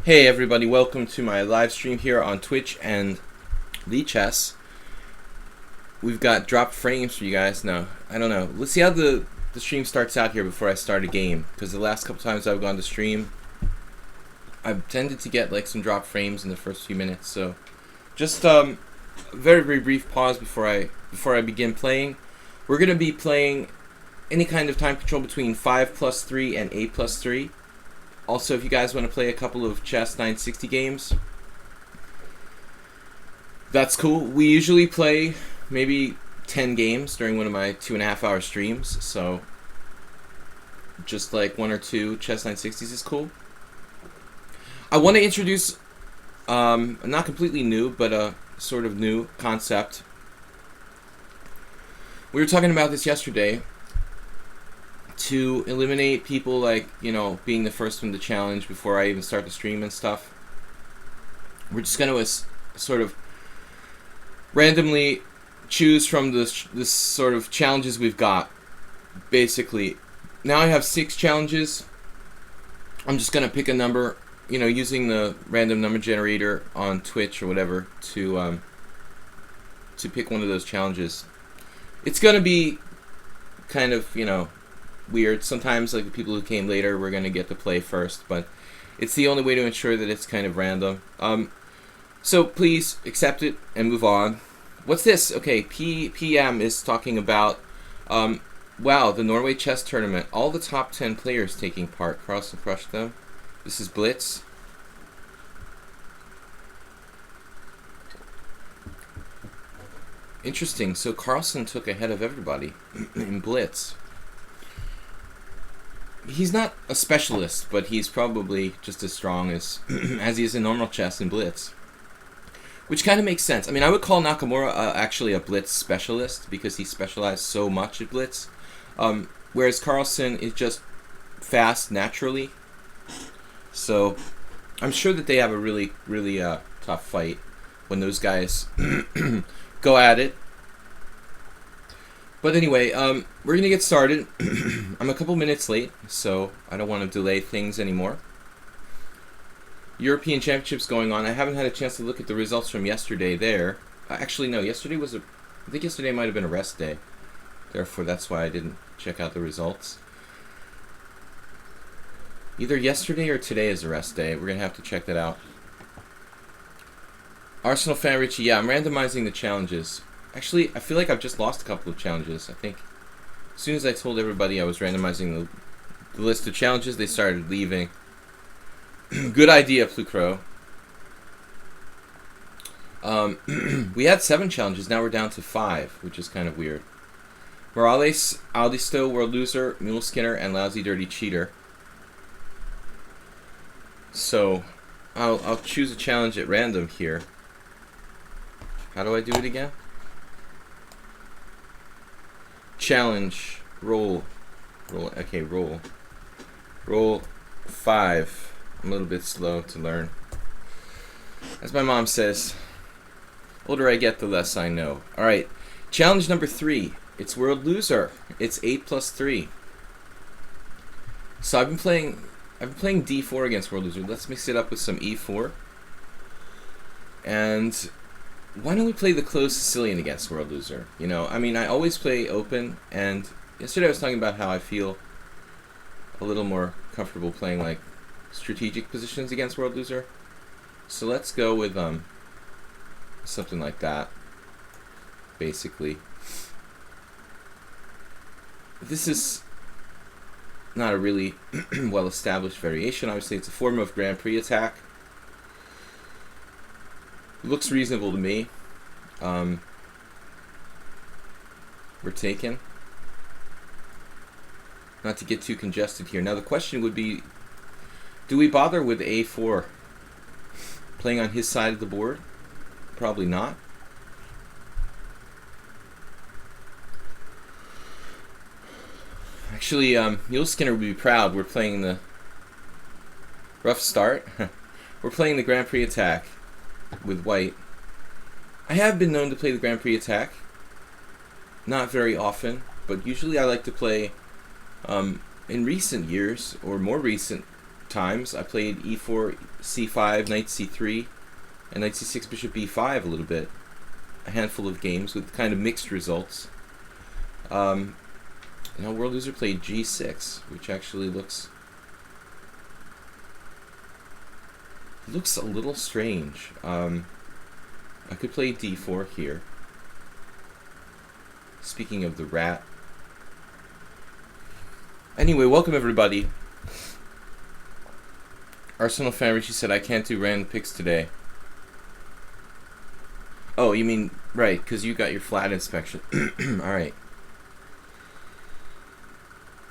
Hey everybody, welcome to my live stream here on Twitch and lichess. We've got dropped frames for you guys. No, I don't know. Let's see how the stream starts out here before I start a game, because the last couple times I've gone to stream, I've tended to get like some dropped frames in the first few minutes. So just a very brief pause before I begin playing. We're gonna be playing any kind of time control between 5+3 and 8+3. Also, if you guys want to play a couple of chess 960 games, that's cool. We usually play maybe 10 games during one of my 2.5-hour streams, so just like 1 or 2 chess 960s is cool. I want to introduce a not completely new, but a sort of new concept. We were talking about this yesterday. To eliminate people like, being the first one to challenge before I even start the stream and stuff, we're just going to sort of randomly choose from this sort of challenges we've got. Basically, now I have 6 challenges. I'm just going to pick a number, using the random number generator on Twitch or whatever to pick one of those challenges. It's going to be kind of, weird. Sometimes, like the people who came later, we're going to get to play first, but it's the only way to ensure that it's kind of random. So please accept it and move on. What's this? Okay, PM is talking about, wow, the Norway chess tournament. All the top 10 players taking part. Carlsen crushed them. This is Blitz. Interesting. So Carlsen took ahead of everybody in Blitz. He's not a specialist, but he's probably just as strong as as he is in normal chess and Blitz. Which kind of makes sense. I mean, I would call Nakamura actually a Blitz specialist because he specialized so much at Blitz. Whereas Carlsen is just fast naturally. So I'm sure that they have a really tough fight when those guys go at it. But anyway, we're going to get started. I'm a couple minutes late, so I don't want to delay things anymore. European Championships going on. I haven't had a chance to look at the results from yesterday there. Actually, no, yesterday was I think yesterday might have been a rest day. Therefore, that's why I didn't check out the results. Either yesterday or today is a rest day. We're going to have to check that out. Arsenal fan Richie, yeah, I'm randomizing the challenges. Actually, I feel like I've just lost a couple of challenges. I think as soon as I told everybody I was randomizing the list of challenges, they started leaving. Good idea, Plucro. We had 7 challenges. Now we're down to 5, which is kind of weird. Morales, Aldisto, World Loser, Mule Skinner, and Lousy Dirty Cheater. So, I'll choose a challenge at random here. How do I do it again? Challenge, roll, okay, roll 5. I'm a little bit slow to learn. As my mom says, the older I get, the less I know. Alright, challenge number 3. It's World Loser. It's 8+3. So I've been playing D4 against World Loser. Let's mix it up with some E4. And why don't we play the closed Sicilian against World Loser? I mean, I always play open, and yesterday I was talking about how I feel a little more comfortable playing like strategic positions against World Loser. So let's go with something like that, basically. This is not a really well-established variation. Obviously, it's a form of Grand Prix attack. Looks reasonable to me. We're taking. Not to get too congested here. Now the question would be, do we bother with A4? Playing on his side of the board? Probably not. Actually, Mule Skinner would be proud. We're playing the rough start. We're playing the Grand Prix attack with white. I have been known to play the Grand Prix attack. Not very often, but usually I like to play in recent years, or more recent times. I played e4, c5, knight c3, and knight c6, bishop b5 a little bit. A handful of games with kind of mixed results. World Loser played g6, which actually looks a little strange. I could play d4 here. Speaking of the rat. Anyway, welcome everybody. Arsenal fan Richie said, I can't do random picks today. Oh, you mean, right, because you got your flat inspection. Alright.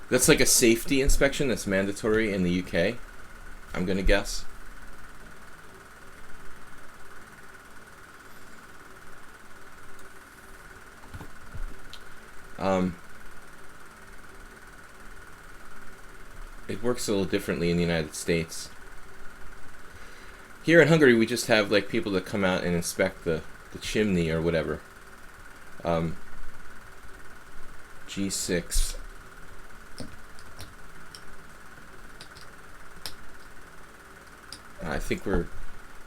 That's like a safety inspection that's mandatory in the UK, I'm gonna guess. It works a little differently in the United States. Here in Hungary, we just have like people that come out and inspect the chimney or whatever. G6. I think we're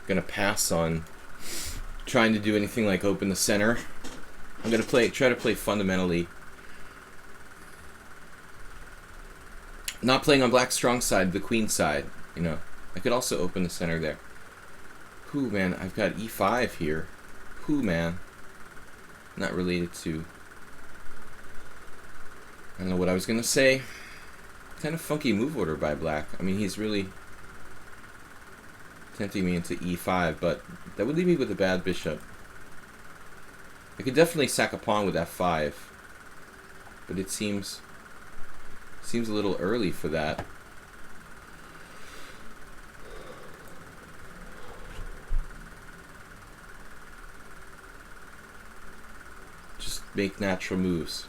gonna pass on trying to do anything like open the center. I'm gonna try to play fundamentally. Not playing on black's strong side, the queen side, you know. I could also open the center there. Whew, man, I've got e5 here. Whew, man. Not related to... I don't know what I was going to say. Kind of funky move order by black. I mean, he's really tempting me into e5, but that would leave me with a bad bishop. I could definitely sack a pawn with f5, but it seems a little early for that. Just make natural moves.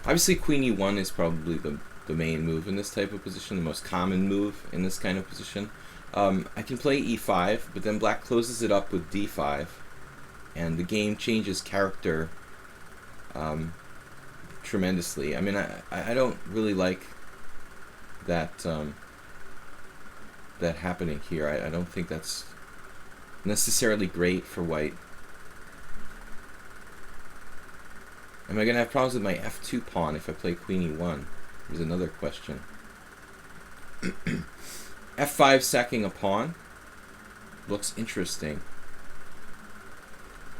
Obviously, queen e1 is probably the main move in this type of position, the most common move in this kind of position. I can play e5, but then black closes it up with d5, and the game changes character tremendously. I mean, I don't really like that that happening here. I don't think that's necessarily great for white. Am I going to have problems with my f2 pawn if I play queen e1? There's another question. f5 sacking a pawn looks interesting.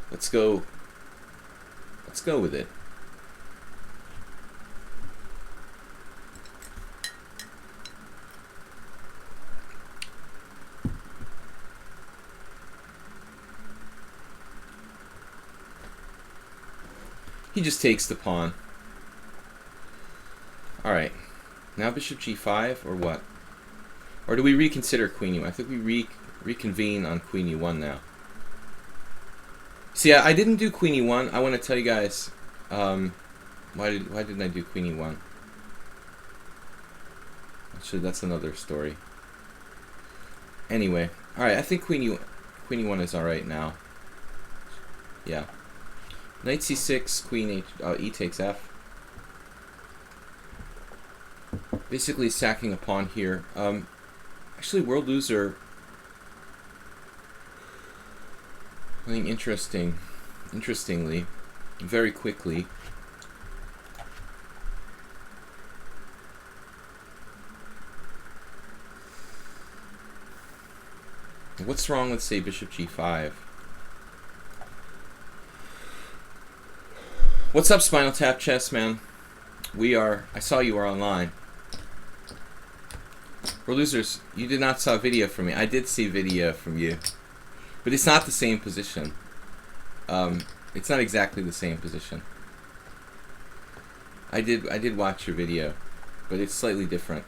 Let's go with it. He just takes the pawn. Alright. Now bishop g5 or what? Or do we reconsider queen e1? I think we reconvene on queen e1 now. See, I didn't do queen e1. I want to tell you guys why didn't I do queen e1? Actually, that's another story. Anyway, alright, I think queen e1 is alright now. Yeah. Knight c6, queen e takes f. Basically sacking a pawn here. Actually, World Loser playing interestingly, very quickly. What's wrong with, say, bishop g5? What's up, Spinal Tap Chess, man? I saw you were online. World Losers, you did not saw video from me. I did see video from you. But it's not the same position. It's not exactly the same position. I did watch your video, but it's slightly different.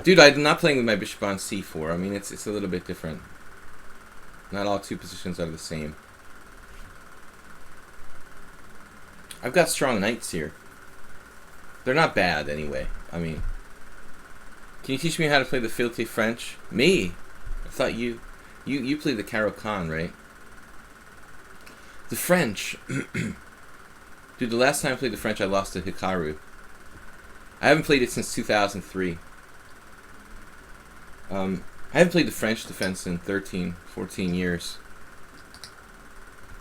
Dude, I'm not playing with my bishop on c4. I mean, it's a little bit different. Not all two positions are the same. I've got strong knights here. They're not bad, anyway. I mean, can you teach me how to play the filthy French? Me? I thought you played the Caro-Kann, right? The French. Dude, the last time I played the French, I lost to Hikaru. I haven't played it since 2003. I haven't played the French defense in 13, 14 years.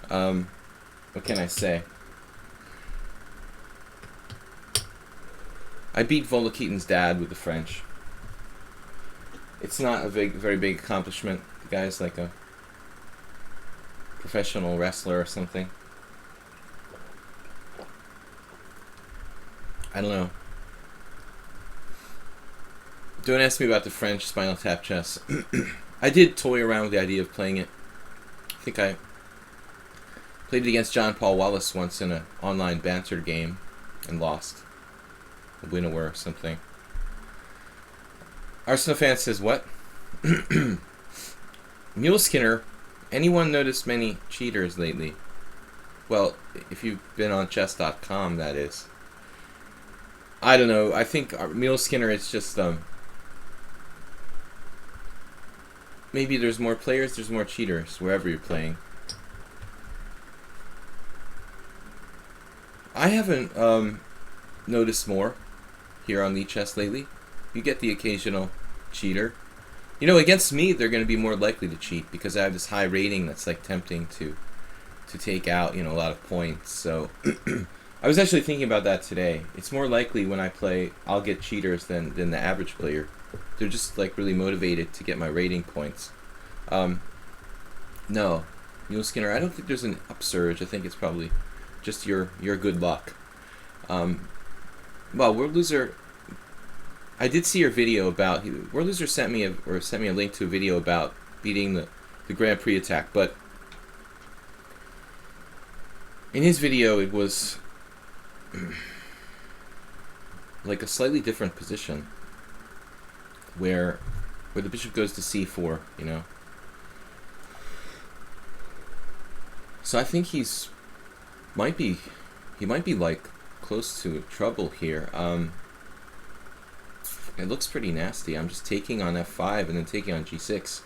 What can I say? I beat Volokitin's dad with the French. It's not a very big accomplishment. The guy's like a professional wrestler or something. I don't know. Don't ask me about the French Spinal Tap chess. I did toy around with the idea of playing it. I think I played it against John Paul Wallace once in an online banter game and lost. A winnower or something. Arsenal fan says, what? Mule Skinner, anyone noticed many cheaters lately? Well, if you've been on chess.com, that is. I don't know. I think Mule Skinner is just, maybe there's more players, there's more cheaters, wherever you're playing. I haven't, noticed more here on lichess lately. You get the occasional cheater. You know, against me, they're going to be more likely to cheat because I have this high rating that's like tempting to take out, you know, a lot of points. So I was actually thinking about that today. It's more likely when I play, I'll get cheaters than the average player. They're just like really motivated to get my rating points. No, Mule Skinner, I don't think there's an upsurge. I think it's probably just your good luck. Well, World Loser, I did see your video about, World Loser sent me a link to a video about beating the Grand Prix attack, but in his video it was like a slightly different position where the bishop goes to c4, you know. So I think he might be like close to trouble here. It looks pretty nasty. I'm just taking on f5 and then taking on g6.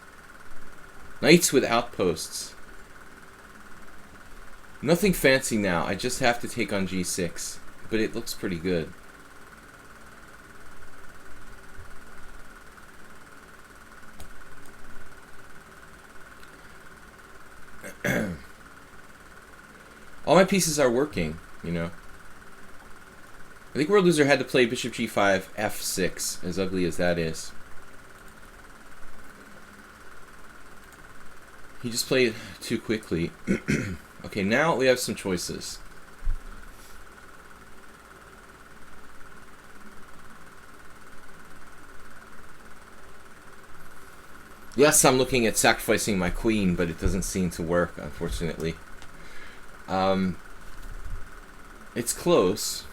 Knights with outposts. Nothing fancy now. I just have to take on g6, but it looks pretty good. All my pieces are working, you know. I think World Loser had to play bishop g5, f6, as ugly as that is. He just played too quickly. Okay, now we have some choices. Yes, I'm looking at sacrificing my queen, but it doesn't seem to work, unfortunately. It's close.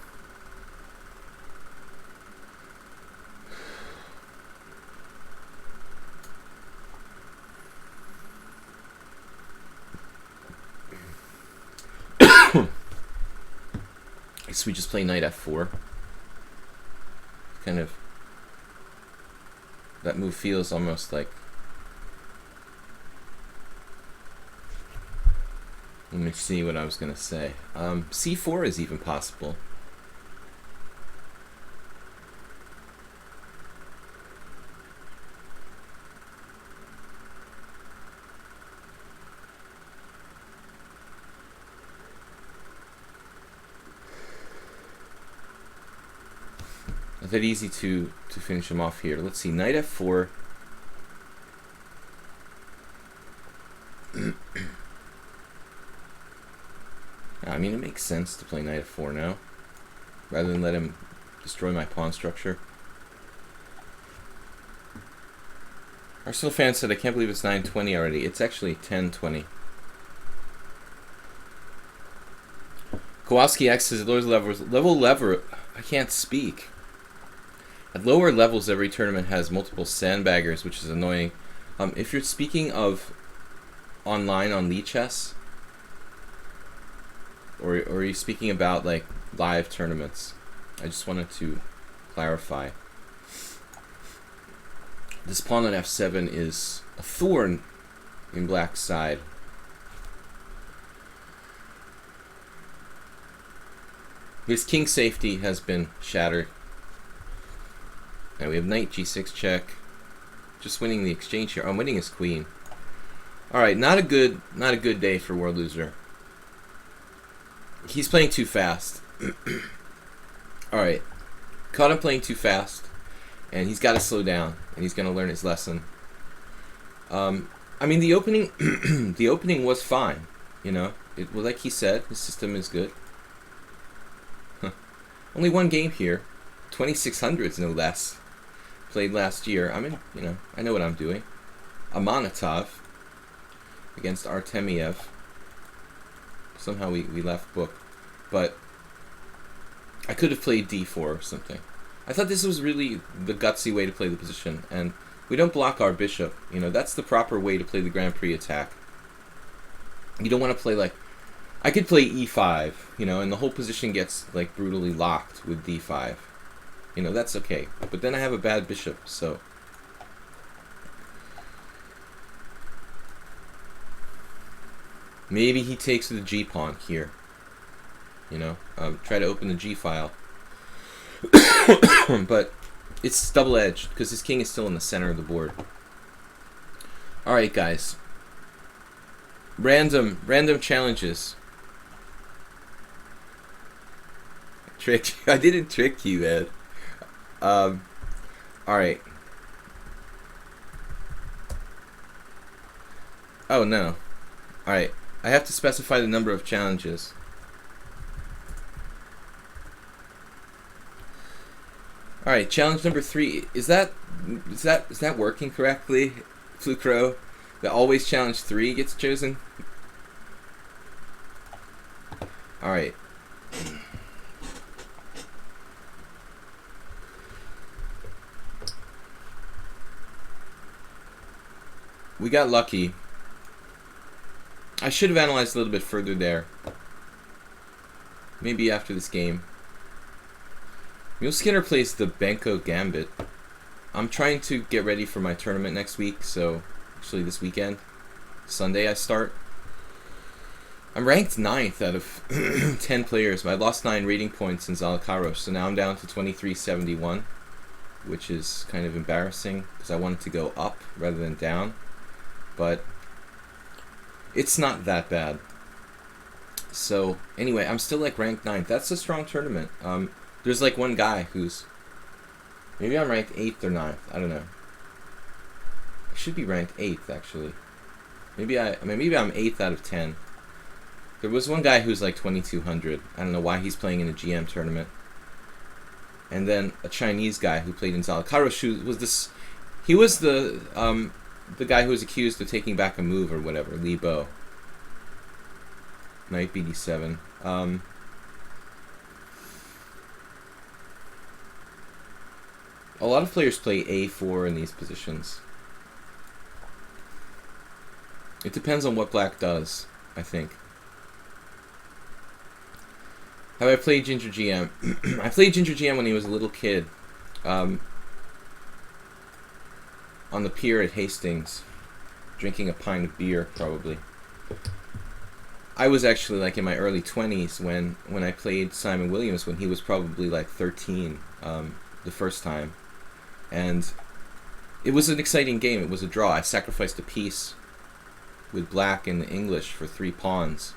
So we just play knight f4. Kind of, that move feels almost like, let me see what I was going to say. c4 is even possible. Not that easy to finish him off here. Let's see, knight f4. I mean, it makes sense to play knight f4 now, rather than let him destroy my pawn structure. Arsenal fan said, I can't believe it's 9:20 already. It's actually 10:20. Kowalski X says, at lower levels, I can't speak. At lower levels, every tournament has multiple sandbaggers, which is annoying. If you're speaking of online on lichess, or are you speaking about like live tournaments? I just wanted to clarify. This pawn on f7 is a thorn in black's side. His king safety has been shattered. Now we have knight g6 check. just winning the exchange here. I'm winning his queen. All right, not a good day for World Loser. He's playing too fast. All right, caught him playing too fast, and he's got to slow down, and he's going to learn his lesson. I mean, the opening, the opening was fine. You know, it well, like he said, his system is good. Only one game here, 2600s no less. Played last year. I mean, you know, I know what I'm doing. Amanatov against Artemiev. Somehow we left book, but I could have played d4 or something. I thought this was really the gutsy way to play the position, and we don't block our bishop. You know, that's the proper way to play the Grand Prix attack. You don't want to play like... I could play e5, you know, and the whole position gets like brutally locked with d5. You know, that's okay. But then I have a bad bishop, so... Maybe he takes the g-pawn here. You know, try to open the g-file. But it's double-edged, because his king is still in the center of the board. Alright, guys. Random challenges. Trick. I didn't trick you, Ed. Alright. Oh, no. Alright. I have to specify the number of challenges. Alright, challenge number 3. Is that working correctly, Flucro? The always challenge 3 gets chosen? Alright. We got lucky. I should have analyzed a little bit further there. Maybe after this game. Mule Skinner plays the Benko Gambit. I'm trying to get ready for my tournament next week, so actually this weekend. Sunday I start. I'm ranked 9th out of 10 players, but I lost 9 rating points in Zalakaros, so now I'm down to 2371, which is kind of embarrassing because I wanted to go up rather than down. But it's not that bad. So anyway, I'm still like ranked 9th. That's a strong tournament. There's like one guy who's maybe I'm ranked 8th or 9th. I don't know. I should be ranked 8th actually. Maybe I'm 8th out of 10. There was one guy who's like 2200. I don't know why he's playing in a GM tournament. And then a Chinese guy who played in Zalakaros was this. He was the guy who was accused of taking back a move or whatever, Li Bo. Knight BD7. A lot of players play A4 in these positions. It depends on what black does, I think. Have I played Ginger GM? I played Ginger GM when he was a little kid. On the pier at Hastings, drinking a pint of beer, probably. I was actually like in my early 20s when I played Simon Williams when he was probably like 13 the first time. And it was an exciting game. It was a draw. I sacrificed a piece with black in the English for 3 pawns.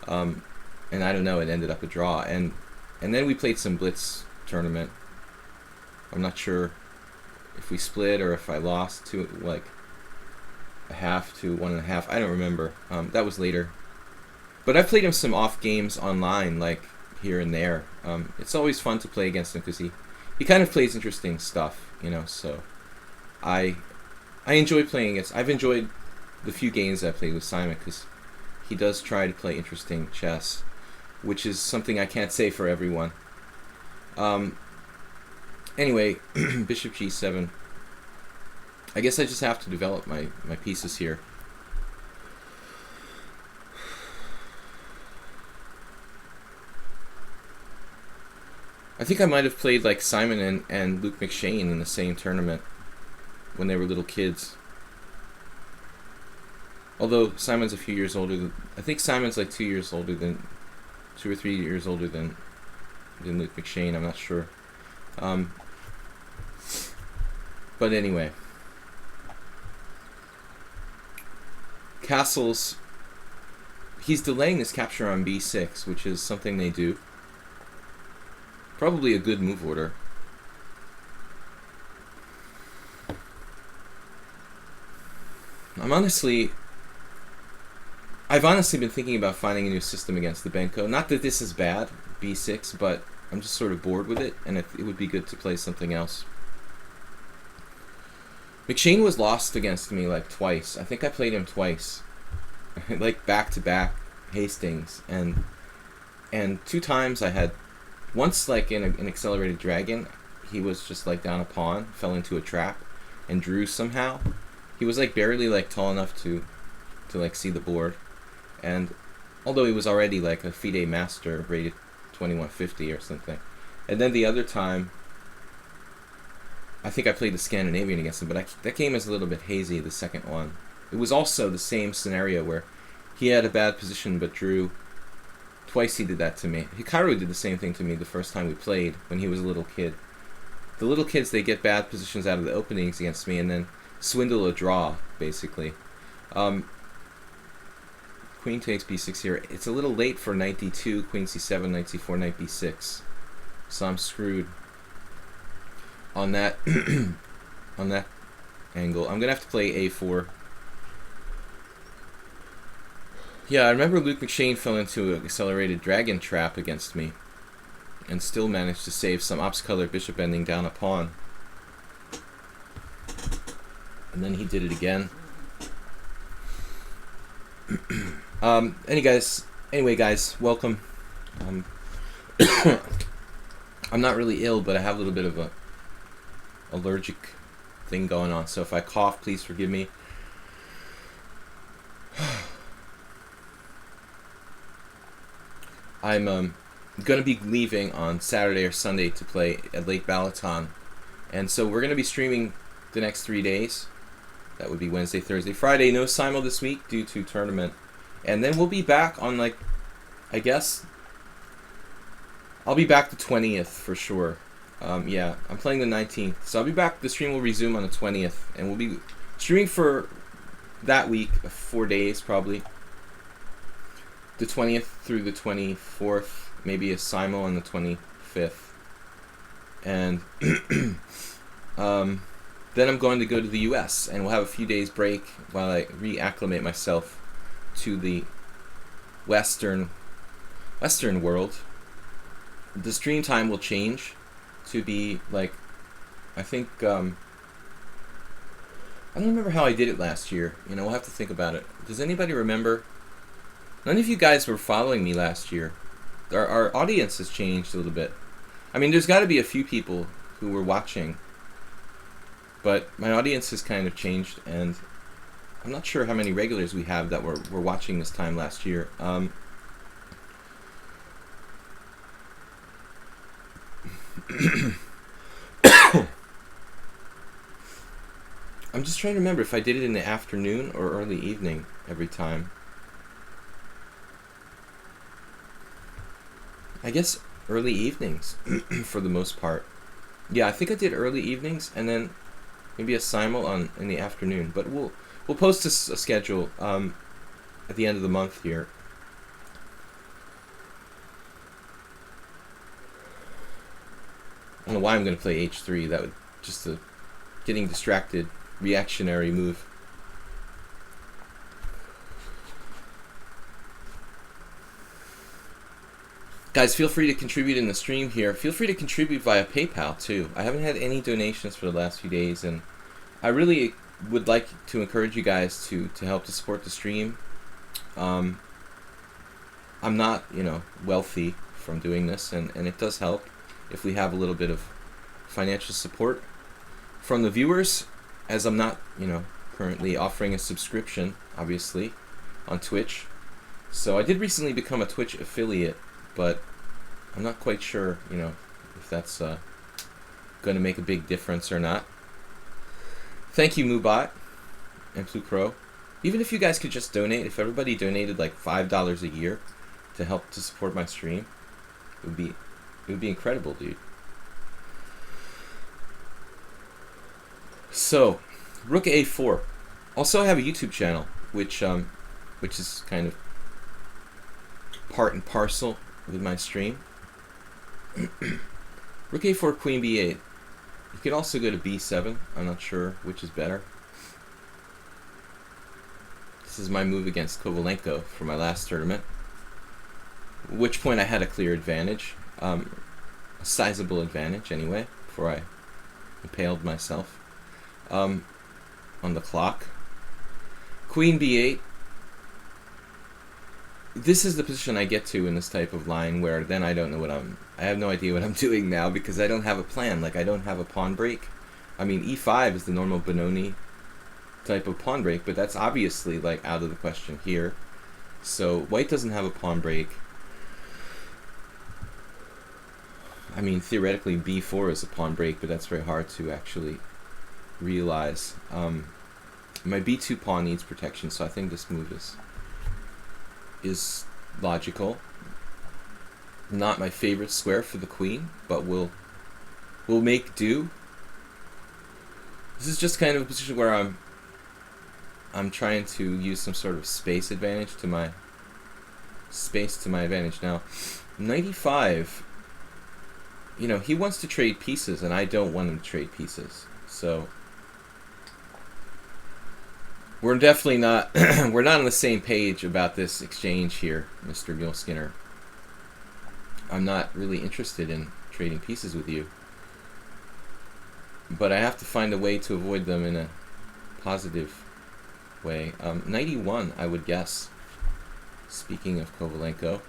And I don't know, it ended up a draw. And then we played some blitz tournament. I'm not sure if we split or if I lost to like a half to 1.5. I don't remember. That was later. But I've played him some off games online, like here and there. It's always fun to play against him because he kind of plays interesting stuff, you know. So I enjoy playing against. I've enjoyed the few games I played with Simon because he does try to play interesting chess, which is something I can't say for everyone. Anyway, Bishop G7. I guess I just have to develop my pieces here. I think I might have played like Simon and Luke McShane in the same tournament when they were little kids. Although Simon's a few years older than... I think Simon's like 2 years older than... 2 or 3 years older than Luke McShane, I'm not sure. But anyway. Castles, he's delaying this capture on b6, which is something they do. Probably a good move order. I've honestly been thinking about finding a new system against the Benko. Not that this is bad, b6, but I'm just sort of bored with it, and it would be good to play something else. McShane was lost against me like twice. I think I played him twice. Like back-to-back Hastings. And 2 times I had... Once, like, in an accelerated dragon, he was just, like, down a pawn, fell into a trap, and drew somehow. He was, like, barely, like, tall enough to like, see the board. And although he was already, like, a FIDE master, rated 2150 or something. And then the other time, I think I played the Scandinavian against him, but that game is a little bit hazy, the second one. It was also the same scenario where he had a bad position but drew. Twice he did that to me. Hikaru did the same thing to me the first time we played, when he was a little kid. The little kids, they get bad positions out of the openings against me and then swindle a draw, basically. Queen takes b6 here. It's a little late for knight d2, queen c7, knight c4, knight b6. So I'm screwed on that on that angle. I'm gonna have to play a4. Yeah, I remember Luke McShane fell into an accelerated dragon trap against me and still managed to save some ops-color bishop ending down a pawn. And then he did it again. Anyway, guys, welcome. I'm not really ill, but I have a little bit of a allergic thing going on, so if I cough, please forgive me. I'm going to be leaving on Saturday or Sunday to play at Lake Balaton, and so we're going to be streaming the next 3 days. That would be Wednesday, Thursday, Friday. No simul this week due to tournament, and then we'll be back on, like, I guess I'll be back the 20th for sure. Yeah, I'm playing the 19th, so I'll be back. The stream will resume on the 20th, and we'll be streaming for that week, 4 days probably. The 20th through the 24th, maybe a simul on the 25th. And then I'm going to go to the US, and we'll have a few days break while I reacclimate myself to the Western world. The stream time will change to be, like, I think, I don't remember how I did it last year. You know, we'll have to think about it. Does anybody remember? None of you guys were following me last year. Our audience has changed a little bit. I mean, there's got to be a few people who were watching, but my audience has kind of changed, and I'm not sure how many regulars we have that were watching this time last year. I'm just trying to remember if I did it in the afternoon or early evening every time. I guess early evenings for the most part. Yeah, I think I did early evenings and then maybe a simul in the afternoon. But we'll post a schedule at the end of the month here. I don't know why I'm going to play h3. That would just a getting distracted reactionary move. Guys, feel free to contribute in the stream here. Feel free to contribute via PayPal, too. I haven't had any donations for the last few days, and I really would like to encourage you guys to help to support the stream. I'm not, wealthy from doing this, and it does help if we have a little bit of financial support from the viewers, as I'm not, currently offering a subscription, obviously, on Twitch. So I did recently become a Twitch affiliate, but I'm not quite sure, if that's going to make a big difference or not. Thank you, Mubot and Blue Crow. Even if you guys could just donate, if everybody donated like $5 a year to help to support my stream, it would be incredible, dude. So, Rook A4. Also, I have a YouTube channel, which which is kind of part and parcel with my stream. Rook a4, queen b8. You could also go to b7. I'm not sure which is better. This is my move against Kovalenko for my last tournament. At which point I had a clear advantage. A sizable advantage, anyway, before I impaled myself on the clock. Queen b8. This is the position I get to in this type of line where then I don't know what I have no idea what I'm doing now because I don't have a plan. Like, I don't have a pawn break. I mean, e5 is the normal Benoni type of pawn break, but that's obviously, like, out of the question here. So, white doesn't have a pawn break. I mean, theoretically, b4 is a pawn break, but that's very hard to actually realize. My b2 pawn needs protection, so I think this move is logical. Not my favorite square for the queen, but we'll make do. This is just kind of a position where I'm trying to use some sort of space advantage to my advantage. Now, 95, you know, he wants to trade pieces, and I don't want him to trade pieces. So we're definitely not we're not on the same page about this exchange here, Mr. Muleskinner. I'm not really interested in trading pieces with you, but I have to find a way to avoid them in a positive way. 91, I would guess. Speaking of Kovalenko.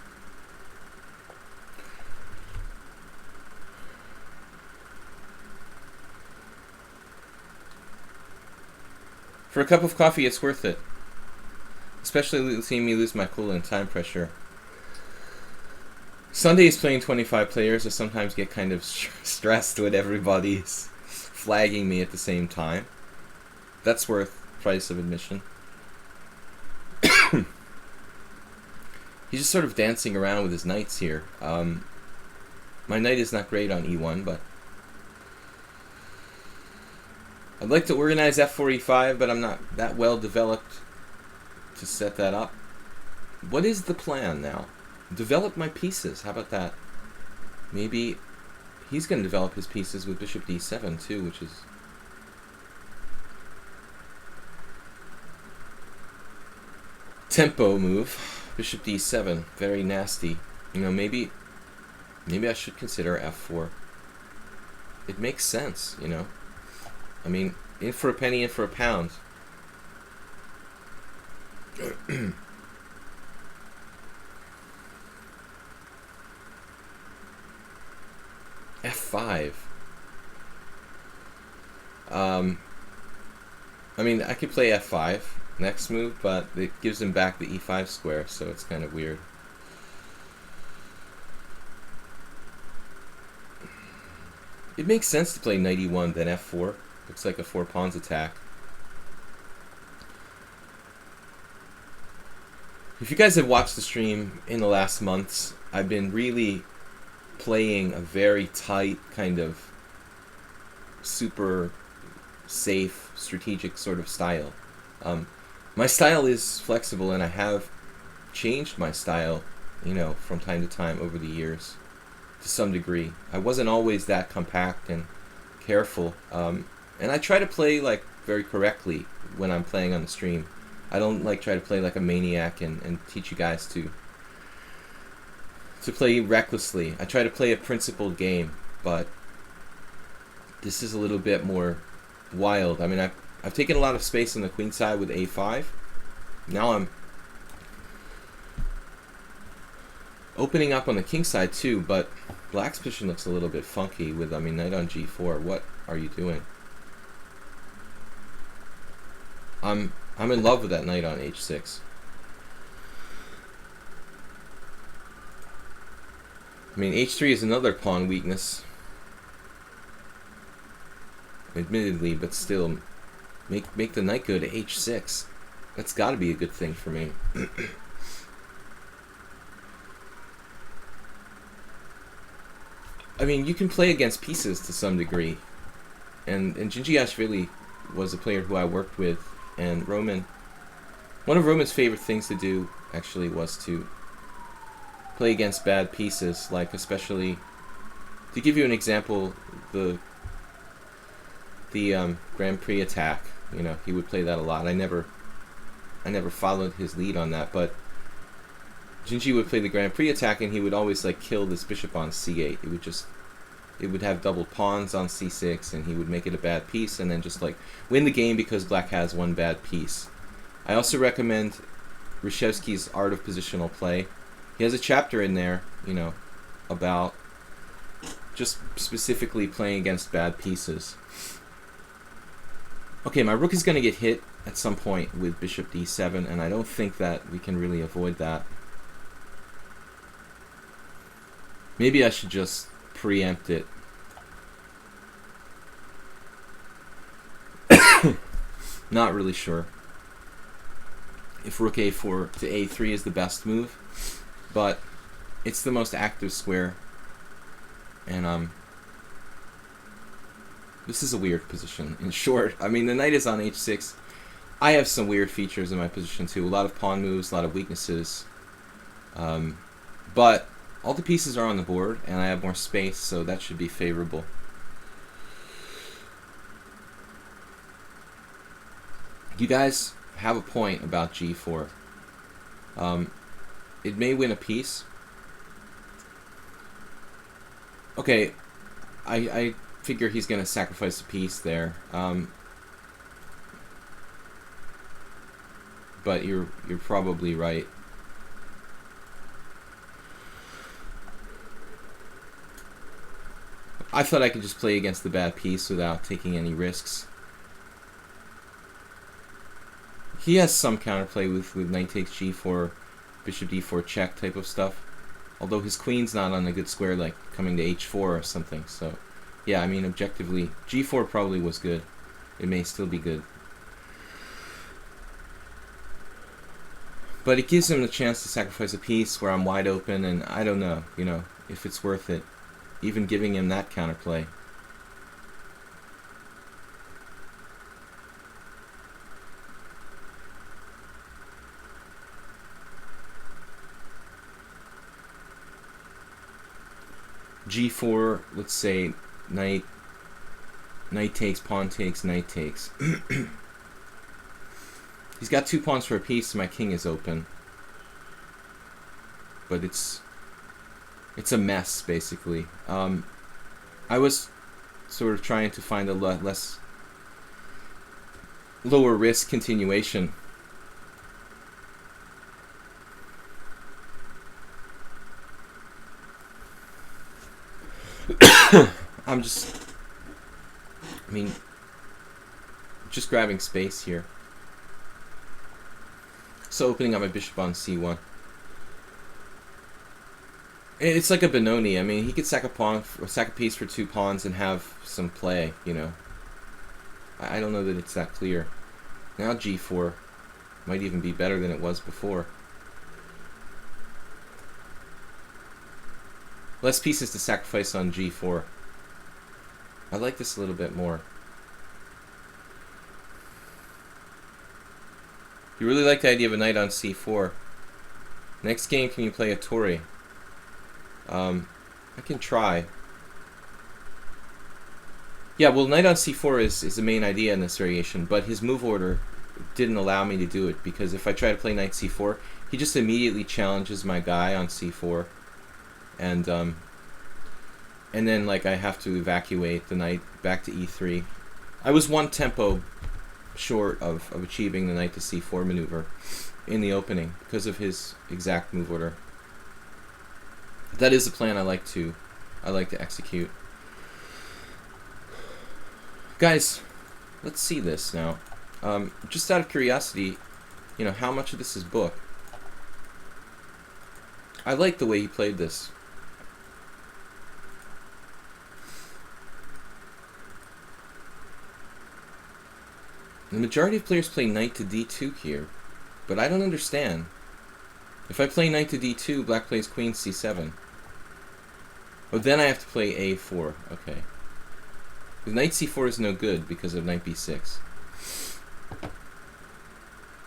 For a cup of coffee, it's worth it. Especially seeing me lose my cool and time pressure. Sunday is playing 25 players. I sometimes get kind of stressed when everybody's flagging me at the same time. That's worth price of admission. He's just sort of dancing around with his knights here. My knight is not great on e1, but I'd like to organize f4, e5, but I'm not that well developed to set that up. What is the plan now? Develop my pieces. How about that? Maybe he's going to develop his pieces with bishop d7 too, which is tempo move. Bishop d7, very nasty. You know, maybe I should consider f4. It makes sense, you know. I mean, in for a penny, in for a pound. f5. I mean, I could play f5 next move, but it gives him back the e5 square, so it's kind of weird. It makes sense to play knight e1 then f4. Looks like a 4 pawns attack. If you guys have watched the stream in the last months, I've been really playing a very tight kind of super safe strategic sort of style. My style is flexible, and I have changed my style, you know, from time to time over the years to some degree. I wasn't always that compact and careful, and I try to play like very correctly when I'm playing on the stream. I don't like try to play like a maniac and teach you guys to play recklessly. I try to play a principled game, but this is a little bit more wild. I mean, I've taken a lot of space on the queen side with a5. Now I'm opening up on the king side too, but black's position looks a little bit funky with, I mean, knight on g4. What are you doing? I'm in love with that knight on h6. I mean, h3 is another pawn weakness, admittedly, but still, make the knight go to h6. That's got to be a good thing for me. I mean, you can play against pieces to some degree, and Gingiashvili was a player who I worked with, and Roman One of Roman's favorite things to do, actually, was to play against bad pieces, like especially, to give you an example, the Grand Prix attack. You know, he would play that a lot. I never followed his lead on that, but Jinji would play the Grand Prix attack, and he would always like kill this bishop on c8. It would have double pawns on c6, and he would make it a bad piece, and then just like win the game because black has one bad piece. I also recommend Reshevsky's Art of Positional Play. He has a chapter in there, you know, about just specifically playing against bad pieces. Okay, my rook is going to get hit at some point with bishop d7, and I don't think that we can really avoid that. Maybe I should just preempt it. Not really sure if rook a4 to a3 is the best move, but it's the most active square, and this is a weird position. In short, I mean, the knight is on h6. I have some weird features in my position too. A lot of pawn moves, a lot of weaknesses, but all the pieces are on the board, and I have more space, so that should be favorable. You guys have a point about g4. It may win a piece. Okay, I figure he's going to sacrifice a piece there. But you're probably right. I thought I could just play against the bad piece without taking any risks. He has some counterplay with knight takes g4, bishop d4 check type of stuff. Although his queen's not on a good square, like coming to h4 or something. So, yeah, I mean, objectively, g4 probably was good. It may still be good. But it gives him the chance to sacrifice a piece where I'm wide open, and I don't know, you know, if it's worth it. Even giving him that counterplay. g4, let's say knight takes, pawn takes, knight takes. He's got 2 pawns for a piece, so my king is open. But it's a mess, basically. I was sort of trying to find a lower risk continuation. I'm just grabbing space here. So opening up my bishop on c1. It's like a Benoni. I mean, he could sack a pawn, or sack a piece for 2 pawns and have some play, you know. I don't know that it's that clear. Now g4 might even be better than it was before. Less pieces to sacrifice on g4. I like this a little bit more. You really like the idea of a knight on c4. Next game, can you play a Tori? I can try. Yeah, well, knight on c4 is the main idea in this variation, but his move order didn't allow me to do it, because if I try to play knight c4, he just immediately challenges my guy on c4, and then like I have to evacuate the knight back to e3. I was 1 tempo short of achieving the knight to c4 maneuver in the opening because of his exact move order. That is a plan I like to execute. Guys, let's see this now. Just out of curiosity, you know, how much of this is book? I like the way he played this. The majority of players play knight to d2 here, but I don't understand. If I play knight to d2, black plays queen c7. Oh, then I have to play a4. Okay. Knight c4 is no good because of knight b6.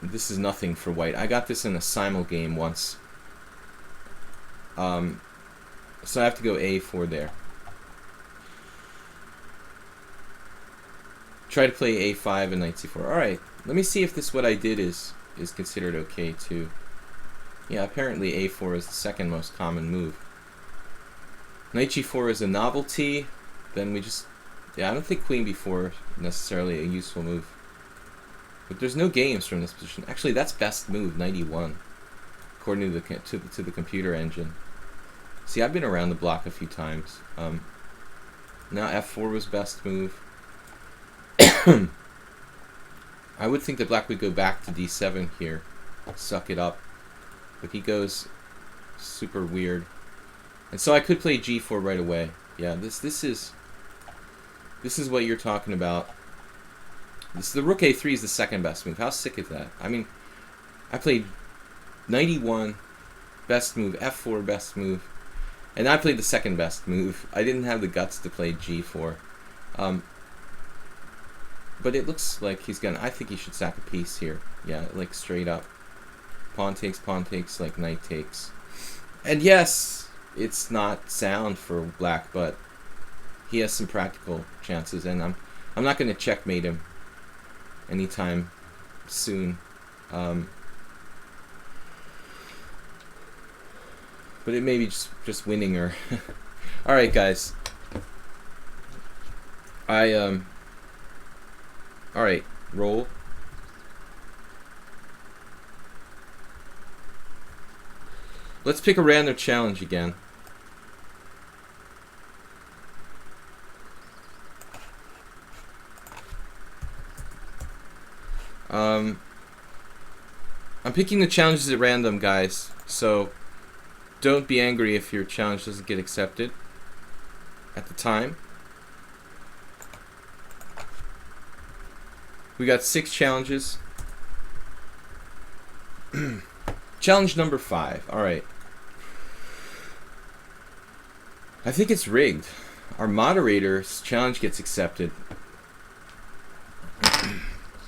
this is nothing for white. I got this in a simul game once. So I have to go a4 there. Try to play a5 and knight c4. Alright, let me see if this what I did is considered okay too. Yeah, apparently a4 is the second most common move. Knight g4 is a novelty. Then we just... Yeah, I don't think queen b4 is necessarily a useful move. But there's no games from this position. Actually, that's best move, knight e1. According to the computer engine. See, I've been around the block a few times. Now f4 was best move. I would think that black would go back to d7 here. Suck it up. But he goes super weird. And so I could play g4 right away. Yeah, this is what you're talking about. The rook a3 is the second best move. How sick is that? I mean, I played knight e1, best move, f4, best move. And I played the second best move. I didn't have the guts to play g4. But it looks like he's gonna... I think he should sack a piece here. Yeah, like straight up. Pawn takes, like knight takes. And yes, it's not sound for black, but he has some practical chances, and I'm not gonna checkmate him anytime soon. But it may be just winning her. All right, guys. All right, roll. Let's pick a random challenge again. I'm picking the challenges at random, guys, so don't be angry if your challenge doesn't get accepted at the time. We got 6 challenges. Challenge number 5. Alright. I think it's rigged. Our moderator's challenge gets accepted.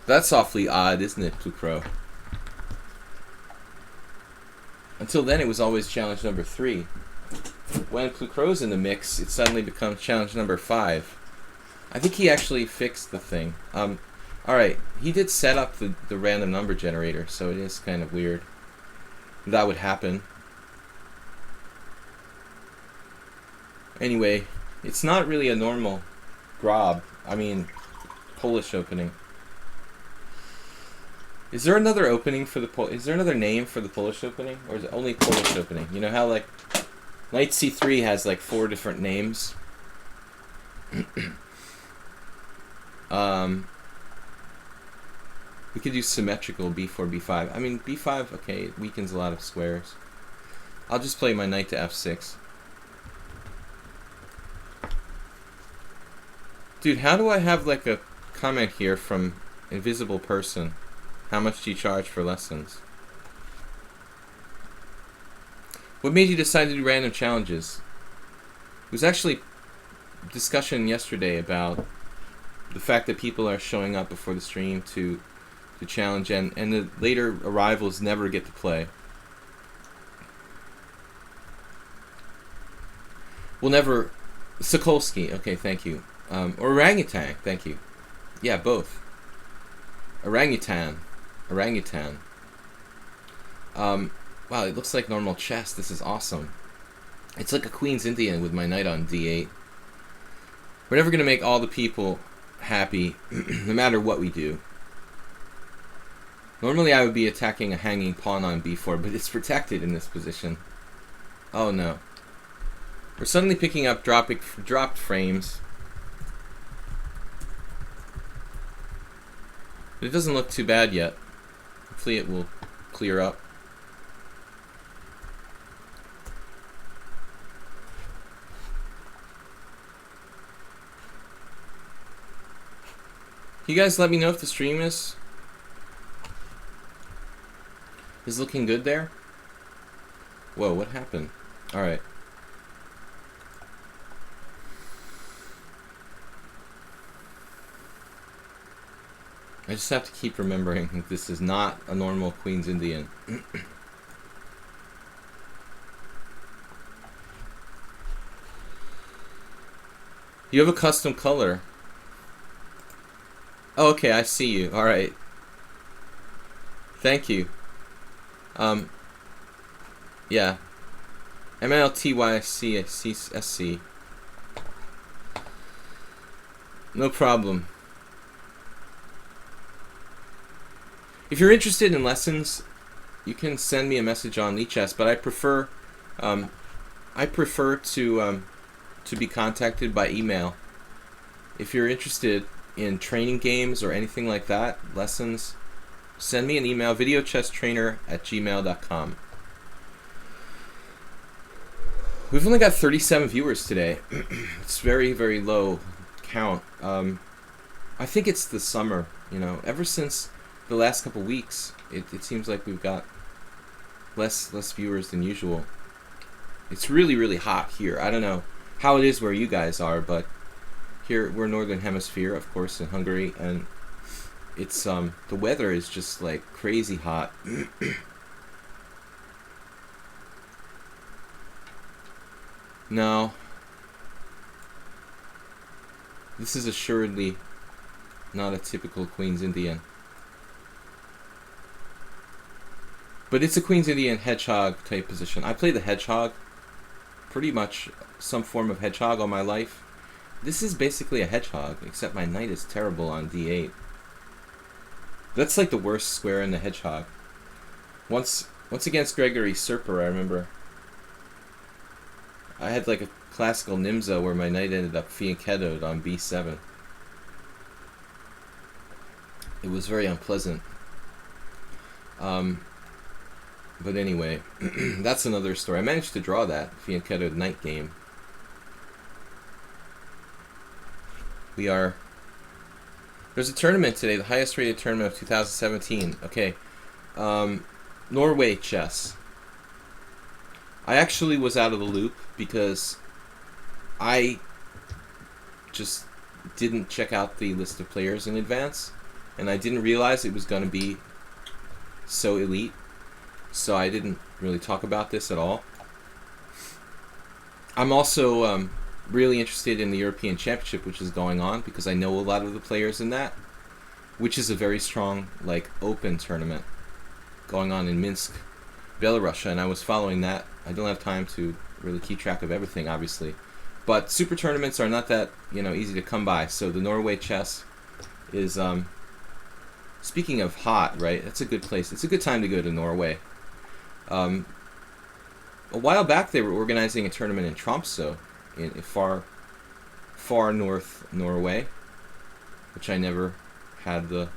That's awfully odd, isn't it, Prix? Until then, it was always challenge number 3. When Prix's in the mix, it suddenly becomes challenge number 5. I think he actually fixed the thing. Alright, he did set up the random number generator, so it is kind of weird. That would happen. Anyway, it's not really a normal grob. I mean, Polish opening. Is there another opening for the is there another name for the Polish opening, or is it only Polish opening? You know how like Knight C3 has like 4 different names. We could do symmetrical b4, b5. I mean, b5, okay, it weakens a lot of squares. I'll just play my knight to f6. Dude, how do I have like a comment here from Invisible Person? How much do you charge for lessons? What made you decide to do random challenges? It was actually a discussion yesterday about the fact that people are showing up before the stream to challenge, and the later arrivals never get to play. We'll never... Sokolsky, okay, thank you. Or orangutan, thank you. Yeah, both. Orangutan. Wow, it looks like normal chess. This is awesome. It's like a Queen's Indian with my knight on d8. We're never going to make all the people happy, no matter what we do. Normally I would be attacking a hanging pawn on b4, but it's protected in this position. Oh no. We're suddenly picking up dropped frames. But it doesn't look too bad yet. Hopefully it will clear up. You guys let me know if the stream is looking good there. Whoa, what happened? Alright. I just have to keep remembering that this is not a normal Queen's Indian. You have a custom color. Oh, okay, I see you. Alright. Thank you. Yeah. MLTYCSC. No problem. If you're interested in lessons, you can send me a message on lichess, but I prefer to be contacted by email. If you're interested in training games or anything like that, lessons, send me an email, videochesstrainer@gmail.com. We've only got 37 viewers today. It's very, very low count. I think it's the summer, you know. Ever since the last couple weeks, it seems like we've got less viewers than usual. It's really, really hot here. I don't know how it is where you guys are, but here we're Northern Hemisphere, of course, in Hungary, and it's the weather is just like crazy hot. No. This is assuredly not a typical Queen's Indian. But it's a Queen's Indian hedgehog type position. I play the hedgehog, pretty much some form of hedgehog all my life. This is basically a hedgehog, except my knight is terrible on d8. That's like the worst square in the hedgehog. Once against Gregory Serper, I remember I had like a classical Nimza where my knight ended up fianchettoed on b7. It was very unpleasant. But anyway, that's another story. I managed to draw that fianchettoed knight game. There's a tournament today, the highest rated tournament of 2017. Okay, Norway chess. I actually was out of the loop because I just didn't check out the list of players in advance, and I didn't realize it was going to be so elite, so I didn't really talk about this at all. I'm also really interested in the European Championship, which is going on, because I know a lot of the players in that, which is a very strong, like, open tournament going on in Minsk, Belarus, and I was following that. I don't have time to really keep track of everything, obviously, but super tournaments are not that, you know, easy to come by. So the Norway chess is, speaking of hot, right? That's a good place. It's a good time to go to Norway. A while back, they were organizing a tournament in Tromsø, in far north Norway, which I never had the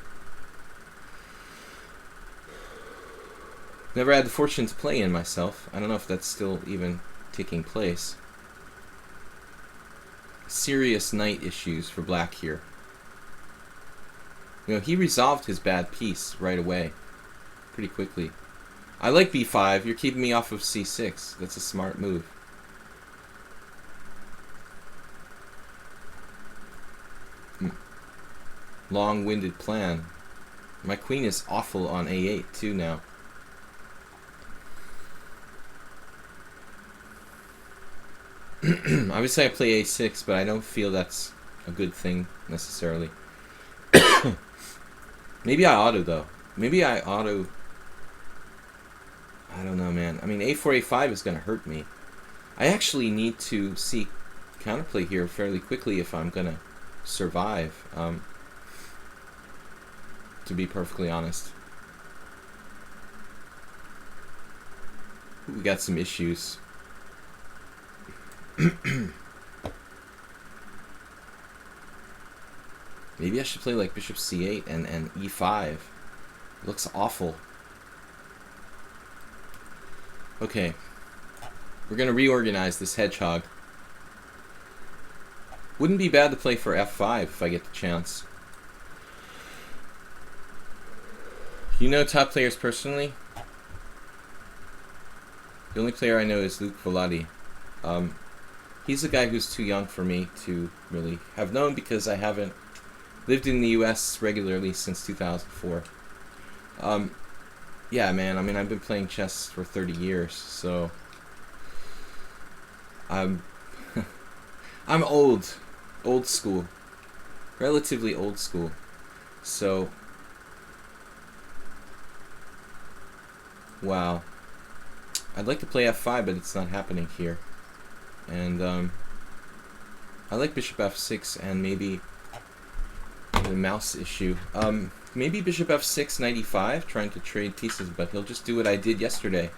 fortune to play in myself. I don't know if that's still even taking place. Serious knight issues for black here. You know, he resolved his bad piece right away, pretty quickly. I like b5. You're keeping me off of c6. That's a smart move. Long-winded plan. My queen is awful on a8 too now. Obviously I play a6, but I don't feel that's a good thing necessarily. Maybe I auto though. Maybe I auto. I don't know, man. I mean, a4, a5 is going to hurt me. I actually need to see counterplay here fairly quickly if I'm going to survive, to be perfectly honest. We got some issues. Maybe I should play like bishop c8 and e5. Looks awful. Okay. We're going to reorganize this hedgehog. Wouldn't be bad to play for f5 if I get the chance. You know top players personally? The only player I know is Luke Volati. He's a guy who's too young for me to really have known because I haven't Lived in the U.S. regularly since 2004. Yeah, man. I mean, I've been playing chess for 30 years, so I'm I'm old school, relatively old school. So, wow. I'd like to play f5, but it's not happening here. And I like bishop f6 and maybe the mouse issue. Maybe bishop f6, knight e5, trying to trade pieces, but he'll just do what I did yesterday.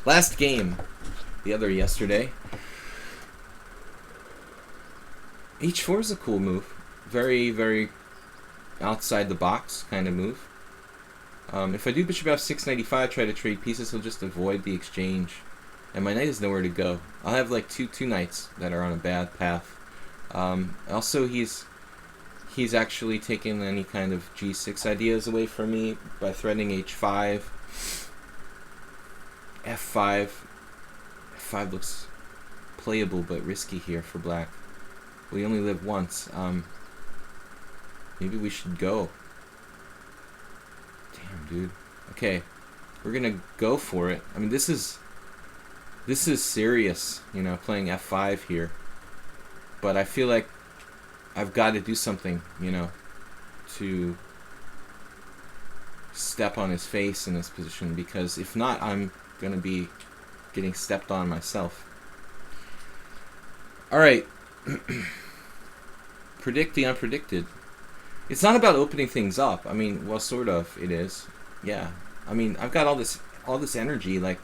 Last game. The other yesterday. h4 is a cool move. Very, very outside the box kind of move. If I do bishop f6, knight e5, try to trade pieces, he'll just avoid the exchange. And my knight has nowhere to go. I'll have like two knights that are on a bad path. Also, he's actually taken any kind of g6 ideas away from me by threatening h5, f5. f5 looks playable but risky here for black. We only live once. Maybe we should go. Damn, dude. Okay, we're gonna go for it. I mean, this is serious, you know, playing f5 here. But I feel like I've got to do something, you know, to step on his face in this position, because if not, I'm gonna be getting stepped on myself. Alright. Predict the unpredicted. It's not about opening things up. I mean, well, sort of it is. Yeah. I mean, I've got all this energy like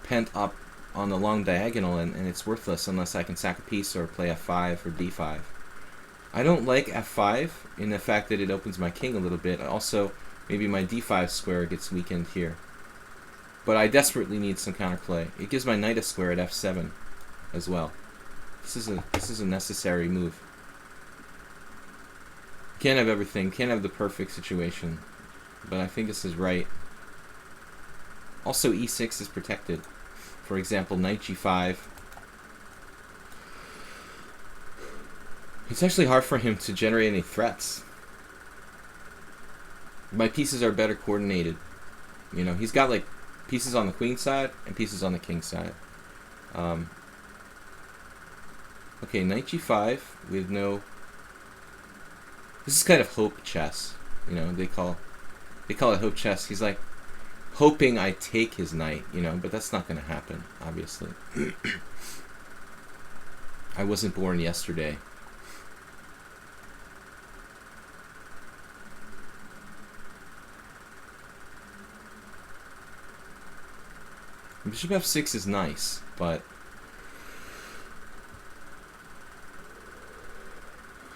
pent up on the long diagonal, and it's worthless unless I can sack a piece or play f5 or d5. I don't like f5 in the fact that it opens my king a little bit. Also, maybe my d5 square gets weakened here. But I desperately need some counterplay. It gives my knight a square at f7 as well. This is a necessary move. Can't have everything. Can't have the perfect situation. But I think this is right. Also, e6 is protected. For example, knight g5. It's actually hard for him to generate any threats. My pieces are better coordinated. You know, he's got like pieces on the queen side and pieces on the king side. Okay, knight g5 with no... This is kind of hope chess. You know, they call it hope chess. He's like hoping I take his knight, you know, but that's not going to happen, obviously. I wasn't born yesterday. Bishop f6 is nice, but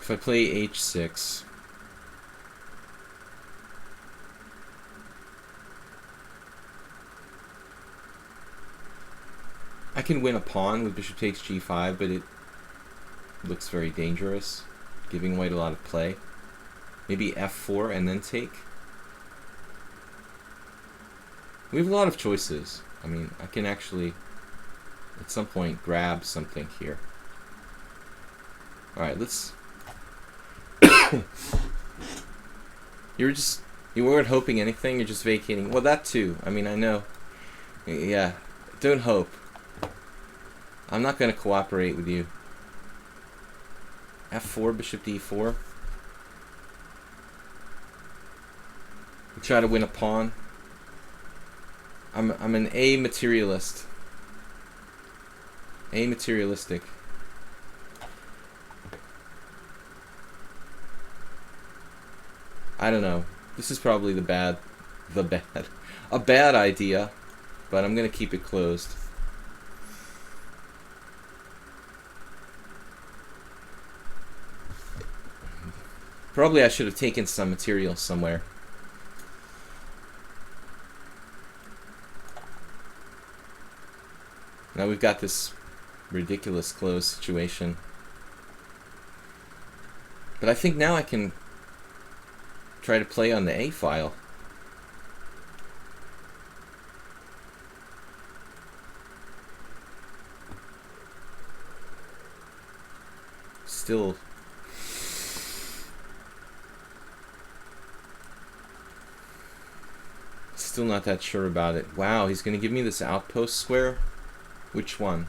if I play h6, I can win a pawn with bishop takes g5, but it looks very dangerous, giving white a lot of play. Maybe f4 and then take. We have a lot of choices. I mean, I can actually, at some point, grab something here. Alright, let's... You weren't hoping anything, you're just vacating. Well, that too. I mean, I know. Yeah, don't hope. I'm not going to cooperate with you. f4, bishop d4. We try to win a pawn. I'm an a-materialist. A-materialistic. I don't know. This is probably a bad idea, but I'm gonna keep it closed. Probably I should have taken some material somewhere. Now we've got this ridiculous closed situation. But I think now I can try to play on the A file. Still Still not that sure about it. Wow, he's going to give me this outpost square? Which one?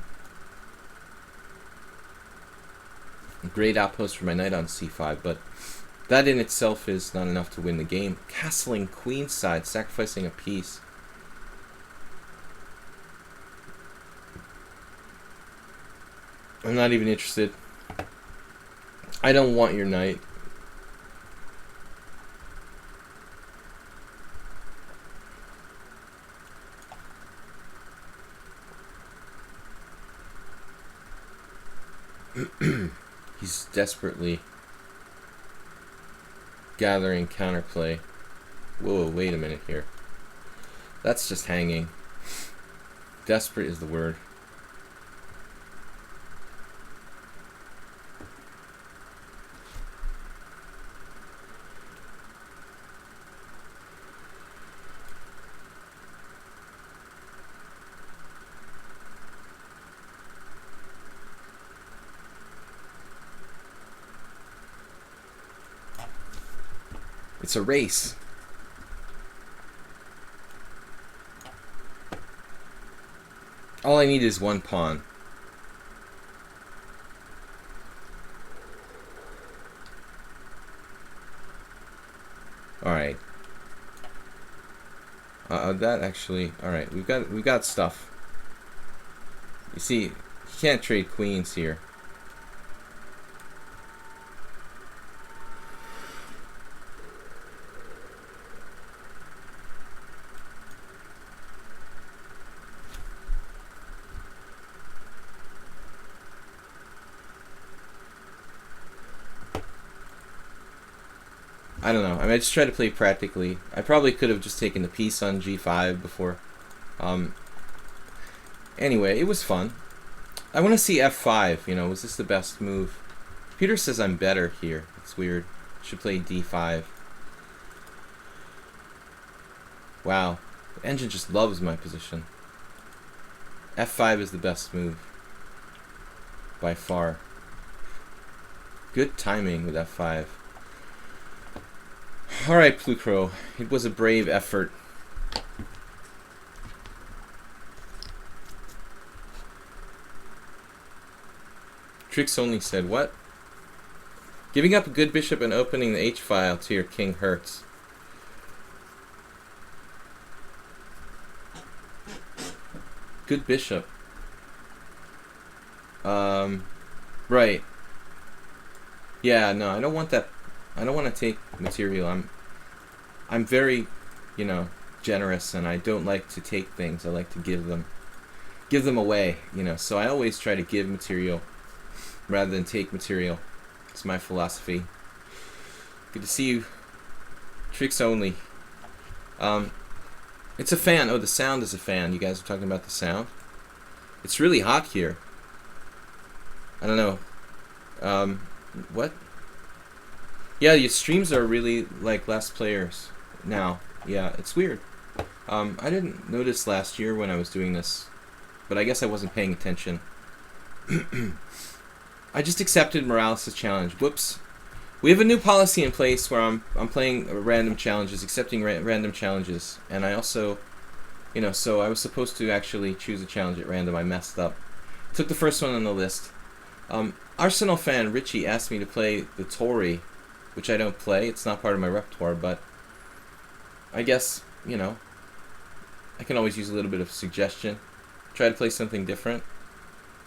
A great outpost for my knight on c5, but that in itself is not enough to win the game. Castling queenside, sacrificing a piece. I'm not even interested. I don't want your knight. He's desperately gathering counterplay. Whoa, wait a minute here. That's just hanging. Desperate is the word. It's a race. All I need is one pawn. All right. That actually. All right. We've got stuff. You see, you can't trade queens here. I don't know. I mean, I just try to play practically. I probably could have just taken the piece on g5 before. Anyway, it was fun. I want to see f5. You know, was this the best move? Peter says I'm better here. It's weird. Should play d5. Wow. The engine just loves my position. f5 is the best move. By far. Good timing with f5. Alright, Plucro. It was a brave effort. Trix only said, what? Giving up a good bishop and opening the h-file to your king hurts. Good bishop. Right. Yeah, no, I don't want that. I don't want to take material. I'm very, you know, generous, and I don't like to take things. I like to give them away, you know. So I always try to give material rather than take material. It's my philosophy. Good to see you. Tricks only. It's a fan. Oh, the sound is a fan. You guys are talking about the sound? It's really hot here. I don't know. What? Yeah, your streams are really like less players now. Yeah, it's weird. I didn't notice last year when I was doing this, but I guess I wasn't paying attention. I just accepted Morales' challenge. Whoops. We have a new policy in place where I'm playing random challenges, accepting random challenges, and I also, you know, so I was supposed to actually choose a challenge at random. I messed up. Took the first one on the list. Arsenal fan Richie asked me to play the Tory, which I don't play. It's not part of my repertoire, but I guess, you know, I can always use a little bit of suggestion. Try to play something different.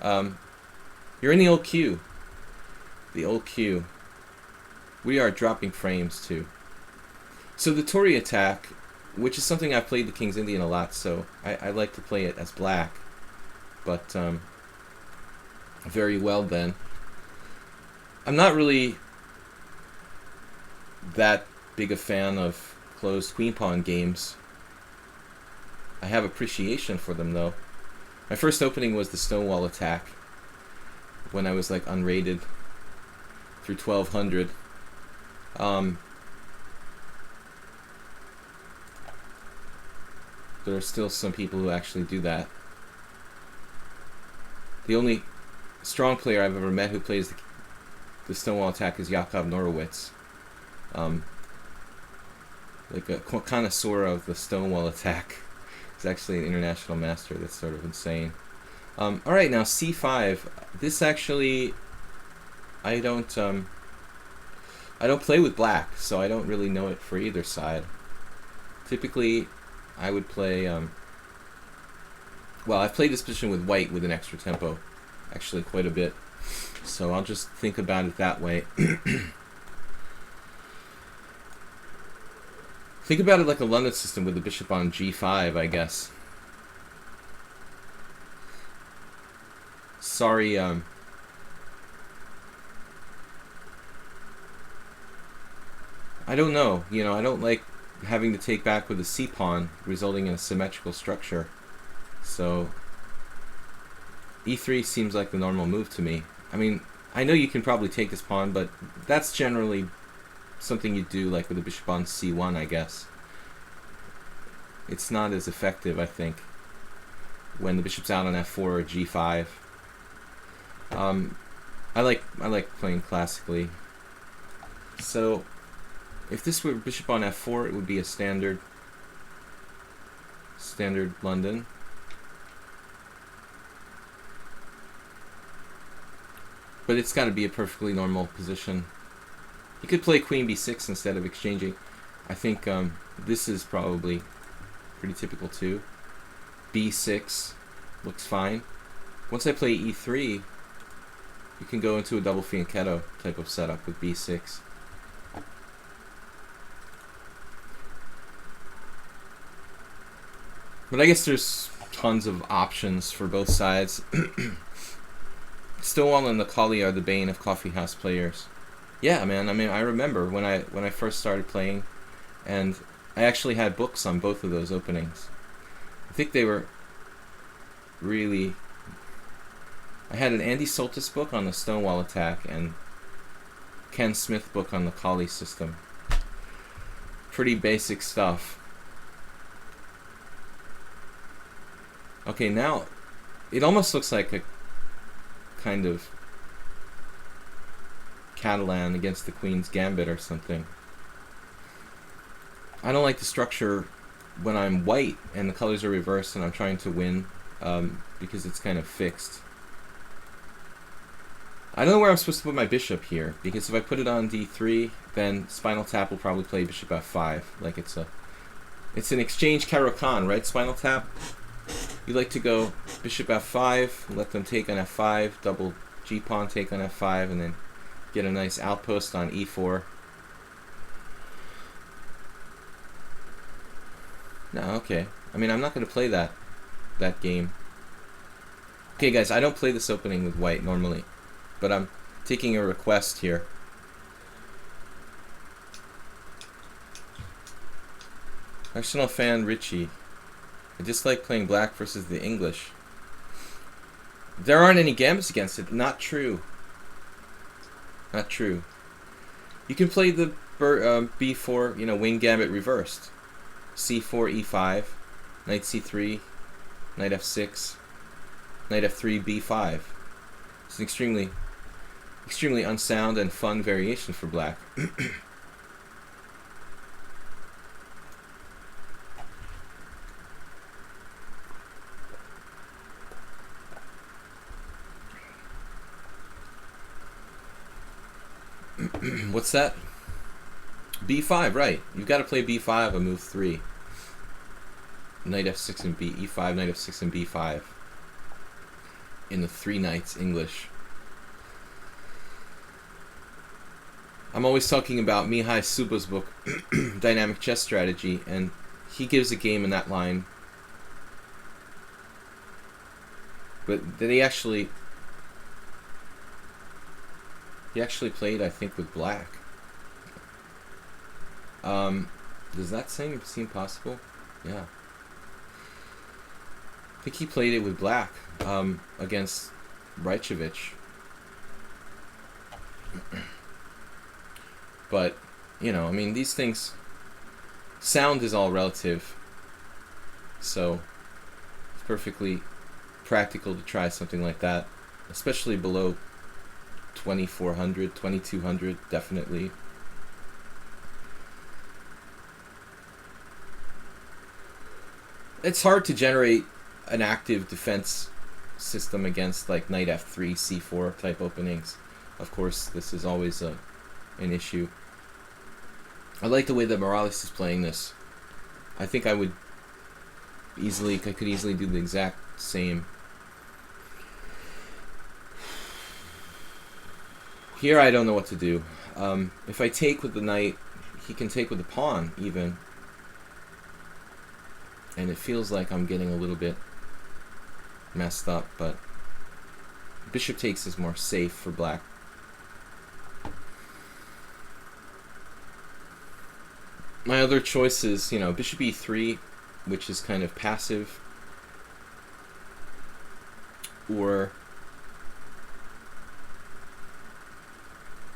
You're in the old queue. The old queue. We are dropping frames too. So the Tory attack, which is something I've played the King's Indian a lot, so I like to play it as black. But very well then. I'm not really that big a fan of closed queen pawn games. I have appreciation for them though. My first opening was the Stonewall attack when I was like unrated through 1200. There are still some people who actually do that. The only strong player I've ever met who plays the Stonewall attack is Jakob Norowitz. like a connoisseur of the stonewall attack. He's actually an international master. That's sort of insane. All right, now c5. This actually, I don't play with black, so I don't really know it for either side. Typically, I would play. Well, I've played this position with white with an extra tempo, actually quite a bit. So I'll just think about it that way. Think about it like a London system with the bishop on g5, I guess. Sorry, I don't know. You know, I don't like having to take back with a c-pawn, resulting in a symmetrical structure. So, e3 seems like the normal move to me. I mean, I know you can probably take this pawn, but that's generally something you do like with the bishop on c1, I guess. It's not as effective, I think, when the bishop's out on f4 or g5. I like playing classically. So, if this were bishop on f4, it would be a standard London. But it's got to be a perfectly normal position. You could play queen b6 instead of exchanging. I think this is probably pretty typical too. b6 looks fine. Once I play e3, you can go into a double fianchetto type of setup with b6. But I guess there's tons of options for both sides. Stonewall and the Collie are the bane of coffeehouse players. Yeah, man. I mean, I remember when I first started playing, and I actually had books on both of those openings. I think they were really. I had an Andy Soltis book on the Stonewall attack and Ken Smith book on the Collie system. Pretty basic stuff. Okay, now it almost looks like a kind of Catalan against the Queen's Gambit or something. I don't like the structure when I'm white and the colors are reversed and I'm trying to win, because it's kind of fixed. I don't know where I'm supposed to put my bishop here, because if I put it on d3, then Spinal Tap will probably play bishop f5. Like it's an exchange Caro-Kann, right? Spinal Tap. You like to go bishop f5, let them take on f5, double g-pawn take on f5, and then get a nice outpost on e4. No, okay. I mean, I'm not going to play that game. Okay, guys, I don't play this opening with white normally, but I'm taking a request here. Arsenal fan Richie. I dislike playing black versus the English. There aren't any gambits against it. Not true. Not true. You can play the b4, wing gambit reversed. c4, e5, knight c3, knight f6, knight f3, b5. It's an extremely unsound and fun variation for black. What's that? b5, right. You've got to play b5 and move 3. Knight f6 and e5, knight f6 and b5. In the 3 knights English. I'm always talking about Mihai Suba's book, Dynamic Chess Strategy, and he gives a game in that line. But that he actually played, I think, with black. Does that seem possible? Yeah. I think he played it with black against Rajcevic. But, I mean, these things, sound is all relative. So, it's perfectly practical to try something like that, especially below 2400, 2200, definitely. it's hard to generate an active defense system against like knight f3, c4 type openings. Of course, this is always an issue. I like the way that Morales is playing this. I think I could easily do the exact same. Here I don't know what to do. If I take with the knight, he can take with the pawn even. And it feels like I'm getting a little bit messed up, but bishop takes is more safe for black. My other choice is, you know, bishop e3, which is kind of passive, or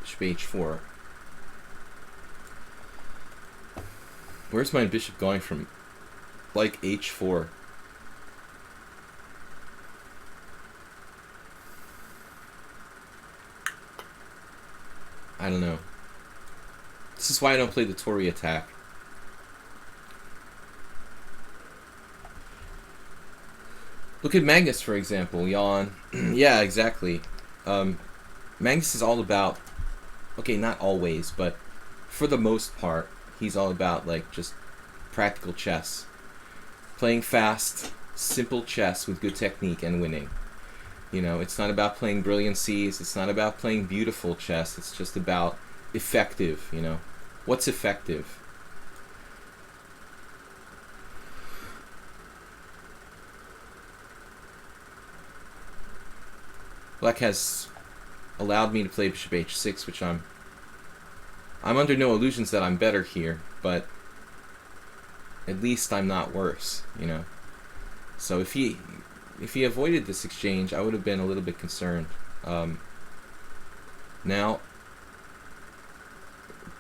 bishop h4. Where's my bishop going from? Like h4. I don't know. This is why I don't play the Tory attack. Look at Magnus, for example. Yawn. Yeah, exactly. Magnus is all about, okay, not always, but for the most part, he's all about like just practical chess. Playing fast, simple chess with good technique and winning. You know, it's not about playing brilliancies, it's not about playing beautiful chess, it's just about effective, you know. What's effective? Black has allowed me to play bishop h6, which I'm under no illusions that I'm better here, but at least I'm not worse, you know. So if he avoided this exchange, I would have been a little bit concerned. Now,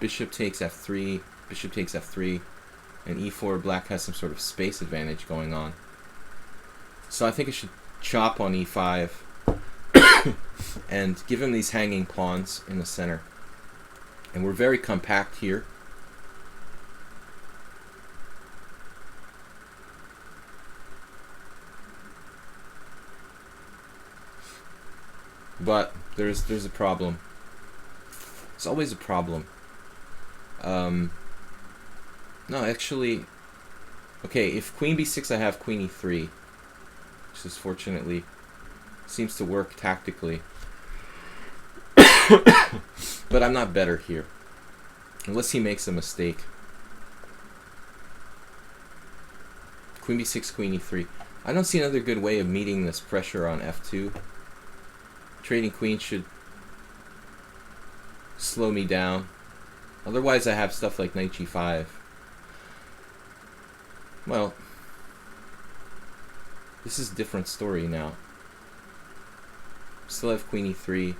bishop takes f3, bishop takes f3, and e4, black has some sort of space advantage going on. So I think I should chop on e5 and give him these hanging pawns in the center. And we're very compact here. But there's a problem. It's always a problem. No, actually, okay, if queen b6, I have queen e3, which is fortunately seems to work tactically. But I'm not better here, unless he makes a mistake. Queen b6, queen e3. I don't see another good way of meeting this pressure on f2. Trading queen should slow me down. Otherwise I have stuff like knight g5. Well, this is a different story now. Still have queen e3.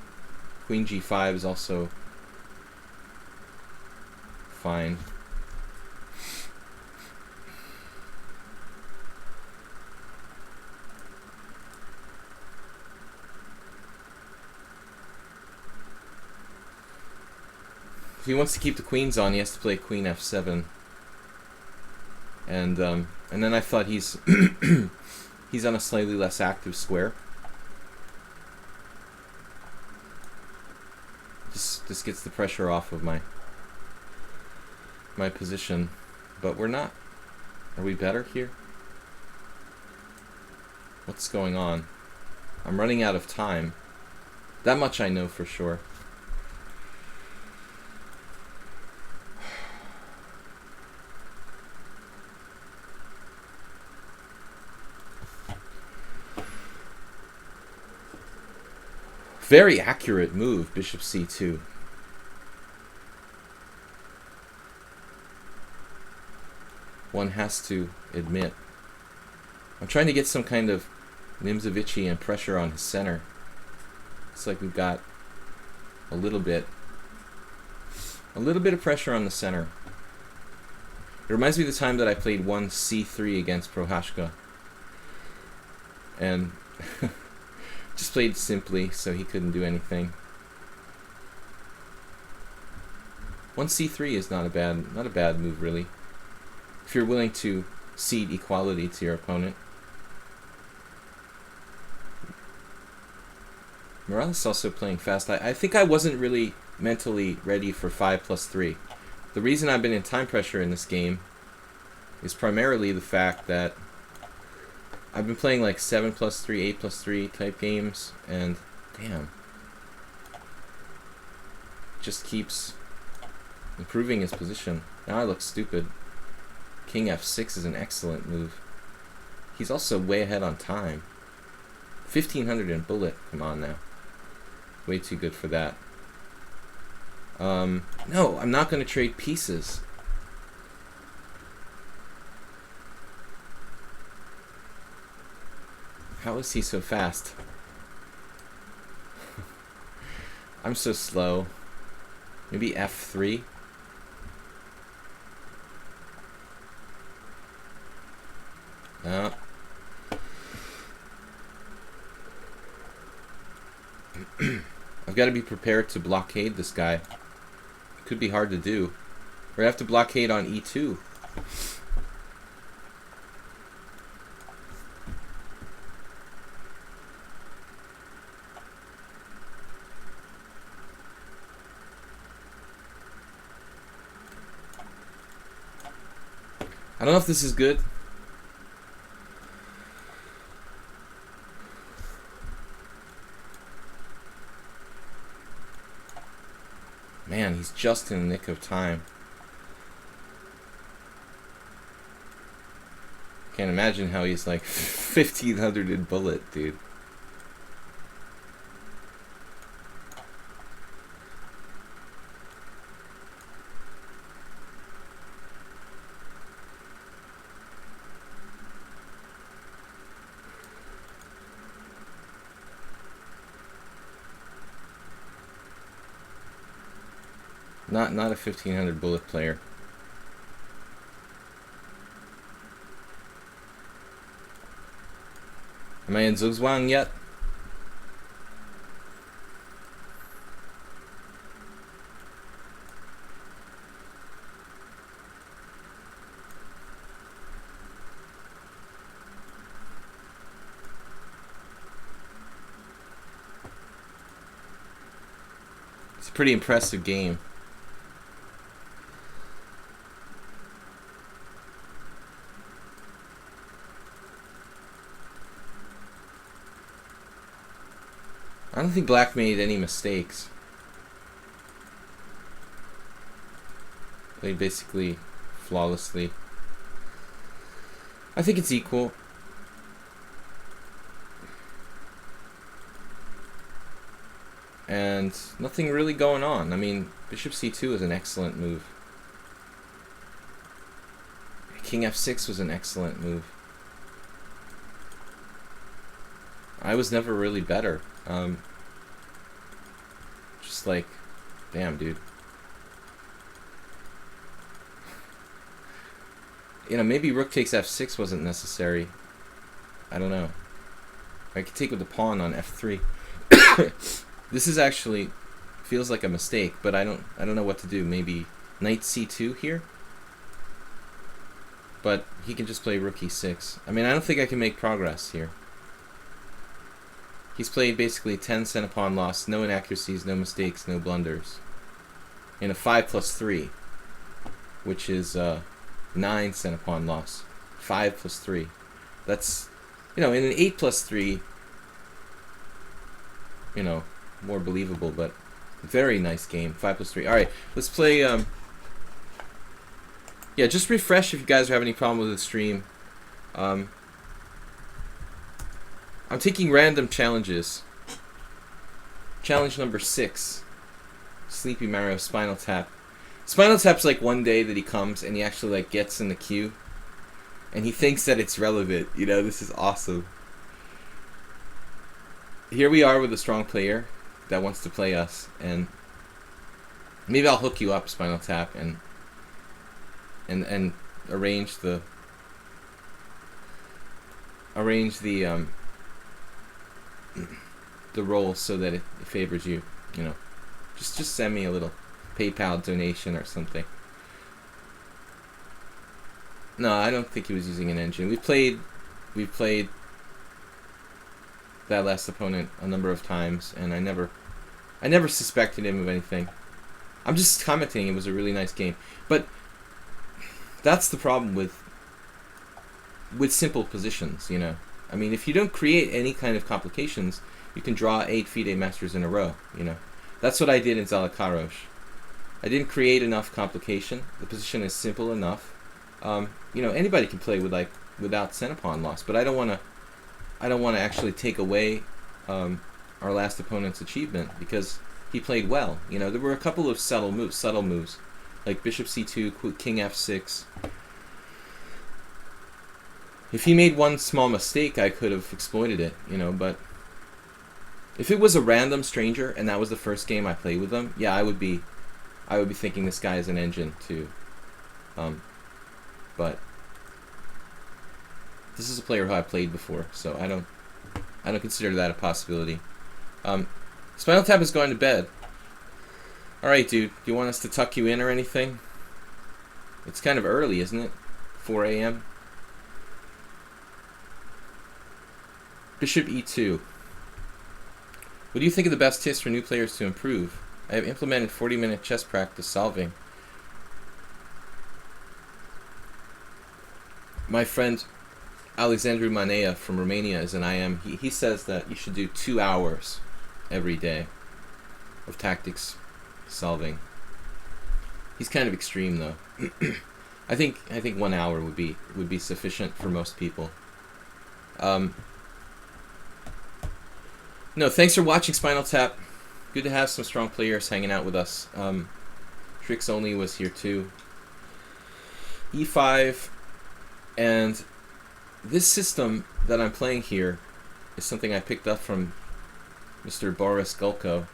Queen g5 is also fine. If he wants to keep the queens on, he has to play queen f7. And then I thought he's he's on a slightly less active square. This gets the pressure off of my position, but we're not. Are we better here? What's going on? I'm running out of time. That much I know for sure. Very accurate move, bishop c2. One has to admit. I'm trying to get some kind of Nimzovich-ian pressure on his center. It's like we've got a little bit of pressure on the center. It reminds me of the time that I played 1c3 against Prohashka. And just played simply, so he couldn't do anything. 1c3 is not a bad move, really. If you're willing to cede equality to your opponent. Morales also playing fast. I think I wasn't really mentally ready for 5+3. The reason I've been in time pressure in this game is primarily the fact that I've been playing like 7+3, 8+3 type games, and damn, just keeps improving his position. Now I look stupid. King F6 is an excellent move. He's also way ahead on time. 1500 in bullet. Come on now. Way too good for that. No, I'm not going to trade pieces. How is he so fast? I'm so slow. Maybe F3? No. I've got to be prepared to blockade this guy. It could be hard to do. Or I have to blockade on E2. I don't know if this is good. Man, he's just in the nick of time. Can't imagine how he's like 1500 in bullet, dude. Not a 1500 bullet player. Am I in Zugzwang yet? It's a pretty impressive game. I don't think Black made any mistakes. Played basically flawlessly. I think it's equal. And nothing really going on. I mean, Bishop C2 is an excellent move. King F6 was an excellent move. I was never really better. Just like, damn, dude. You know, maybe Rook takes F6 wasn't necessary. I don't know. I could take with the pawn on F3. This is actually feels like a mistake, but I don't know what to do. Maybe Knight C2 here. But he can just play Rook E6. I mean, I don't think I can make progress here. He's played basically 10 center pawn loss, no inaccuracies, no mistakes, no blunders. In a 5+3, which is 9 center pawn loss. 5+3. That's, you know, in an 8+3, you know, more believable, but very nice game. 5+3. Alright, let's play, yeah, just refresh if you guys are having any problem with the stream. I'm taking random challenges. Challenge number 6. Sleepy Mario Spinal Tap. Spinal Tap's like one day that he comes and he actually like gets in the queue. And he thinks that it's relevant. You know, this is awesome. Here we are with a strong player that wants to play us. And maybe I'll hook you up, Spinal Tap, and arrange the roll so that it favors you. You know, just send me a little PayPal donation or something. No, I don't think he was using an engine. We've played that last opponent a number of times, and I never suspected him of anything. I'm just commenting it was a really nice game. But that's the problem with simple positions, you know. I mean, if you don't create any kind of complications, you can draw 8 FIDE masters in a row, you know. That's what I did in Zalakaros. I didn't create enough complication. The position is simple enough. You know, anybody can play without center pawn loss, but I don't want to actually take away our last opponent's achievement because he played well. You know, there were a couple of subtle moves, like bishop c2, king f6. If he made one small mistake, I could have exploited it, you know, but if it was a random stranger and that was the first game I played with them, yeah, I would be thinking this guy is an engine too. But this is a player who I played before, so I don't consider that a possibility. Spinal Tap is going to bed. Alright, dude, do you want us to tuck you in or anything? It's kind of early, isn't it? 4 a.m. Bishop e2. What do you think of the best tips for new players to improve? I have implemented 40-minute chess practice solving. My friend Alexandru Manea from Romania is an IM. He says that you should do 2 hours every day of tactics solving. He's kind of extreme though. I think 1 hour would be sufficient for most people. No, thanks for watching Spinal Tap. Good to have some strong players hanging out with us. Tricks Only was here too. E5, and this system that I'm playing here is something I picked up from Mr. Boris Gulko.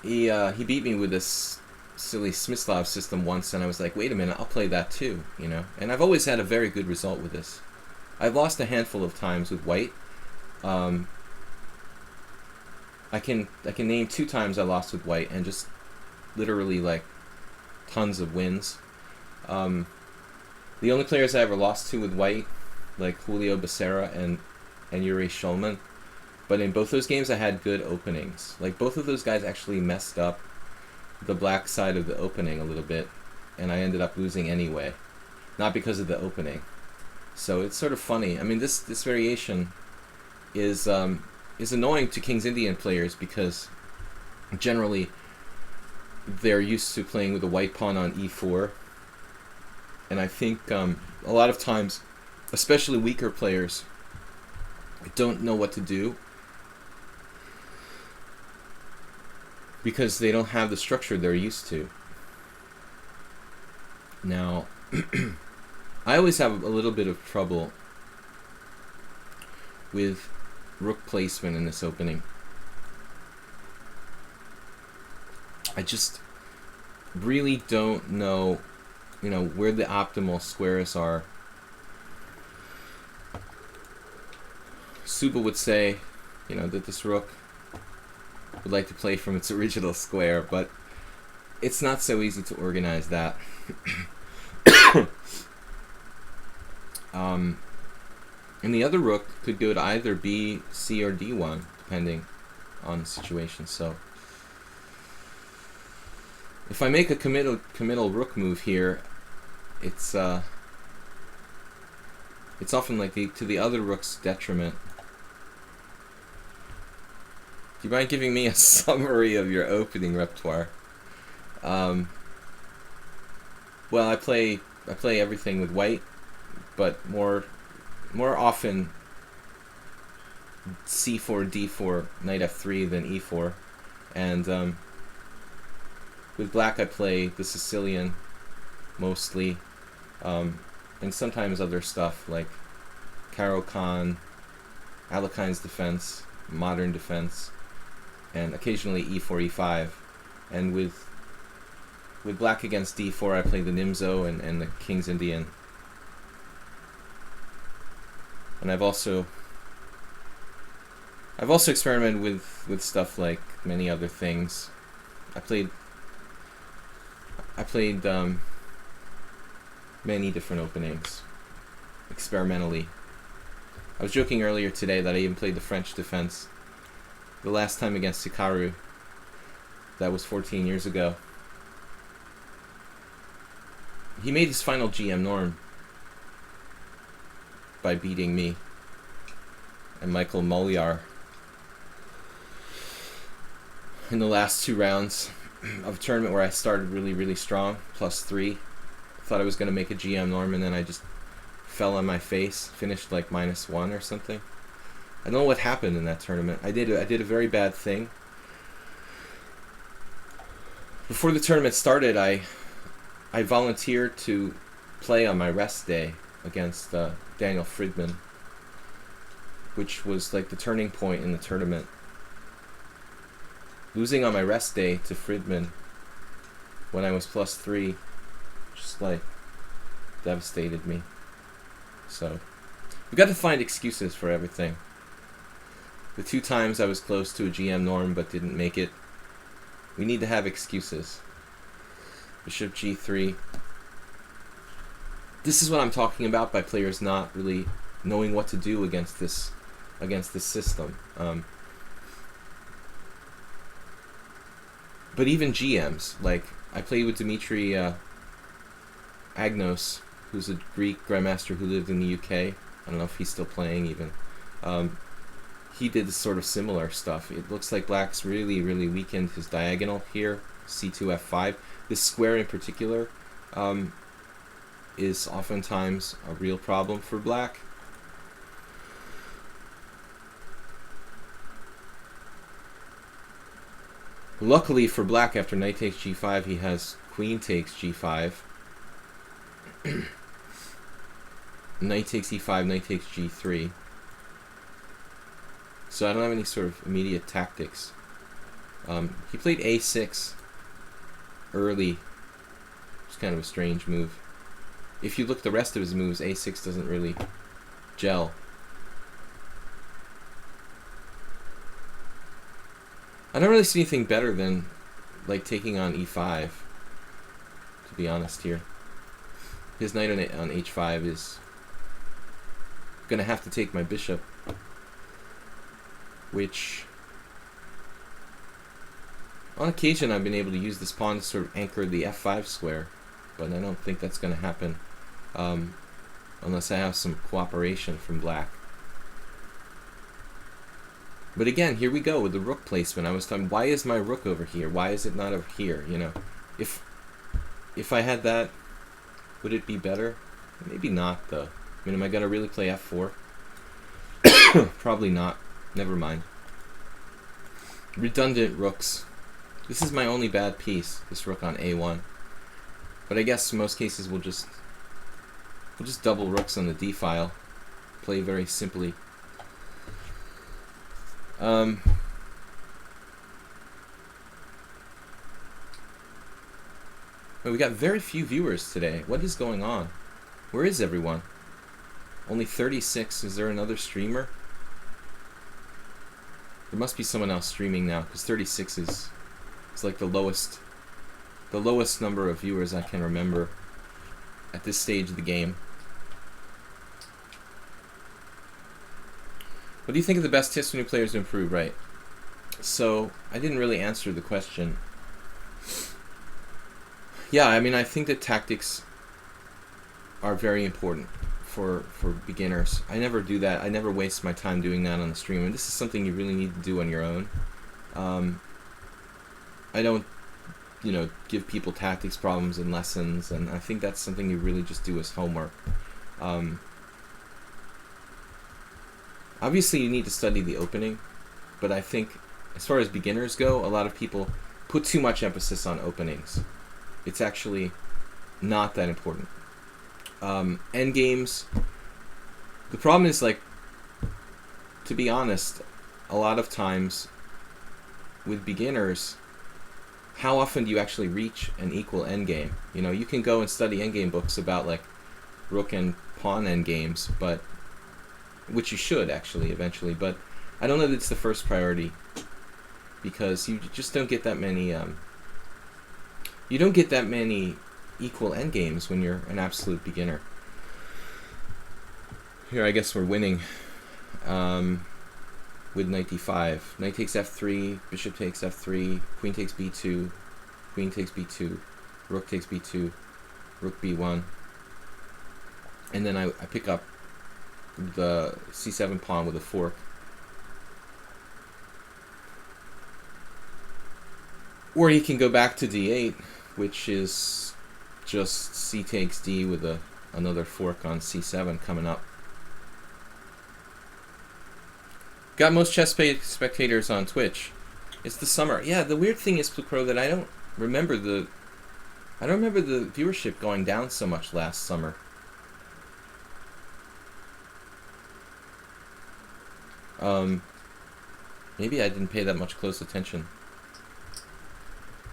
He beat me with this silly Smyslov system once, and I was like, wait a minute, I'll play that too, you know. And I've always had a very good result with this. I've lost a handful of times with white. I can name 2 times I lost with white, and just literally like tons of wins. The only players I ever lost to with white, like Julio Becerra and Yuri Shulman, but in both those games I had good openings. Like both of those guys actually messed up the black side of the opening a little bit, and I ended up losing anyway, not because of the opening. So it's sort of funny. I mean, this variation is annoying to King's Indian players because generally they're used to playing with a white pawn on e4, and I think a lot of times, especially weaker players, don't know what to do because they don't have the structure they're used to. Now, I always have a little bit of trouble with rook placement in this opening. I just really don't know, you know, where the optimal squares are. Suba would say, you know, that this rook would like to play from its original square, but it's not so easy to organize that. And the other rook could go to either B, C, or D1, depending on the situation. So if I make a committal rook move here, it's often like to the other rook's detriment. Do you mind giving me a summary of your opening repertoire? Well, I play everything with white, but more often c4, d4, knight f3 than e4, and with black I play the Sicilian mostly, and sometimes other stuff like Caro-Kann, Alekhine's defense, modern defense, and occasionally e4, e5, and with black against d4 I play the Nimzo and the King's Indian. And I've also experimented with stuff like many other things. I played many different openings, experimentally. I was joking earlier today that I even played the French defense. The last time against Hikaru, that was 14 years ago. He made his final GM norm by beating me and Michael Moliar in the last 2 rounds of a tournament where I started really, really strong, +3. Thought I was going to make a GM norm, and then I just fell on my face, finished like -1 or something. I don't know what happened in that tournament. I did a very bad thing. Before the tournament started, I volunteered to play on my rest day against Daniel Friedman, which was like the turning point in the tournament. Losing on my rest day to Friedman when I was +3 just like devastated me. So we got to find excuses for everything. The 2 times I was close to a GM norm but didn't make it, we need to have excuses. Bishop G3. This is what I'm talking about by players not really knowing what to do against this system. But even GMs, like I played with Dimitri Agnos, who's a Greek grandmaster who lived in the UK. I don't know if he's still playing even. He did this sort of similar stuff. It looks like Black's really, really weakened his diagonal here, C2, F5. This square in particular is oftentimes a real problem for Black. Luckily for Black, after knight takes G5, he has queen takes G5. Knight takes E5, knight takes G3. So I don't have any sort of immediate tactics. He played A6 early. It's kind of a strange move. If you look at the rest of his moves, A6 doesn't really gel. I don't really see anything better than like taking on E5, to be honest here. His knight on H5 is going to have to take my bishop, which on occasion I've been able to use this pawn to sort of anchor the F5 square, but I don't think that's going to happen unless I have some cooperation from Black. But again, here we go with the rook placement. I was talking, why is my rook over here? Why is it not over here? You know, if I had that, would it be better? Maybe not, though. I mean, am I going to really play F4? Probably not. Never mind. Redundant rooks. This is my only bad piece, this rook on A1. But I guess in most cases we'll just double rooks on the D file. Play very simply. We got very few viewers today. What is going on? Where is everyone? Only 36. Is there another streamer? There must be someone else streaming now, because 36 is like the lowest number of viewers I can remember at this stage of the game. What do you think of the best tips for new players to improve? Right. So I didn't really answer the question. Yeah, I mean, I think that tactics are very important for beginners. I never do that. I never waste my time doing that on the stream. And this is something you really need to do on your own. I don't, give people tactics problems in lessons, and I think that's something you really just do as homework. Obviously, you need to study the opening, but I think as far as beginners go, a lot of people put too much emphasis on openings. It's actually not that important. Endgames, the problem is, like, to be honest, a lot of times with beginners, how often do you actually reach an equal endgame? You can go and study endgame books about, like, rook and pawn endgames, but which you should actually eventually, but I don't know that it's the first priority, because you just don't get that many equal endgames when you're an absolute beginner. Here, I guess we're winning with knight d5. Knight takes f3, bishop takes f3, queen takes b2, queen takes b2, rook takes b2, rook b1. And then I pick up the c7 pawn with a fork. Or he can go back to d8, which is just c takes d with another fork on c7 coming up. Got most chess spectators on Twitch. It's the summer. Yeah, the weird thing is, Pro, that I don't remember the viewership going down so much last summer. Maybe I didn't pay that much close attention.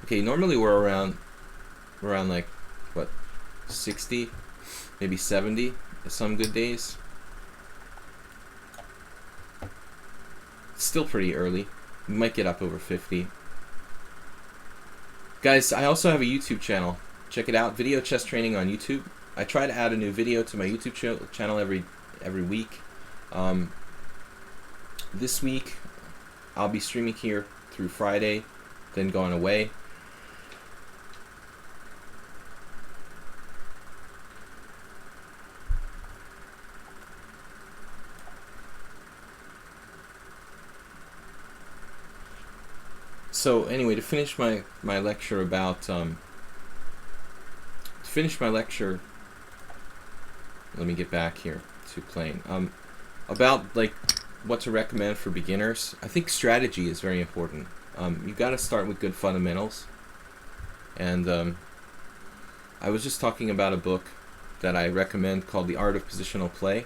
Okay, normally we're around like, what, 60, maybe 70 some good days. Still pretty early. We might get up over 50. Guys, I also have a YouTube channel. Check it out, Video Chess Training on YouTube. I try to add a new video to my YouTube channel every week. This week, I'll be streaming here through Friday, then going away. So anyway, to finish my lecture about let me get back here to playing. About like what to recommend for beginners. I think strategy is very important. You got to start with good fundamentals. And I was just talking about a book that I recommend called The Art of Positional Play.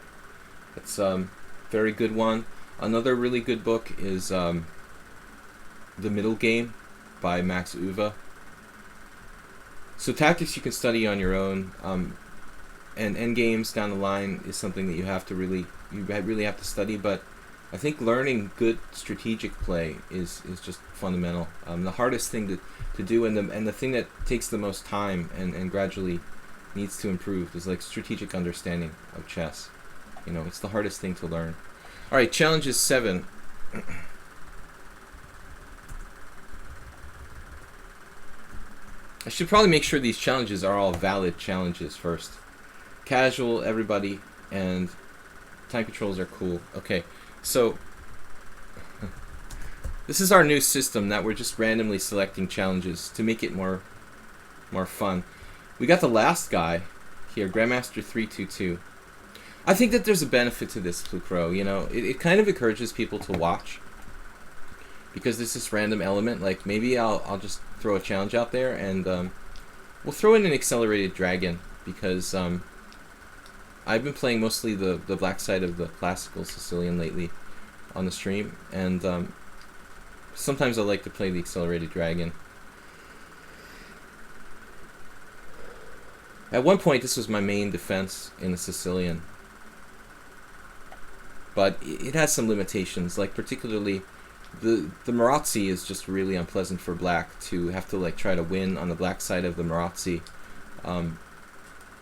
It's a very good one. Another really good book is The Middle Game by Max Uwe. So tactics you can study on your own, and endgames down the line is something that you really have to study. But I think learning good strategic play is just fundamental. The hardest thing to do, and the thing that takes the most time and gradually needs to improve is like strategic understanding of chess. You know, it's the hardest thing to learn. All right, challenge is 7. I should probably make sure these challenges are all valid challenges first. Casual, everybody, and time controls are cool. Okay, so this is our new system that we're just randomly selecting challenges to make it more fun. We got the last guy here, Grandmaster 322. I think that there's a benefit to this, Pro. You know, it kind of encourages people to watch, because there's this random element. Like maybe I'll just throw a challenge out there, and we'll throw in an accelerated dragon, because I've been playing mostly the black side of the classical Sicilian lately on the stream, and sometimes I like to play the accelerated dragon. At one point, this was my main defense in the Sicilian, but it has some limitations. Like particularly, the Marazzi is just really unpleasant for black to have to like try to win on the black side of the Marazzi.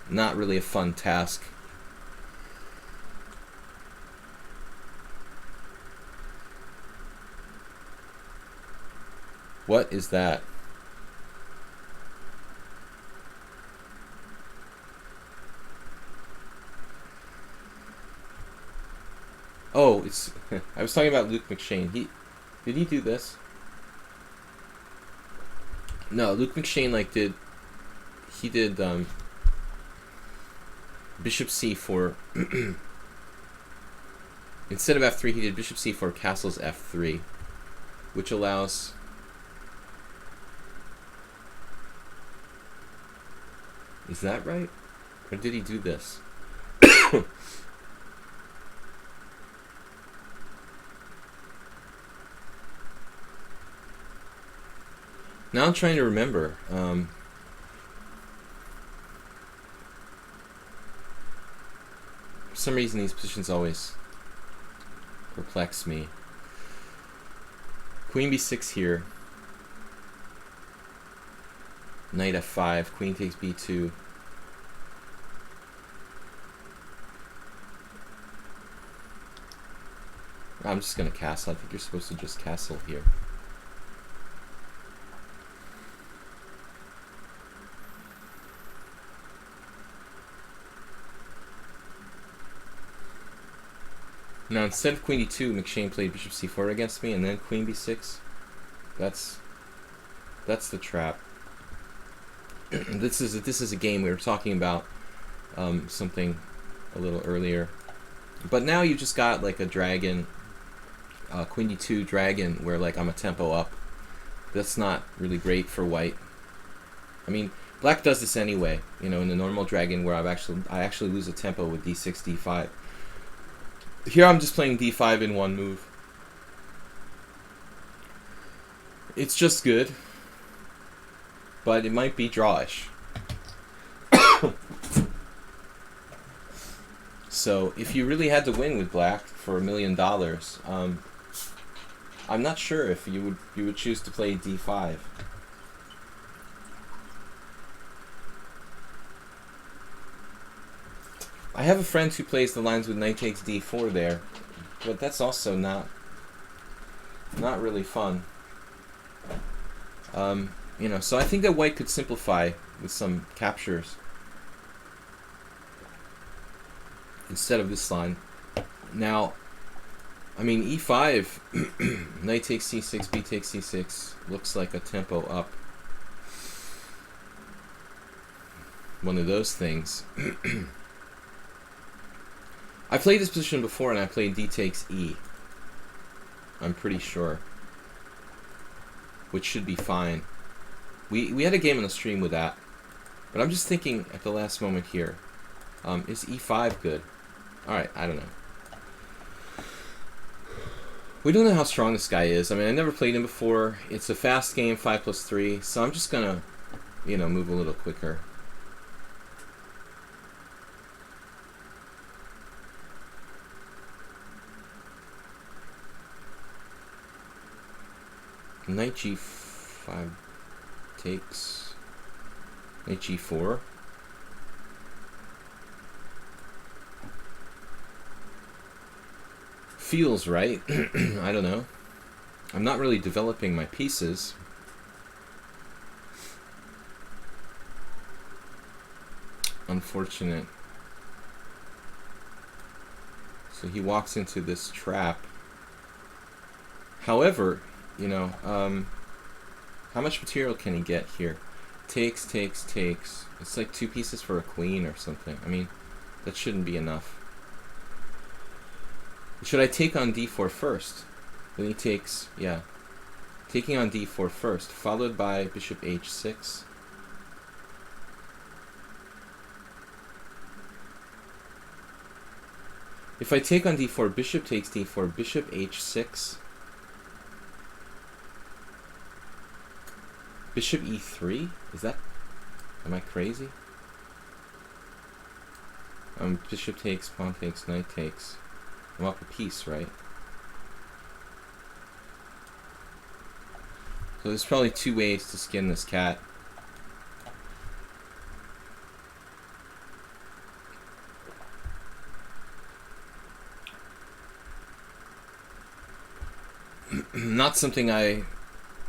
Not really a fun task. What is that? Oh, it's I was talking about Luke McShane. Did he do this? No, Luke McShane did bishop c4. Instead of f3, he did bishop c4, castles f3, which allows Is that right? Or did he do this? Now I'm trying to remember. For some reason these positions always perplex me. Queen b6 here. Knight f5, queen takes b2. I'm just going to castle. I think you're supposed to just castle here. Now, instead of queen d2, McShane played bishop c4 against me, and then queen b6. That's the trap. This is a game we were talking about something a little earlier, but now you just got like a dragon, queen d2 dragon, where like I'm a tempo up. That's not really great for white. I mean, black does this anyway. You know, in the normal dragon, where I actually lose a tempo with d6, d5. Here I'm just playing d5 in one move. It's just good, but it might be drawish. So if you really had to win with black for $1 million, I'm not sure if you would choose to play d5. I have a friend who plays the lines with knight takes d4 there, but that's also not really fun. You know, so I think that white could simplify with some captures instead of this line. Now, I mean, e5, knight takes c6, b takes c6, looks like a tempo up. One of those things. I played this position before, and I played d takes e. I'm pretty sure. Which should be fine. We had a game on the stream with that. But I'm just thinking at the last moment here. Is e5 good? Alright, I don't know. We don't know how strong this guy is. I mean, I never played him before. It's a fast game, 5+3. So I'm just gonna, you know, move a little quicker. Knight g5 takes. Knight g4. Feels right. I don't know. I'm not really developing my pieces. Unfortunate. So he walks into this trap. However, you know, how much material can he get here? Takes, takes, takes. It's like 2 pieces for a queen or something. I mean, that shouldn't be enough. Should I take on d4 first? Then he takes, yeah. Taking on d4 first, followed by bishop h6. If I take on d4, bishop takes d4, bishop h6. Bishop e3? Is that... Am I crazy? Bishop takes, pawn takes, knight takes. I'm up a piece, right? So there's probably 2 ways to skin this cat. Not something I've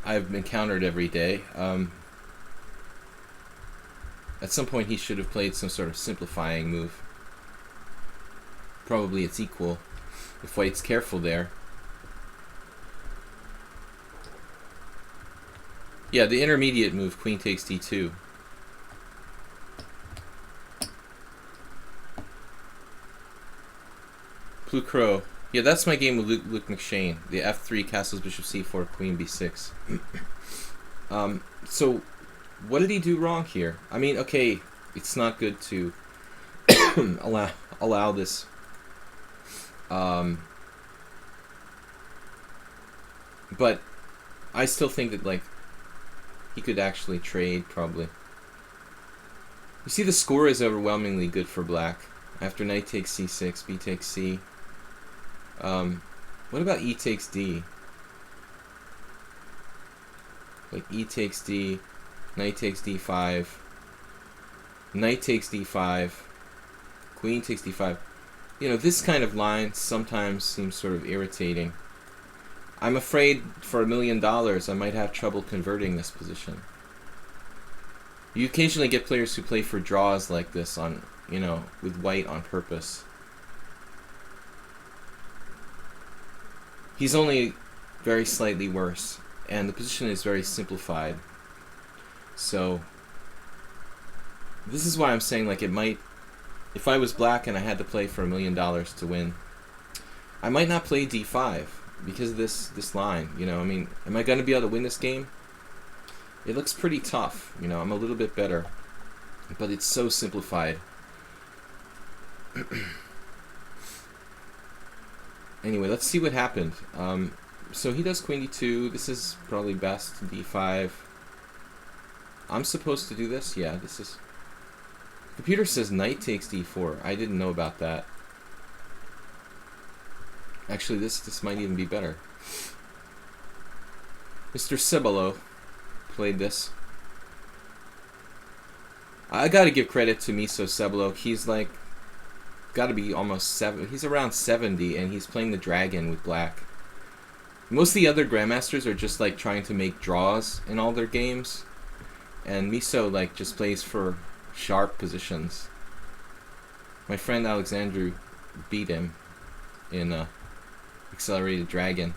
encountered every day. At some point he should have played some sort of simplifying move. Probably it's equal, if white's careful there. Yeah, the intermediate move, queen takes d2. Blue Crow. Yeah, that's my game with Luke McShane. The f3, castles, bishop c4, queen b6. So, what did he do wrong here? I mean, okay, it's not good to allow this. But I still think that, like, he could actually trade, probably. You see, the score is overwhelmingly good for black. After knight takes c6, b takes c. What about e takes d? Like, e takes d, Knight takes d5. Knight takes d5. Queen takes d5. You know, this kind of line sometimes seems sort of irritating. I'm afraid for $1 million I might have trouble converting this position. You occasionally get players who play for draws like this on, you know, with white on purpose. He's only very slightly worse, and the position is very simplified. So this is why I'm saying, like, it might, if I was black and I had to play for $1 million to win, I might not play d5 because of this line. You know, I mean, am I going to be able to win this game? It looks pretty tough. You know, I'm a little bit better, but it's so simplified. Anyway, let's see what happened. So he does queen d2. This is probably best. d5. I'm supposed to do this? Yeah, this is... Computer says knight takes d4. I didn't know about that. Actually, this might even be better. Mr. Cibolo played this. I gotta give credit to Miso Cibolo. He's like, gotta be almost 7. He's around 70, and he's playing the dragon with black. Most of the other grandmasters are just like trying to make draws in all their games, and Miso like just plays for sharp positions. My friend Alexandru beat him in Accelerated Dragon.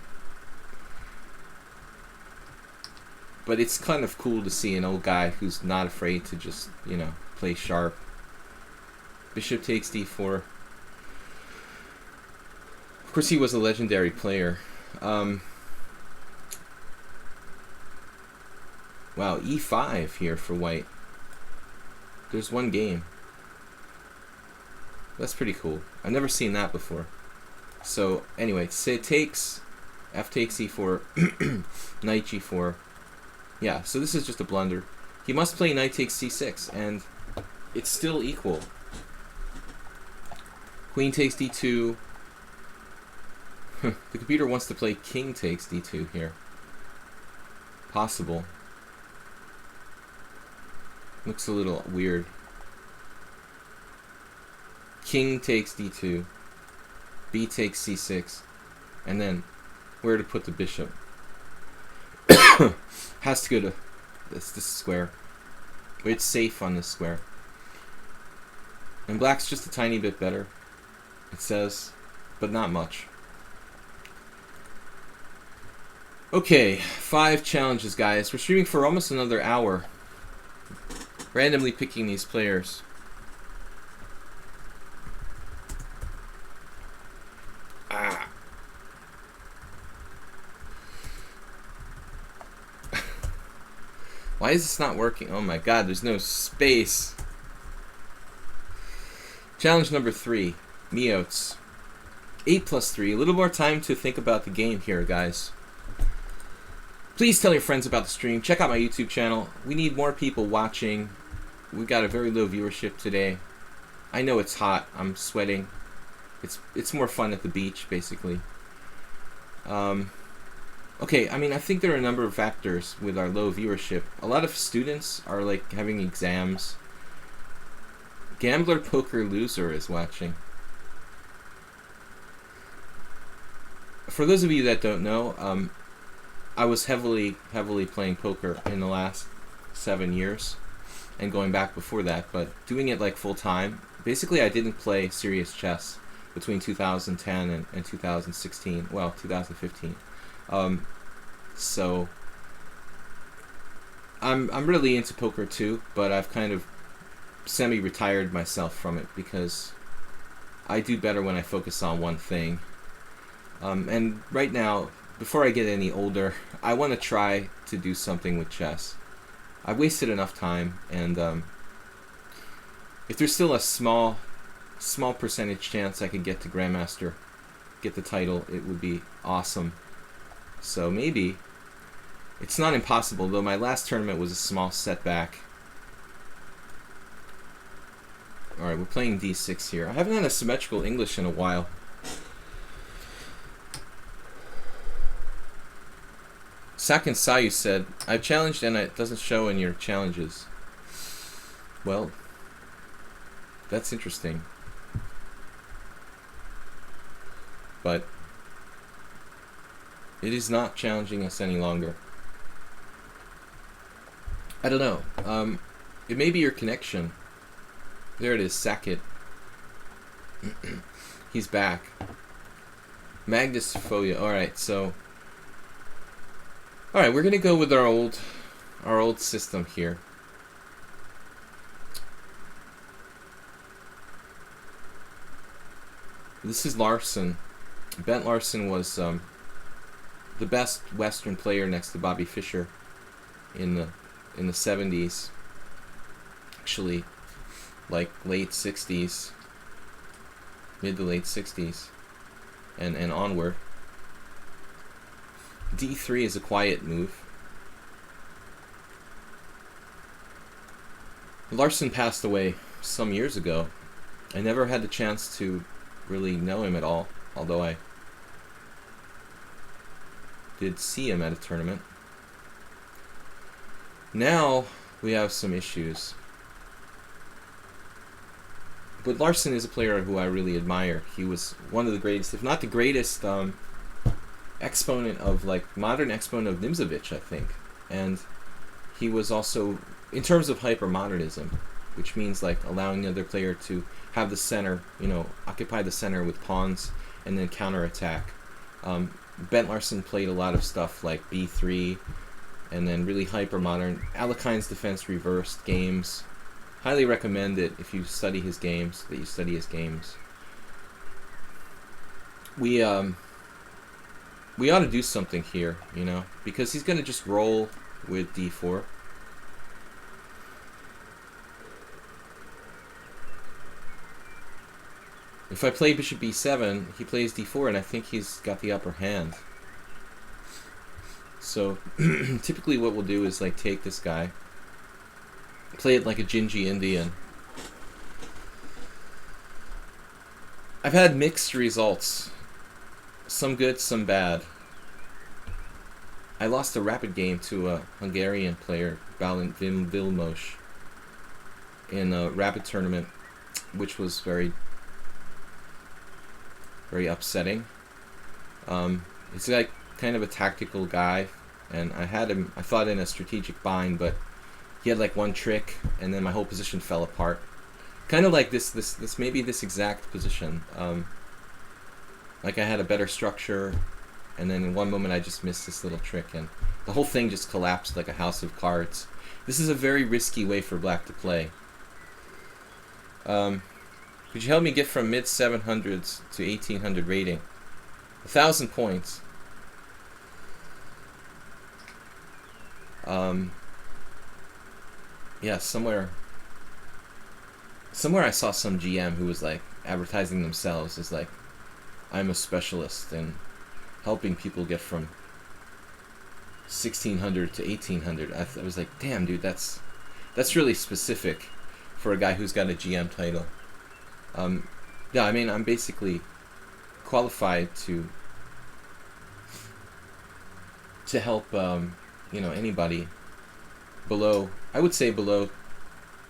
But it's kind of cool to see an old guy who's not afraid to just, you know, play sharp. Bishop takes d4. Of course, he was a legendary player. Wow, e5 here for white. There's one game. That's pretty cool. I've never seen that before. So, anyway, say takes, f takes e4, knight g4. Yeah, so this is just a blunder. He must play knight takes c6, and it's still equal. Queen takes d2. The computer wants to play king takes d2 here. Possible. Looks a little weird. King takes d2. B takes c6. And then where to put the bishop? Has to go to this square. It's safe on this square. And black's just a tiny bit better, it says, but not much. Okay, 5 challenges, guys. We're streaming for almost another hour. Randomly picking these players. Why is this not working? Oh my god, there's no space. Challenge number 3. Miots. 8 plus 3. A little more time to think about the game here, guys. Please tell your friends about the stream. Check out my YouTube channel. We need more people watching. We've got a very low viewership today. I know it's hot. I'm sweating. It's more fun at the beach, basically. Okay, I mean, I think there are a number of factors with our low viewership. A lot of students are, like, having exams. Gambler Poker Loser is watching. For those of you that don't know, I was heavily playing poker in the last 7 years, and going back before that, but doing it, like, full-time. Basically, I didn't play serious chess between 2010 and 2016. Well, 2015. So I'm really into poker too, but I've kind of semi-retired myself from it because I do better when I focus on one thing. And right now, before I get any older, I want to try to do something with chess. I've wasted enough time, and if there's still a small percentage chance I could get to Grandmaster, get the title, it would be awesome. So maybe. It's not impossible, though my last tournament was a small setback. Alright, we're playing d6 here. I haven't had a symmetrical English in a while. Sakin Sayu said, I've challenged and it doesn't show in your challenges. Well, that's interesting. But it is not challenging us any longer. I don't know. It may be your connection. There it is, Sackett. He's back. Magnus Foya. Alright, so... Alright, we're gonna go with our old system here. This is Larson. Bent Larson was the best Western player next to Bobby Fischer in the 70s. Actually, like late 60s, mid to late 60s, and onward. D3 is a quiet move. Larson passed away some years ago. I never had the chance to really know him at all, although I did see him at a tournament. Now we have some issues. But Larson is a player who I really admire. He was one of the greatest, if not the greatest, exponent of, like, modern exponent of Nimzovich, I think. And he was also, in terms of hypermodernism, which means like allowing the other player to have the center, you know, occupy the center with pawns and then counterattack. Bent Larson played a lot of stuff like B3 and then really hypermodern Alekhine's defense reversed games. Highly recommend it if you study his games, that you study his games. We ought to do something here, you know, because he's going to just roll with D4. If I play bishop b7, he plays d4, and I think he's got the upper hand. So, typically what we'll do is, like, take this guy, play it like a Gingy Indian. I've had mixed results. Some good, some bad. I lost a rapid game to a Hungarian player, Balint Vilmos, in a rapid tournament, which was very upsetting. He's like kind of a tactical guy, and I had him, I thought, in a strategic bind, but he had like one trick, and then my whole position fell apart. Kind of like this maybe this exact position. Like I had a better structure, and then in one moment I just missed this little trick, and the whole thing just collapsed like a house of cards. This is a very risky way for black to play. Could you help me get from mid 700s to 1800 rating? 1,000 points. Yeah, somewhere I saw some GM who was like advertising themselves as like, I'm a specialist in helping people get from 1600 to 1800. I was like, damn, dude, that's really specific for a guy who's got a GM title. Yeah, I mean, I'm basically qualified to help, you know, anybody below, I would say below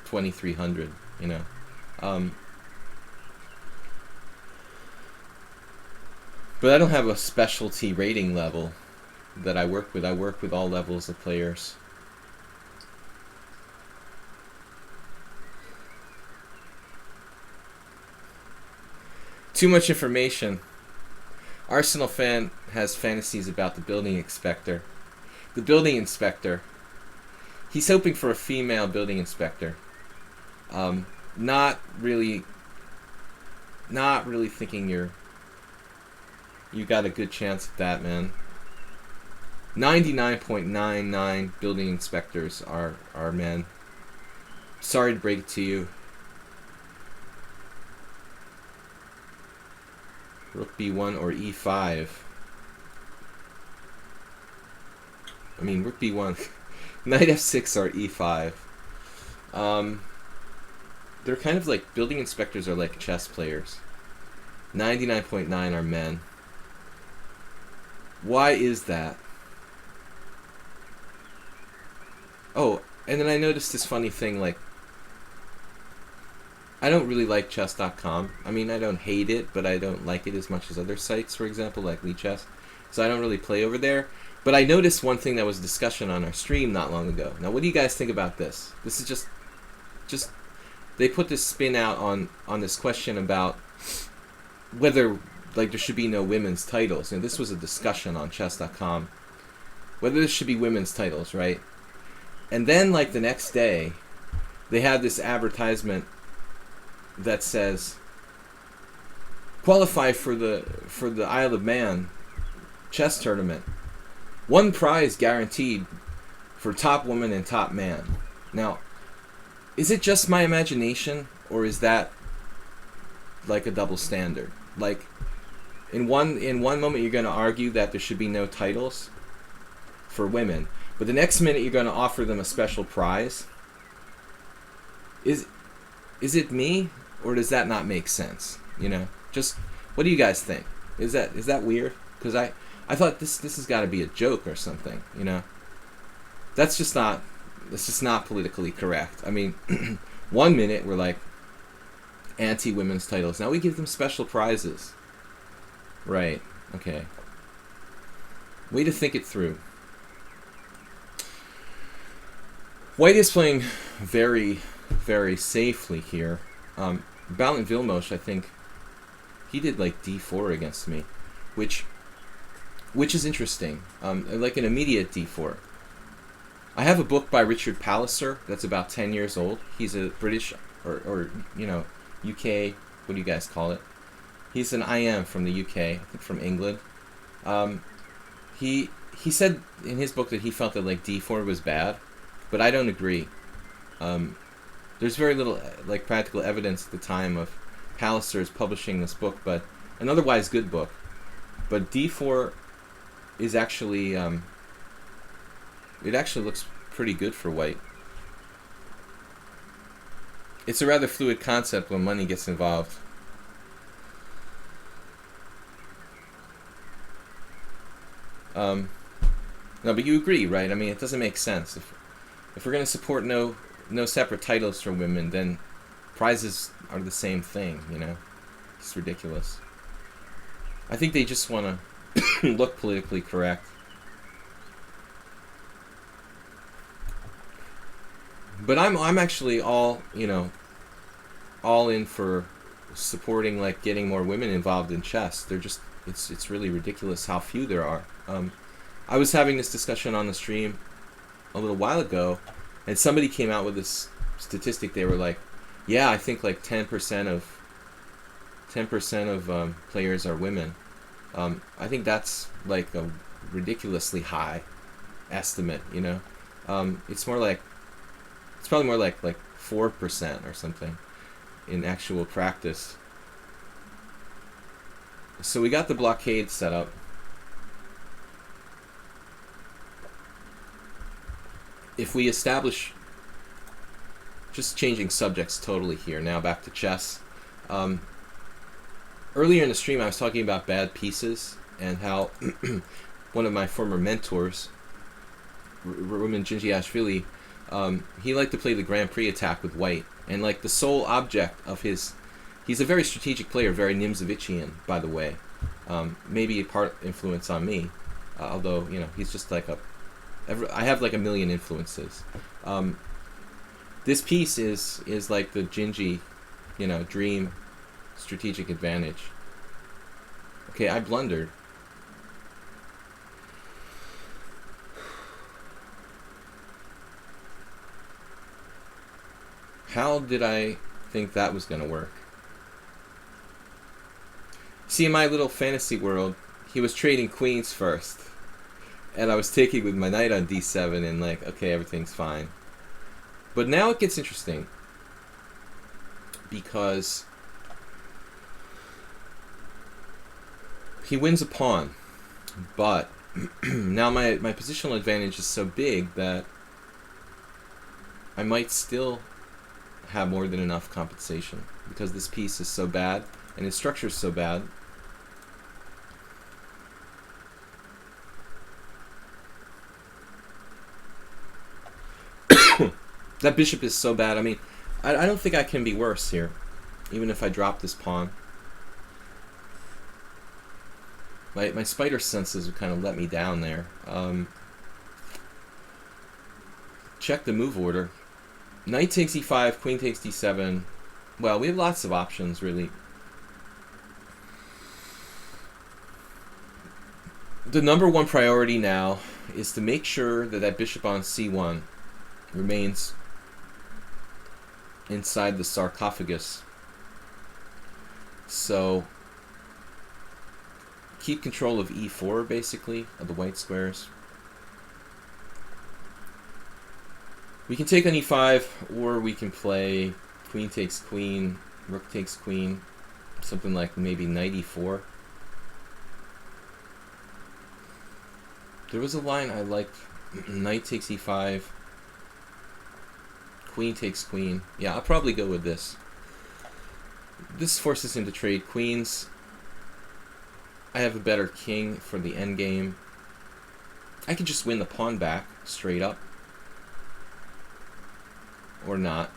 2300, you know. But I don't have a specialty rating level that I work with. I work with all levels of players. Too much information. Arsenal fan has fantasies about the building inspector. The building inspector. He's hoping for a female building inspector. Not really thinking you got a good chance at that, man. 99.99 building inspectors are men. Sorry to break it to you. Rook b1 or e5. I mean, rook b1. Knight f6 or e5. They're kind of like, building inspectors are like chess players. 99.9 are men. Why is that? Oh, and then I noticed this funny thing, like, I don't really like chess.com. I mean, I don't hate it, but I don't like it as much as other sites, for example, like lichess. So I don't really play over there. But I noticed one thing that was a discussion on our stream not long ago. Now, what do you guys think about this? This is just they put this spin out on this question about whether, like, there should be no women's titles. You know, this was a discussion on chess.com. Whether there should be women's titles, right? And then, like, the next day, they had this advertisement that says, qualify for the Isle of Man chess tournament. One prize guaranteed for top woman and top man. Now, is it just my imagination, or is that like a double standard? Like, in one moment you're going to argue that there should be no titles for women, but the next minute you're going to offer them a special prize. Is it me, or does that not make sense? You know, just what do you guys think? Is that weird? Because I thought this has got to be a joke or something. You know, that's just not politically correct. I mean, one minute we're like anti-women's titles. Now we give them special prizes. Right. Okay. Way to think it through. White is playing very, very safely here. Balint Vilmos, I think, he did like d4 against me, which is interesting. Like an immediate d4. I have a book by Richard Palliser that's about 10 years old. He's a British or you know, UK, what do you guys call it? He's an IM from the UK, I think from England. He said in his book that he felt that like d4 was bad, but I don't agree. There's very little like practical evidence at the time of Palliser's publishing this book, but an otherwise good book. But d4 is actually it actually looks pretty good for white. It's a rather fluid concept when money gets involved. No, but you agree, right? I mean, it doesn't make sense. If we're going to support no separate titles for women, then prizes are the same thing, you know? It's ridiculous. I think they just want to look politically correct. But I'm actually all in for supporting like getting more women involved in chess. They're just it's really ridiculous how few there are. I was having this discussion on the stream a little while ago, and somebody came out with this statistic. They were like, "Yeah, I think like 10% of players are women." I think that's like a ridiculously high estimate. You know, it's probably more like 4% or something in actual practice. So we got the blockade set up. If we establish, just changing subjects totally here, now back to chess. Earlier in the stream I was talking about bad pieces and how one of my former mentors, Roman Gingiashvili, he liked to play the Grand Prix attack with white, and like the sole object of his, he's a very strategic player, very Nimzovician, by the way. Maybe a part influence on me, although you know he's just like I have like a million influences. This piece is like the Gingy, you know, dream strategic advantage. Okay, I blundered. How did I think that was going to work? See, in my little fantasy world, he was trading queens first, and I was taking with my knight on d7 and like, okay, everything's fine. But now it gets interesting, because he wins a pawn, but now my positional advantage is so big that I might still have more than enough compensation, because this piece is so bad and its structure is so bad. That bishop is so bad. I mean, I don't think I can be worse here, even if I drop this pawn. My spider senses would kind of let me down there. Check the move order. Knight takes e5, queen takes d7. Well, we have lots of options, really. The number one priority now is to make sure that that bishop on c1 remains inside the sarcophagus. So keep control of e4, basically, of the white squares. We can take on e5, or we can play queen takes queen, rook takes queen, something like maybe knight e4. There was a line I liked, knight takes e5, queen takes queen. Yeah, I'll probably go with this. This forces him to trade queens. I have a better king for the endgame. I could just win the pawn back straight up. Or not.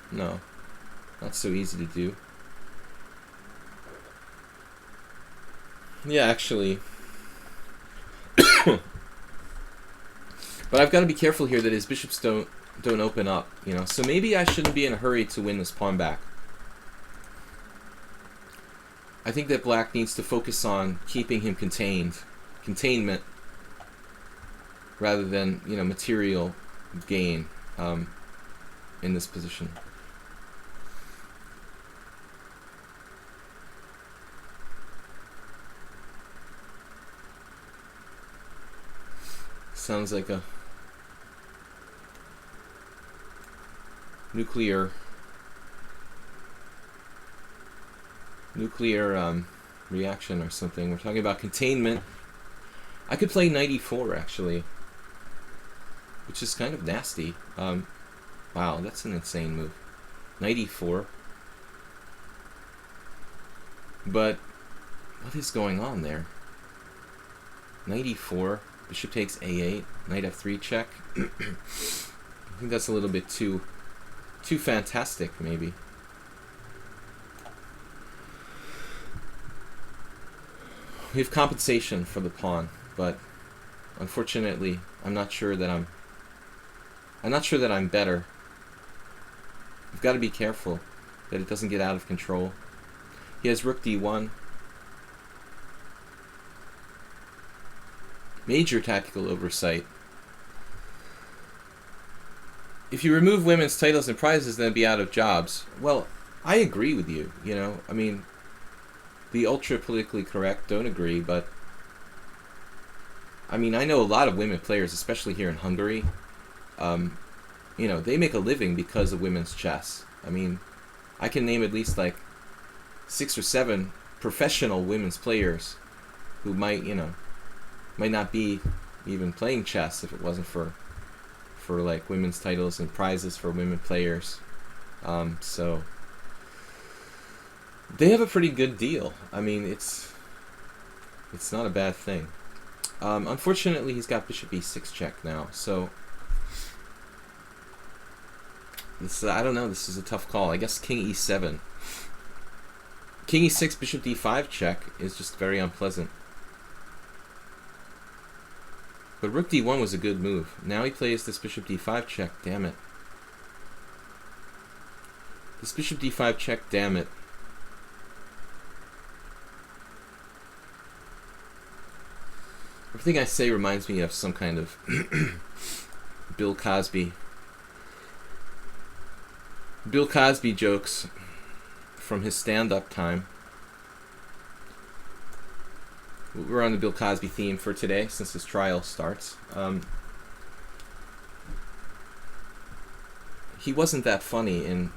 No. Not so easy to do. Yeah, actually. But I've got to be careful here that his bishops don't open up, you know. So maybe I shouldn't be in a hurry to win this pawn back. I think that black needs to focus on keeping him containment, rather than, you know, material gain in this position. Sounds like a nuclear reaction or something. We're talking about containment. I could play knight e4 actually, which is kind of nasty. Wow, that's an insane move. Knight e4. But what is going on there? Knight e4, bishop takes a8, knight f3 check. I think that's a little bit too fantastic, maybe. We have compensation for the pawn, but unfortunately, I'm not sure that I'm better. We've got to be careful that it doesn't get out of control. He has rook d1. Major tactical oversight. If you remove women's titles and prizes, then they'd be out of jobs. Well, I agree with you, you know. I mean, the ultra-politically correct don't agree, but I mean, I know a lot of women players, especially here in Hungary. You know, they make a living because of women's chess. I mean, I can name at least like 6 or 7 professional women's players who might not be even playing chess if it wasn't for like women's titles and prizes for women players. So they have a pretty good deal. I mean, it's not a bad thing. Unfortunately, he's got bishop e6 check now, so this, I don't know, this is a tough call. I guess king e7. King e6, bishop d5 check is just very unpleasant. But rook d1 was a good move. Now he plays this bishop d5 check, damn it. This bishop d5 check, damn it. Everything I say reminds me of some kind of Bill Cosby jokes from his stand-up time. We're on the Bill Cosby theme for today since his trial starts. He wasn't that funny in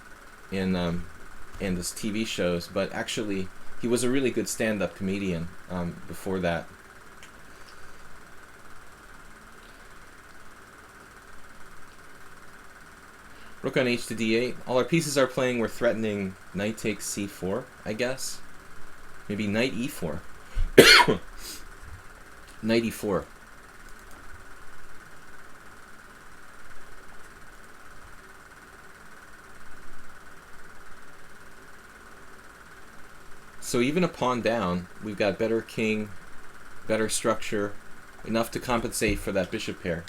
his TV shows, but actually he was a really good stand-up comedian before that. Rook on h to d8. All our pieces are playing. We're threatening knight takes c4, I guess. Maybe knight e4. Knight e4. So even a pawn down, we've got better king, better structure, enough to compensate for that bishop pair.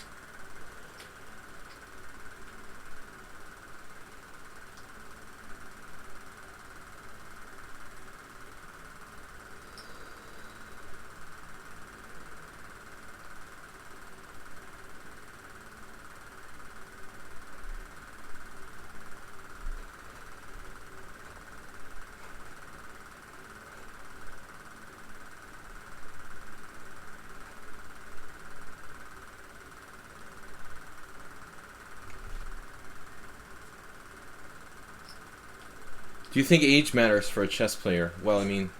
Do you think age matters for a chess player? Well, I mean,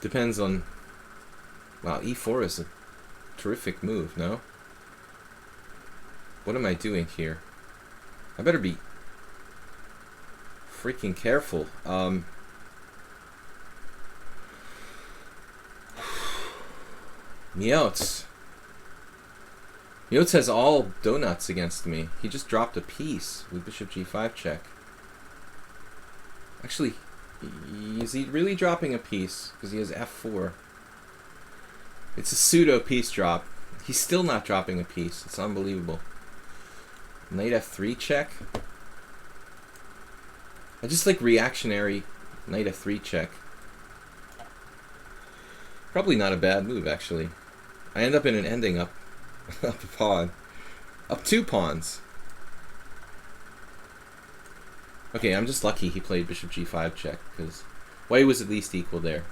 depends on... Wow, e4 is a terrific move, no? What am I doing here? I better be freaking careful. Miotz. Miotz has all donuts against me. He just dropped a piece with bishop g5 check. Actually, is he really dropping a piece? Because he has f4. It's a pseudo piece drop. He's still not dropping a piece. It's unbelievable. Knight f3 check. I just like reactionary knight f3 check. Probably not a bad move, actually. I end up in an ending up a pawn. Up 2 pawns. Okay, I'm just lucky he played bishop g5 check, because white was at least equal there.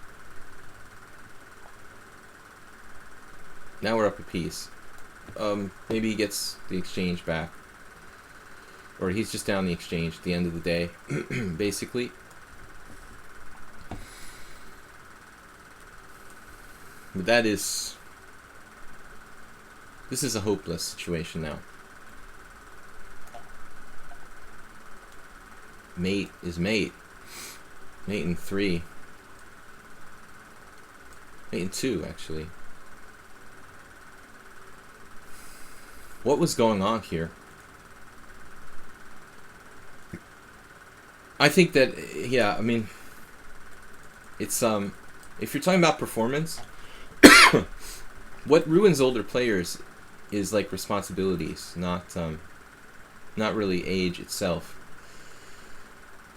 Now we're up a piece. Maybe he gets the exchange back. Or he's just down the exchange at the end of the day, basically. But that is... This is a hopeless situation now. Mate is mate. Mate in 3. Mate in 2, actually. What was going on here? I think that, yeah, I mean, it's, if you're talking about performance, what ruins older players is, like, responsibilities, not really age itself.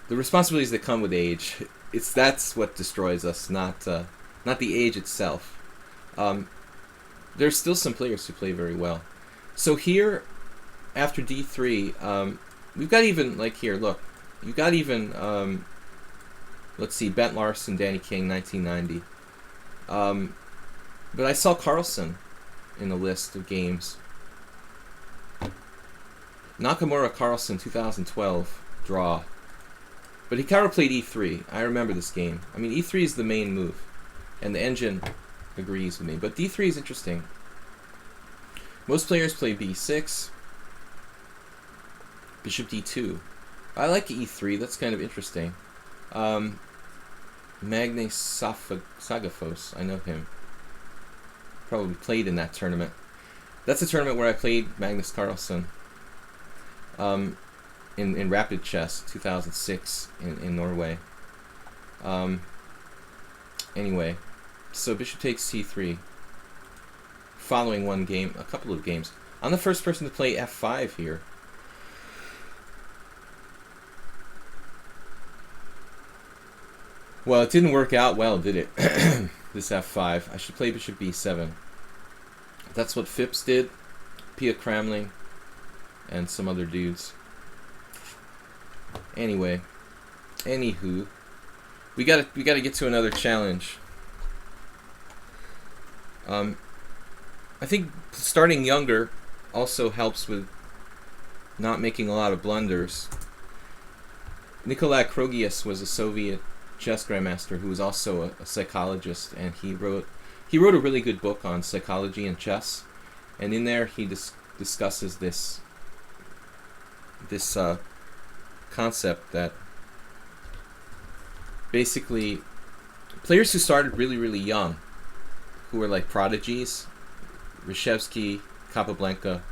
The responsibilities that come with age, that's what destroys us, not the age itself. There's still some players who play very well. So here, after d3, we've got even, like here, look, you got even, let's see, Bent Larson, Danny King, 1990. But I saw Carlsen in the list of games. Nakamura Carlsen, 2012, draw. But Hikaru played e3. I remember this game. I mean, e3 is the main move, and the engine agrees with me. But d3 is interesting. Most players play b6, bishop d2. I like e3. That's kind of interesting. Magne Sagafos. I know him. Probably played in that tournament. That's a tournament where I played Magnus Carlsen. In Rapid Chess, 2006 in Norway. Anyway, so bishop takes c3. Following one game, a couple of games. I'm the first person to play f5 here. Well, it didn't work out well, did it? This f5. I should play bishop b7. That's what Phipps did. Pia Kramling and some other dudes. Anyway, anywho, we gotta get to another challenge. I think starting younger also helps with not making a lot of blunders. Nikolai Krogius was a Soviet chess grandmaster who was also a psychologist, and he wrote a really good book on psychology and chess, and in there he discusses this concept that basically players who started really young, who were like prodigies, Reshevsky, Capablanca,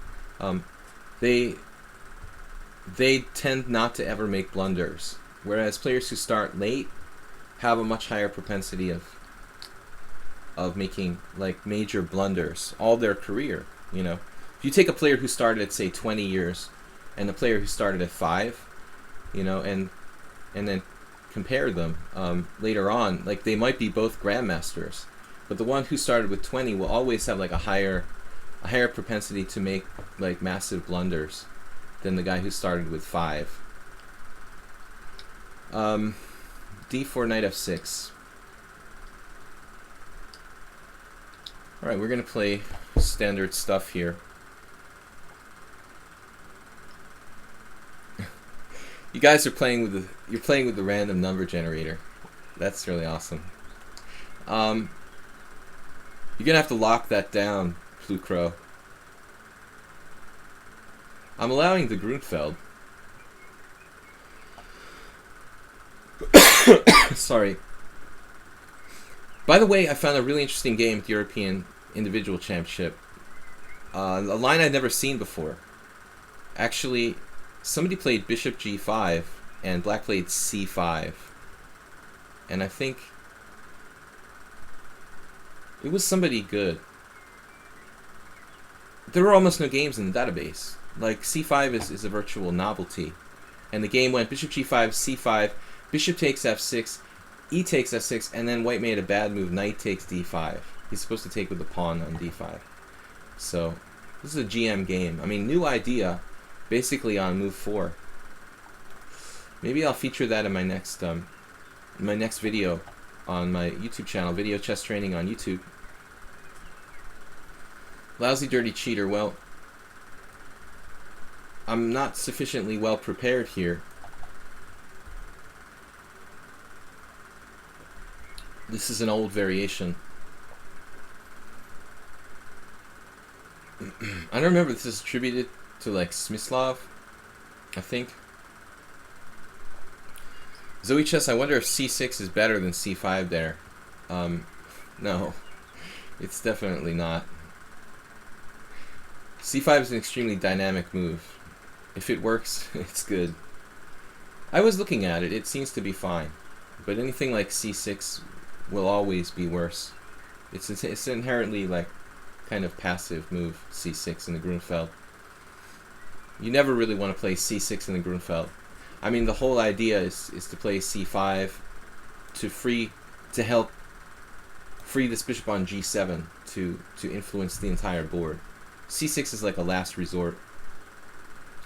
they tend not to ever make blunders, whereas players who start late have a much higher propensity of making like major blunders all their career. You know, if you take a player who started at say 20 years and a player who started at 5, you know, and then compare them later on, like they might be both grandmasters, but the one who started with 20 will always have like a higher propensity to make like massive blunders than the guy who started with 5. D4 knight f6. Alright, we're gonna play standard stuff here. You guys are playing with the random number generator. That's really awesome. You're gonna have to lock that down, Blue Crow. I'm allowing the Grunfeld. Sorry. By the way, I found a really interesting game at the European Individual Championship. A line I'd never seen before. Actually, somebody played bishop g5 and black played c5. And I think it was somebody good. There were almost no games in the database. Like c5 is a virtual novelty. And the game went bishop g5, c5, bishop takes f6, e takes f6, and then white made a bad move, knight takes d5. He's supposed to take with the pawn on d5. So this is a GM game. I mean, new idea, basically on move 4. Maybe I'll feature that in my next video on my YouTube channel, Video Chess Training on YouTube. Lousy dirty cheater. Well, I'm not sufficiently well prepared here. This is an old variation. I don't remember if this is attributed to like Smyslov, I think. Zoe Chess, I wonder if c6 is better than c5 there. No, it's definitely not. c5 is an extremely dynamic move. If it works, it's good. I was looking at it, it seems to be fine. But anything like c6 will always be worse. It's inherently like kind of passive move, c6 in the Grunfeld. You never really want to play c6 in the Grunfeld. I mean, the whole idea is to play c5 to help free this bishop on g7 to influence the entire board. c6 is like a last resort.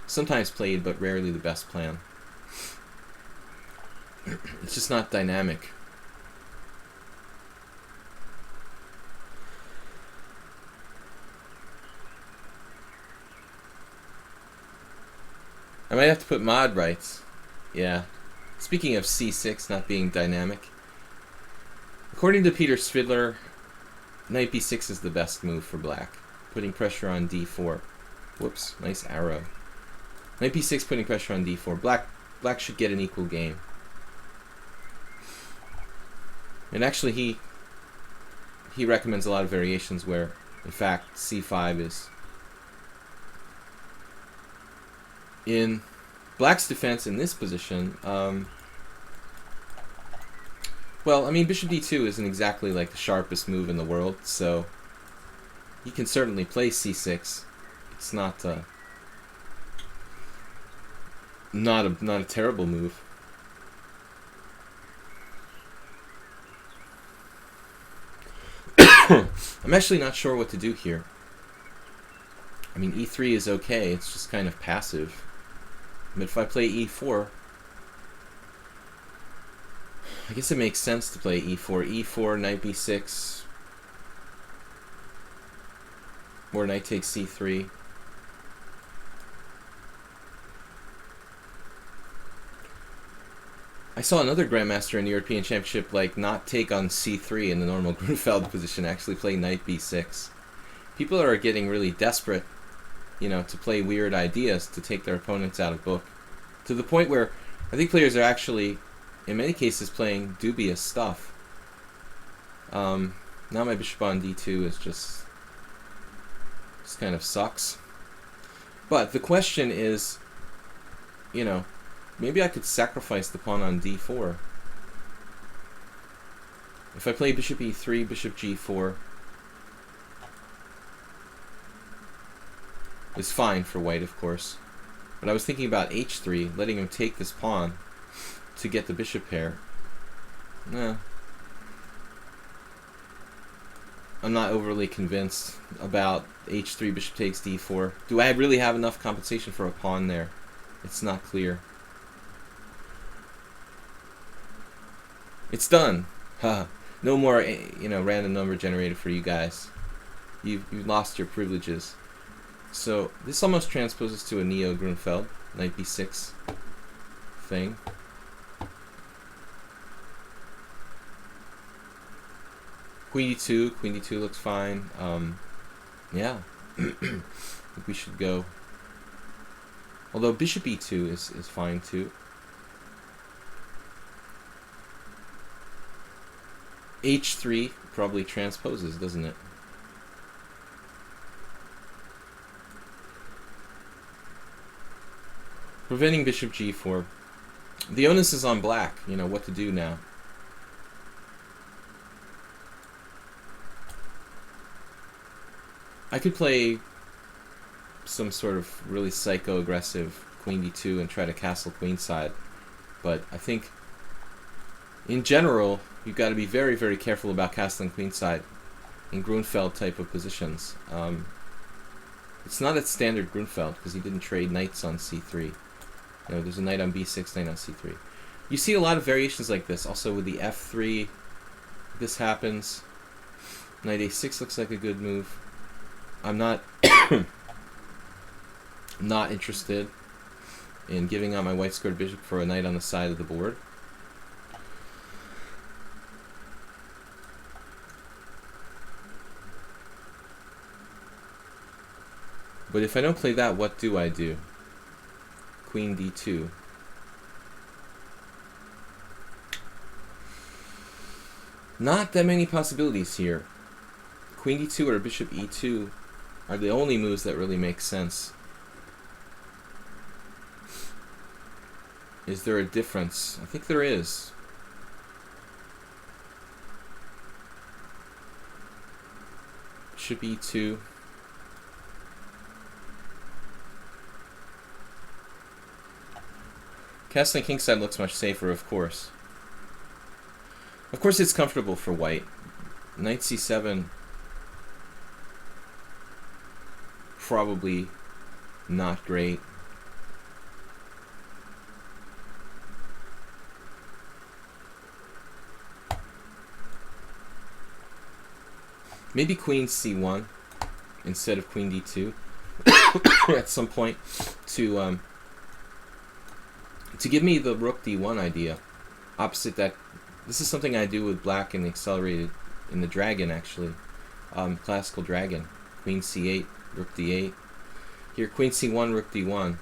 Sometimes played, but rarely the best plan. It's just not dynamic. I might have to put mod rights. Yeah. Speaking of c6 not being dynamic, according to Peter Svidler, knight b6 is the best move for black, putting pressure on d4. Whoops, nice arrow. Knight b6 putting pressure on d4. Black should get an equal game. And actually he recommends a lot of variations where, in fact, c5 is in black's defense in this position. Well, I mean, bishop d2 isn't exactly like the sharpest move in the world, so he can certainly play c6. It's not a terrible move. I'm actually not sure what to do here. I mean, e3 is okay, it's just kind of passive. But if I play e4, I guess it makes sense to play e4. e4, knight b6, or knight takes c3. I saw another grandmaster in the European Championship like not take on c3 in the normal Grunfeld position, actually play knight b6. People are getting really desperate, you know, to play weird ideas to take their opponents out of book, to the point where I think players are actually, in many cases, playing dubious stuff. Now my bishop on d2 is just kind of sucks. But the question is, you know, maybe I could sacrifice the pawn on d4. If I play bishop e3, bishop g4 is fine for white, of course. But I was thinking about h3, letting him take this pawn to get the bishop pair. Nah. I'm not overly convinced about h3, bishop takes d4. Do I really have enough compensation for a pawn there? It's not clear. It's done. Haha. No more, random number generated for you guys. You've lost your privileges. So this almost transposes to a neo-Grunfeld knight b6 thing. Queen d2. Queen d2 looks fine. Yeah. I think we should go. Although bishop e2 is fine too. h3 probably transposes, doesn't it? Preventing bishop g4. The onus is on black, what to do now. I could play some sort of really psycho-aggressive queen d2 and try to castle queenside, but I think in general you've got to be very, very careful about castling queenside in Grunfeld type of positions. It's not a standard Grunfeld because he didn't trade knights on c3. There's a knight on b6, knight on c3. You see a lot of variations like this. Also with the f3, this happens. Knight a6 looks like a good move. I'm not not interested in giving out my white squared bishop for a knight on the side of the board. But if I don't play that, what do I do? Queen d2. Not that many possibilities here. Queen d2 or bishop e2 are the only moves that really make sense. Is there a difference? I think there is. Bishop e2. Castling kingside looks much safer, of course. Of course it's comfortable for white. Knight c7, probably not great. Maybe queen c1 instead of queen d2 at some point to give me the rook d1 idea. Opposite that, this is something I do with black in the accelerated, in the dragon actually, classical dragon. Queen c8, rook d8. Here, queen c1, rook d1.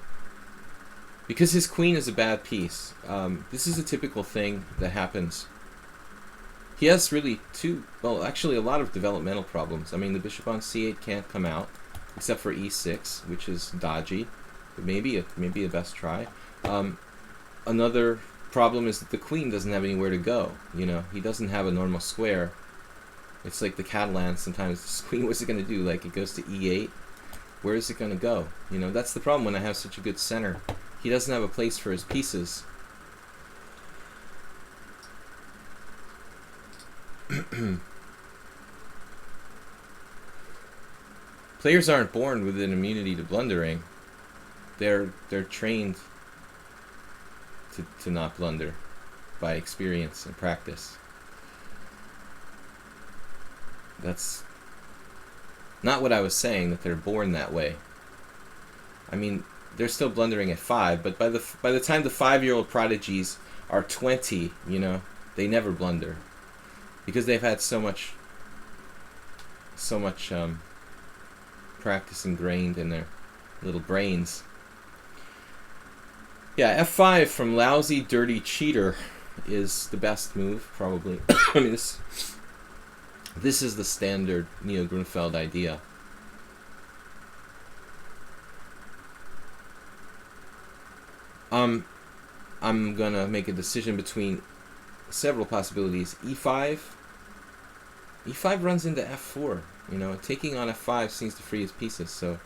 Because his queen is a bad piece. This is a typical thing that happens. He has really actually a lot of developmental problems. I mean, the bishop on c8 can't come out, except for e6, which is dodgy, but maybe a best try. Another problem is that the queen doesn't have anywhere to go. He doesn't have a normal square. It's like the Catalans sometimes. This queen, what's it going to do? Like, it goes to e8. Where is it going to go? That's the problem when I have such a good center. He doesn't have a place for his pieces. Players aren't born with an immunity to blundering. They're trained to not blunder by experience and practice. That's not what I was saying, that they're born that way. I mean, they're still blundering at 5, but by the time the 5-year-old prodigies are 20, they never blunder because they've had so much practice ingrained in their little brains. Yeah, f5 from lousy, dirty cheater is the best move, probably. I mean, this is the standard Neo-Grunfeld idea. I'm gonna make a decision between several possibilities. e5, e5 runs into f4. You know, taking on f5 seems to free his pieces, so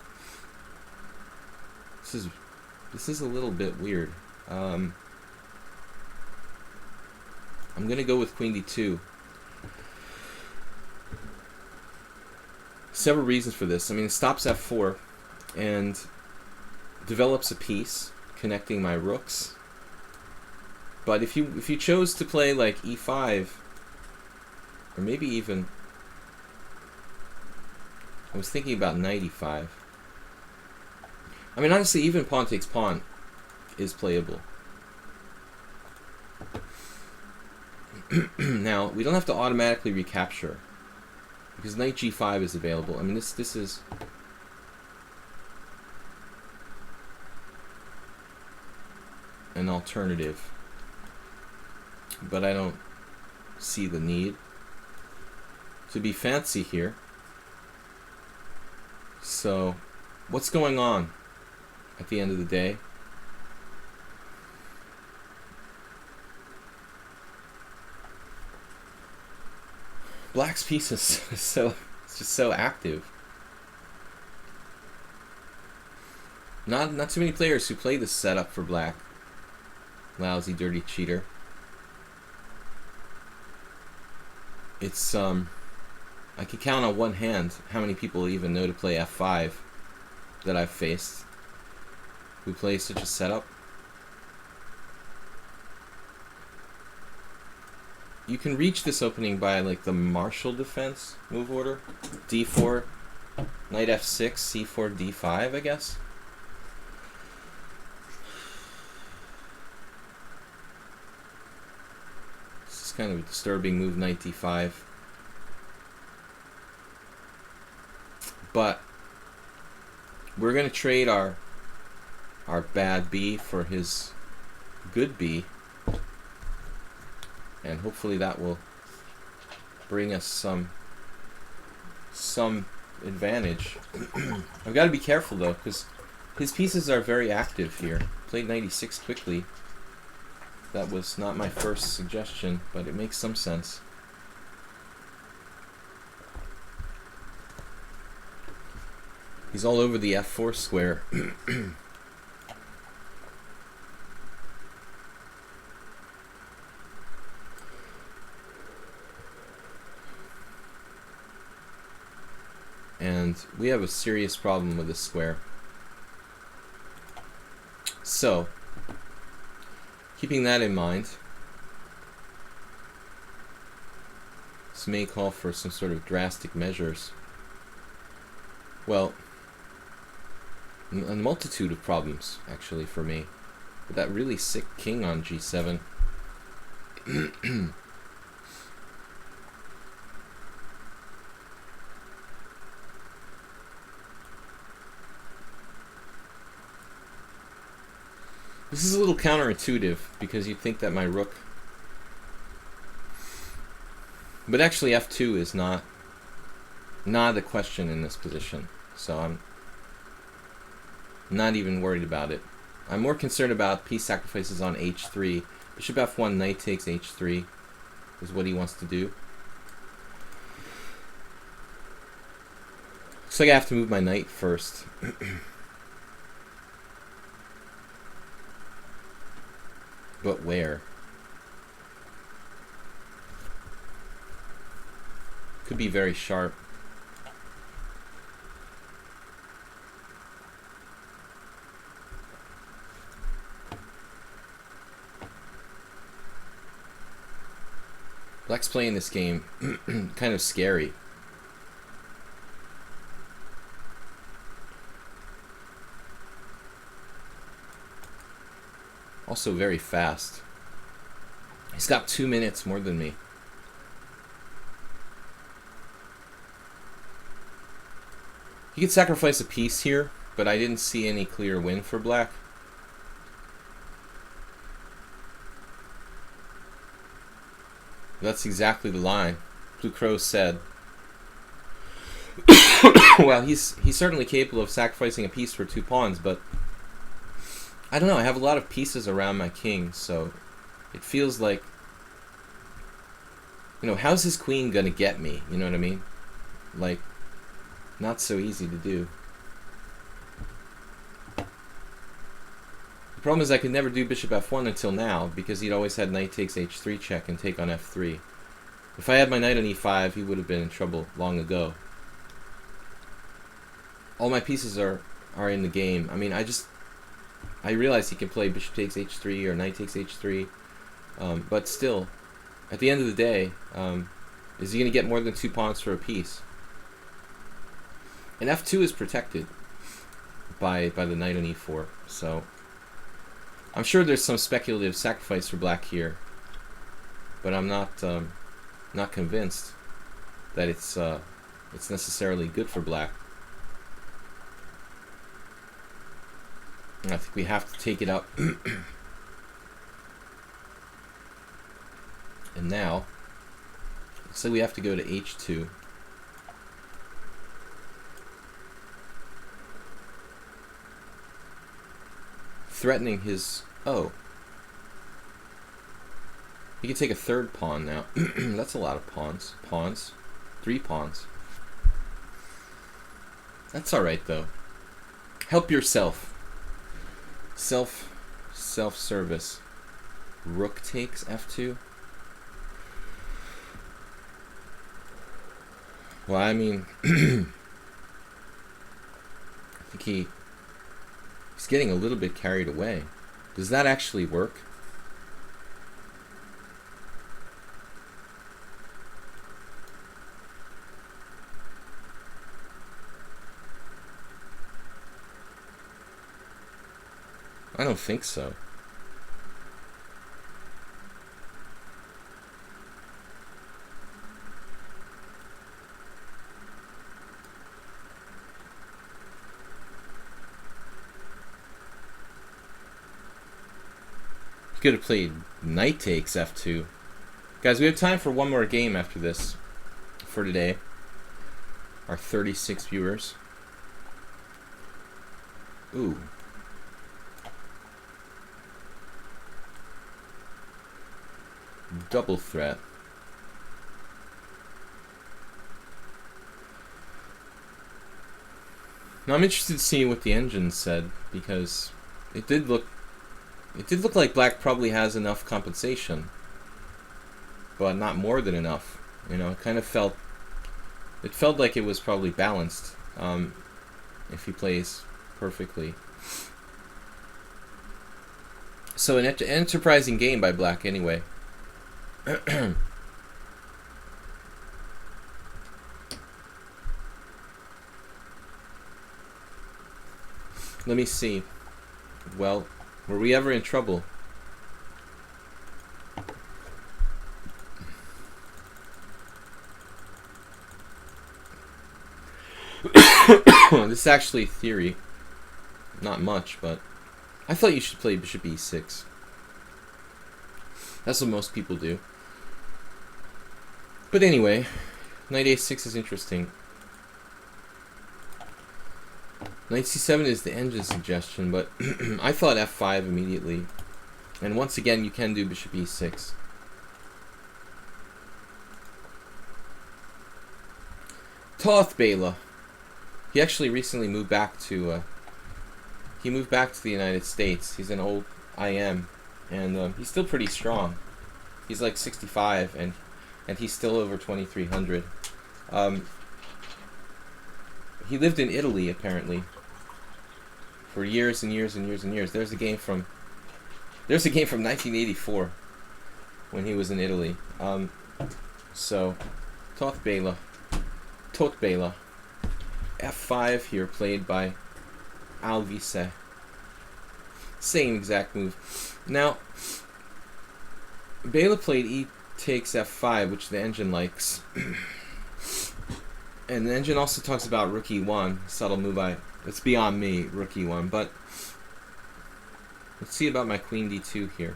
this is a little bit weird. I'm gonna go with queen d2. Several reasons for this. I mean, it stops f4 and develops a piece connecting my rooks. But if you chose to play like e5, or maybe even, I was thinking about knight e5. I mean, honestly, even pawn takes pawn is playable. Now, we don't have to automatically recapture, because knight g5 is available. I mean, this is an alternative, but I don't see the need to be fancy here. So, what's going on at the end of the day? Black's piece is it's just so active. Not too many players who play this setup for black. Lousy, dirty cheater. It's I could count on one hand how many people even know to play f5 that I've faced who play such a setup. You can reach this opening by like the Marshall defense move order. d4, knight f6, c4, d5, I guess. This is kind of a disturbing move, knight d5. But we're going to trade our bad b for his good b. And hopefully that will bring us some advantage. I've got to be careful though, because his pieces are very active here. Played knight e6 quickly. That was not my first suggestion, but it makes some sense. He's all over the f4 square. And we have a serious problem with this square. So, keeping that in mind, this may call for some sort of drastic measures. Well, a multitude of problems, actually, for me. With that really sick king on g7. This is a little counterintuitive, because you'd think that my rook... But actually f2 is not a question in this position, so I'm not even worried about it. I'm more concerned about piece sacrifices on h3. Bishop f1, knight takes h3 is what he wants to do. Looks like I have to move my knight first. But where? Could be very sharp. Black's playing this game kind of scary. Also very fast. He's got 2 minutes more than me. He could sacrifice a piece here, but I didn't see any clear win for black. That's exactly the line. Blue Crow said. Well, he's certainly capable of sacrificing a piece for 2 pawns, but I don't know, I have a lot of pieces around my king, so it feels like You know, how's his queen gonna get me? You know what I mean? Like, not so easy to do. The problem is I could never do bishop f1 until now, because he'd always had knight takes h3 check and take on f3. If I had my knight on e5, he would have been in trouble long ago. All my pieces are in the game. I mean, I realize he can play bishop takes h3 or knight takes h3, but still, at the end of the day, is he going to get more than 2 pawns for a piece? And f2 is protected by the knight on e4, so I'm sure there's some speculative sacrifice for black here, but I'm not convinced that it's necessarily good for black. And I think we have to take it up. And now, looks like we have to go to h2. Threatening his... Oh. He can take a third pawn now. That's a lot of pawns. Pawns. 3 pawns. That's alright, though. Help yourself. Self-service. Rook takes f2. Well, I mean... I think he's getting a little bit carried away. Does that actually work? I don't think so. Could have played knight takes f2. Guys, we have time for one more game after this for today. Our 36 viewers. Ooh. Double threat. Now I'm interested to see what the engine said, because it did look like black probably has enough compensation, but not more than enough. You know, it kind of felt like it was probably balanced if he plays perfectly. So an enterprising game by black anyway. Let me see. Well, were we ever in trouble? This is actually theory. Not much, but I thought you should play bishop e6. That's what most people do. But anyway, knight a6 is interesting. Knight c7 is the engine suggestion, but I thought f5 immediately. And once again, you can do bishop e6. Toth Bela. He actually recently moved back to the United States. He's an old IM, and he's still pretty strong. He's like 65, and he's still over 2,300. He lived in Italy apparently for years and years and years and years. There's a game from 1984 when he was in Italy. So Toth Bela, f5 here, played by Alvise. Same exact move. Now Bela played e takes f5, which the engine likes. And the engine also talks about rook e1, subtle move. It's beyond me, rook e1. But let's see about my queen d2 here.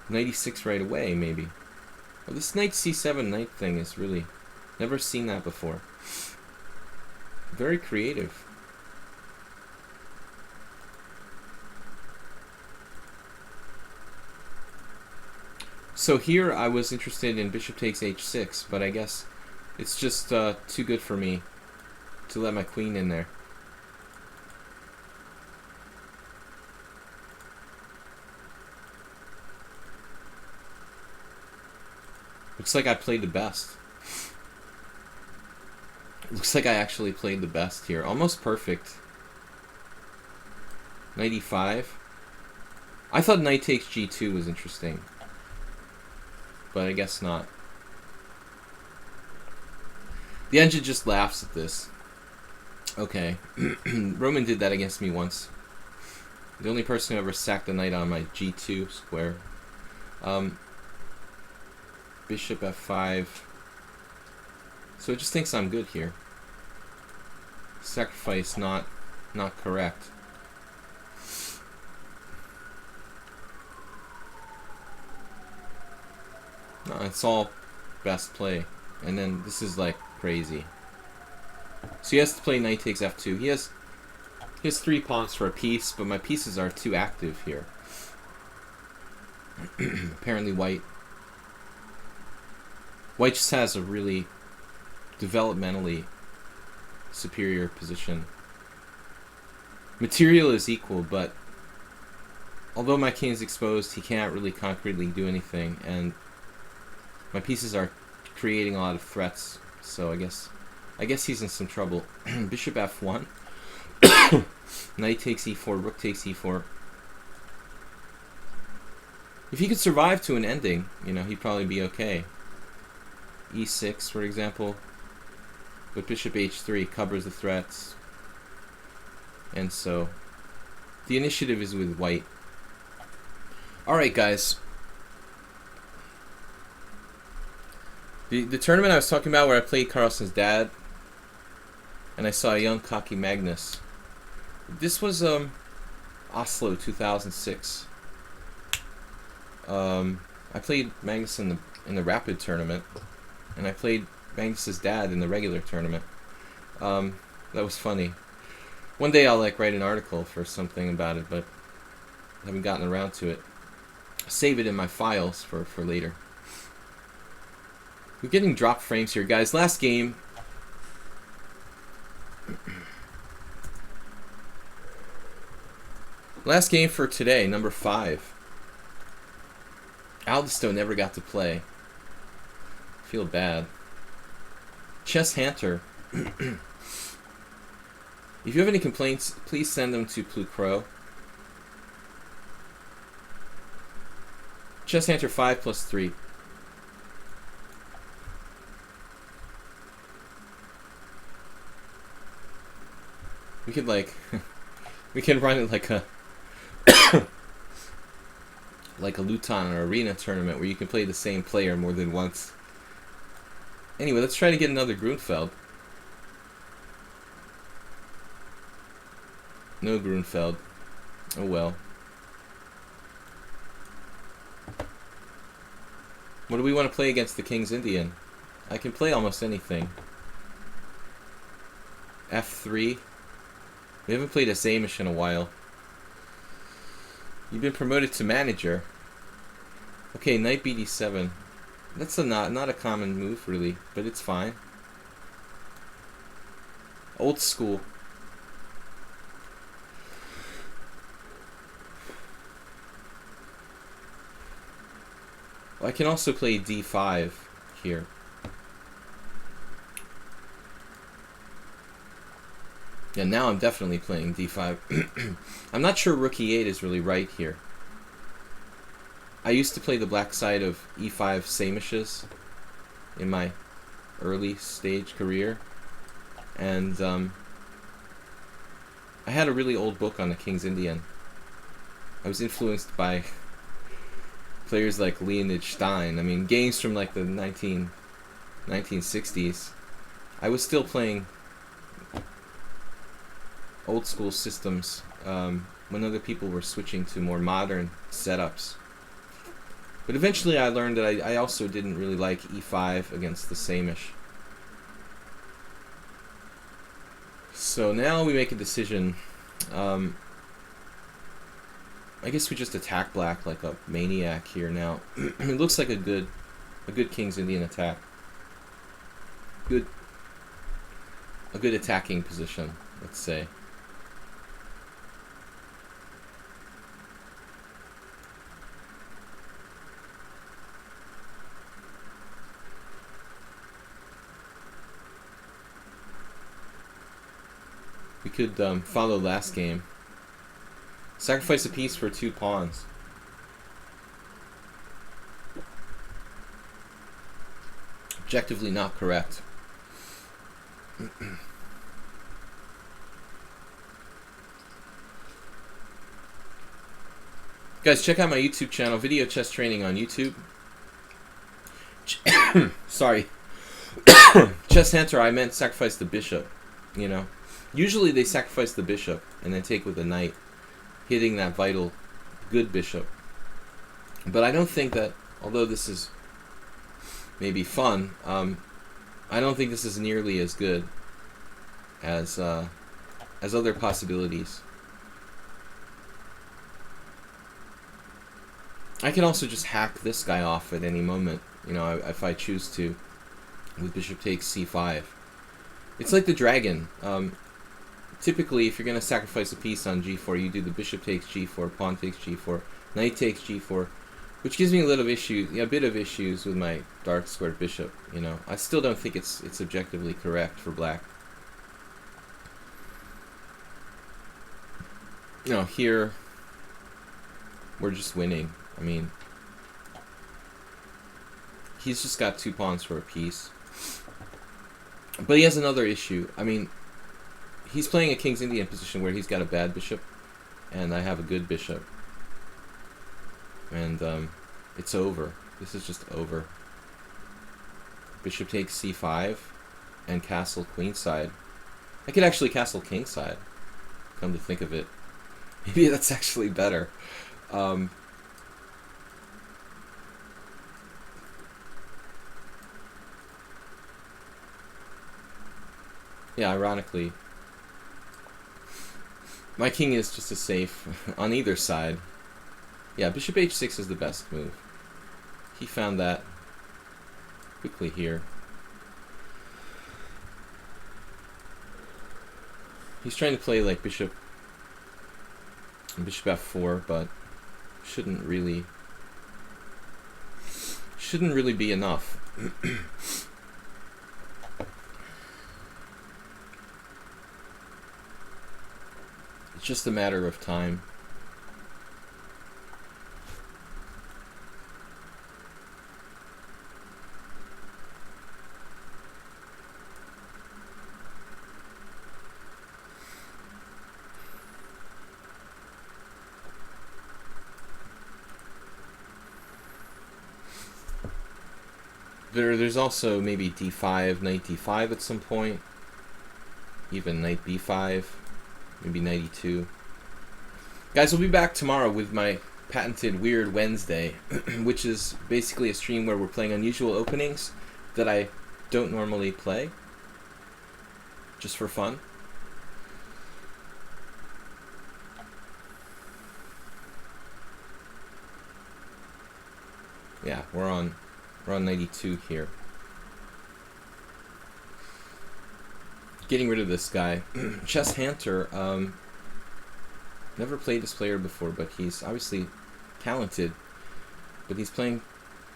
Knight e6 right away, maybe. Well, this knight c7 knight thing is really... never seen that before. Very creative. So here I was interested in bishop takes h6, but I guess it's just too good for me to let my queen in there. Looks like I played the best. Looks like I actually played the best here. Almost perfect. Knight e5. I thought knight takes g2 was interesting, but I guess not. The engine just laughs at this. Okay. Roman did that against me once. The only person who ever sacked a knight on my g2 square. Bishop f5. So it just thinks I'm good here. Sacrifice not correct. No, it's all best play. And then this is like crazy. So he has to play knight takes f2. He has 3 pawns for a piece, but my pieces are too active here. Apparently white just has a really developmentally superior position. Material is equal, but although my king is exposed, he can't really concretely do anything, and my pieces are creating a lot of threats, so I guess he's in some trouble. Bishop f1. Knight takes e4, rook takes e4. If he could survive to an ending, you know, he'd probably be okay. e6, for example. But bishop h3 covers the threats. And so the initiative is with white. Alright, guys. The tournament I was talking about where I played Carlsen's dad and I saw a young cocky Magnus. This was Oslo 2006. I played Magnus in the Rapid tournament, and I played Magnus's dad in the regular tournament. That was funny. One day I'll like write an article for something about it, but I haven't gotten around to it. Save it in my files for later. We're getting drop frames here, guys. Last game. Last game for today, number 5. Aldisto never got to play. Feel bad. Chess Hunter. If you have any complaints, please send them to Plucro. Chess Hunter 5+3. We could like, we can run it like a like a Luton or arena tournament where you can play the same player more than once. Anyway, let's try to get another Grunfeld. No Grunfeld. Oh well. What do we want to play against the King's Indian? I can play almost anything. F3. We haven't played a Samish in a while. You've been promoted to manager. Okay, knight bd7. That's not a common move really, but it's fine. Old school. Well, I can also play d5 here. Yeah, now I'm definitely playing d5. I'm not sure rook e8 is really right here. I used to play the black side of e5 Samishes in my early stage career. And I had a really old book on the King's Indian. I was influenced by players like Leonid Stein. I mean, games from like the 1960s. I was still playing old school systems when other people were switching to more modern setups. But eventually I learned that I also didn't really like e5 against the Samish. So now we make a decision. I I guess we just attack black like a maniac here now. It looks like a good King's Indian attack. A good attacking position, let's say. We could follow last game. Sacrifice a piece for 2 pawns. Objectively not correct. Guys, check out my YouTube channel, Video Chess Training on YouTube. Sorry. Chess Hunter, I meant sacrifice the bishop, you know. Usually they sacrifice the bishop and then take with the knight, hitting that vital good bishop. But I don't think that, although this is maybe fun, I don't think this is nearly as good as other possibilities. I can also just hack this guy off at any moment, you know, if I choose to, with bishop takes c5. It's like the dragon. Typically, if you're going to sacrifice a piece on g4, you do the bishop takes g4, pawn takes g4, knight takes g4, which gives me a bit of issues with my dark squared bishop. You know, I still don't think it's objectively correct for black. You know, here we're just winning. I mean, he's just got 2 pawns for a piece, but he has another issue. I mean, he's playing a King's Indian position where he's got a bad bishop, and I have a good bishop. And it's over. This is just over. Bishop takes c5, and castle queenside. I could actually castle kingside, come to think of it. Maybe that's actually better. Yeah, ironically, my king is just as safe on either side. Yeah, bishop h6 is the best move. He found that quickly here. He's trying to play like bishop f4, but shouldn't really be enough. It's just a matter of time. There's also maybe d5, knight d5 at some point, even knight b5, maybe knight e2. Guys, we'll be back tomorrow with my patented Weird Wednesday, which is basically a stream where we're playing unusual openings that I don't normally play, just for fun. Yeah, we're on 92 here. Getting rid of this guy. Chess Hunter, never played this player before, but he's obviously talented, but he's playing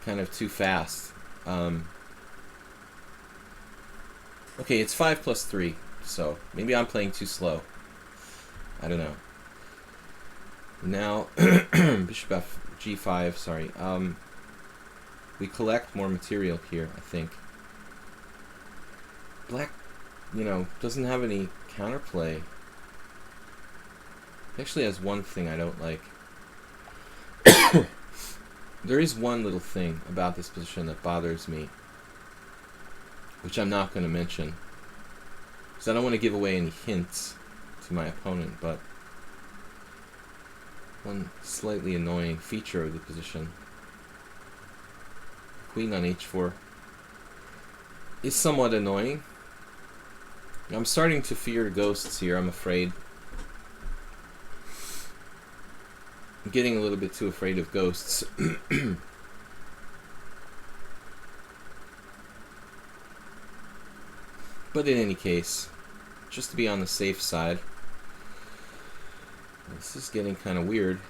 kind of too fast. Okay, it's 5 plus 3, so maybe I'm playing too slow. I don't know. Now, bishop f g5, sorry. We collect more material here, I think. Black, you know, doesn't have any counterplay. He actually has one thing I don't like. There is one little thing about this position that bothers me, which I'm not going to mention, because I don't want to give away any hints to my opponent, but one slightly annoying feature of the position. Queen on h4 is somewhat annoying. I'm starting to fear ghosts here, I'm afraid. I'm getting a little bit too afraid of ghosts. But in any case, just to be on the safe side, this is getting kind of weird.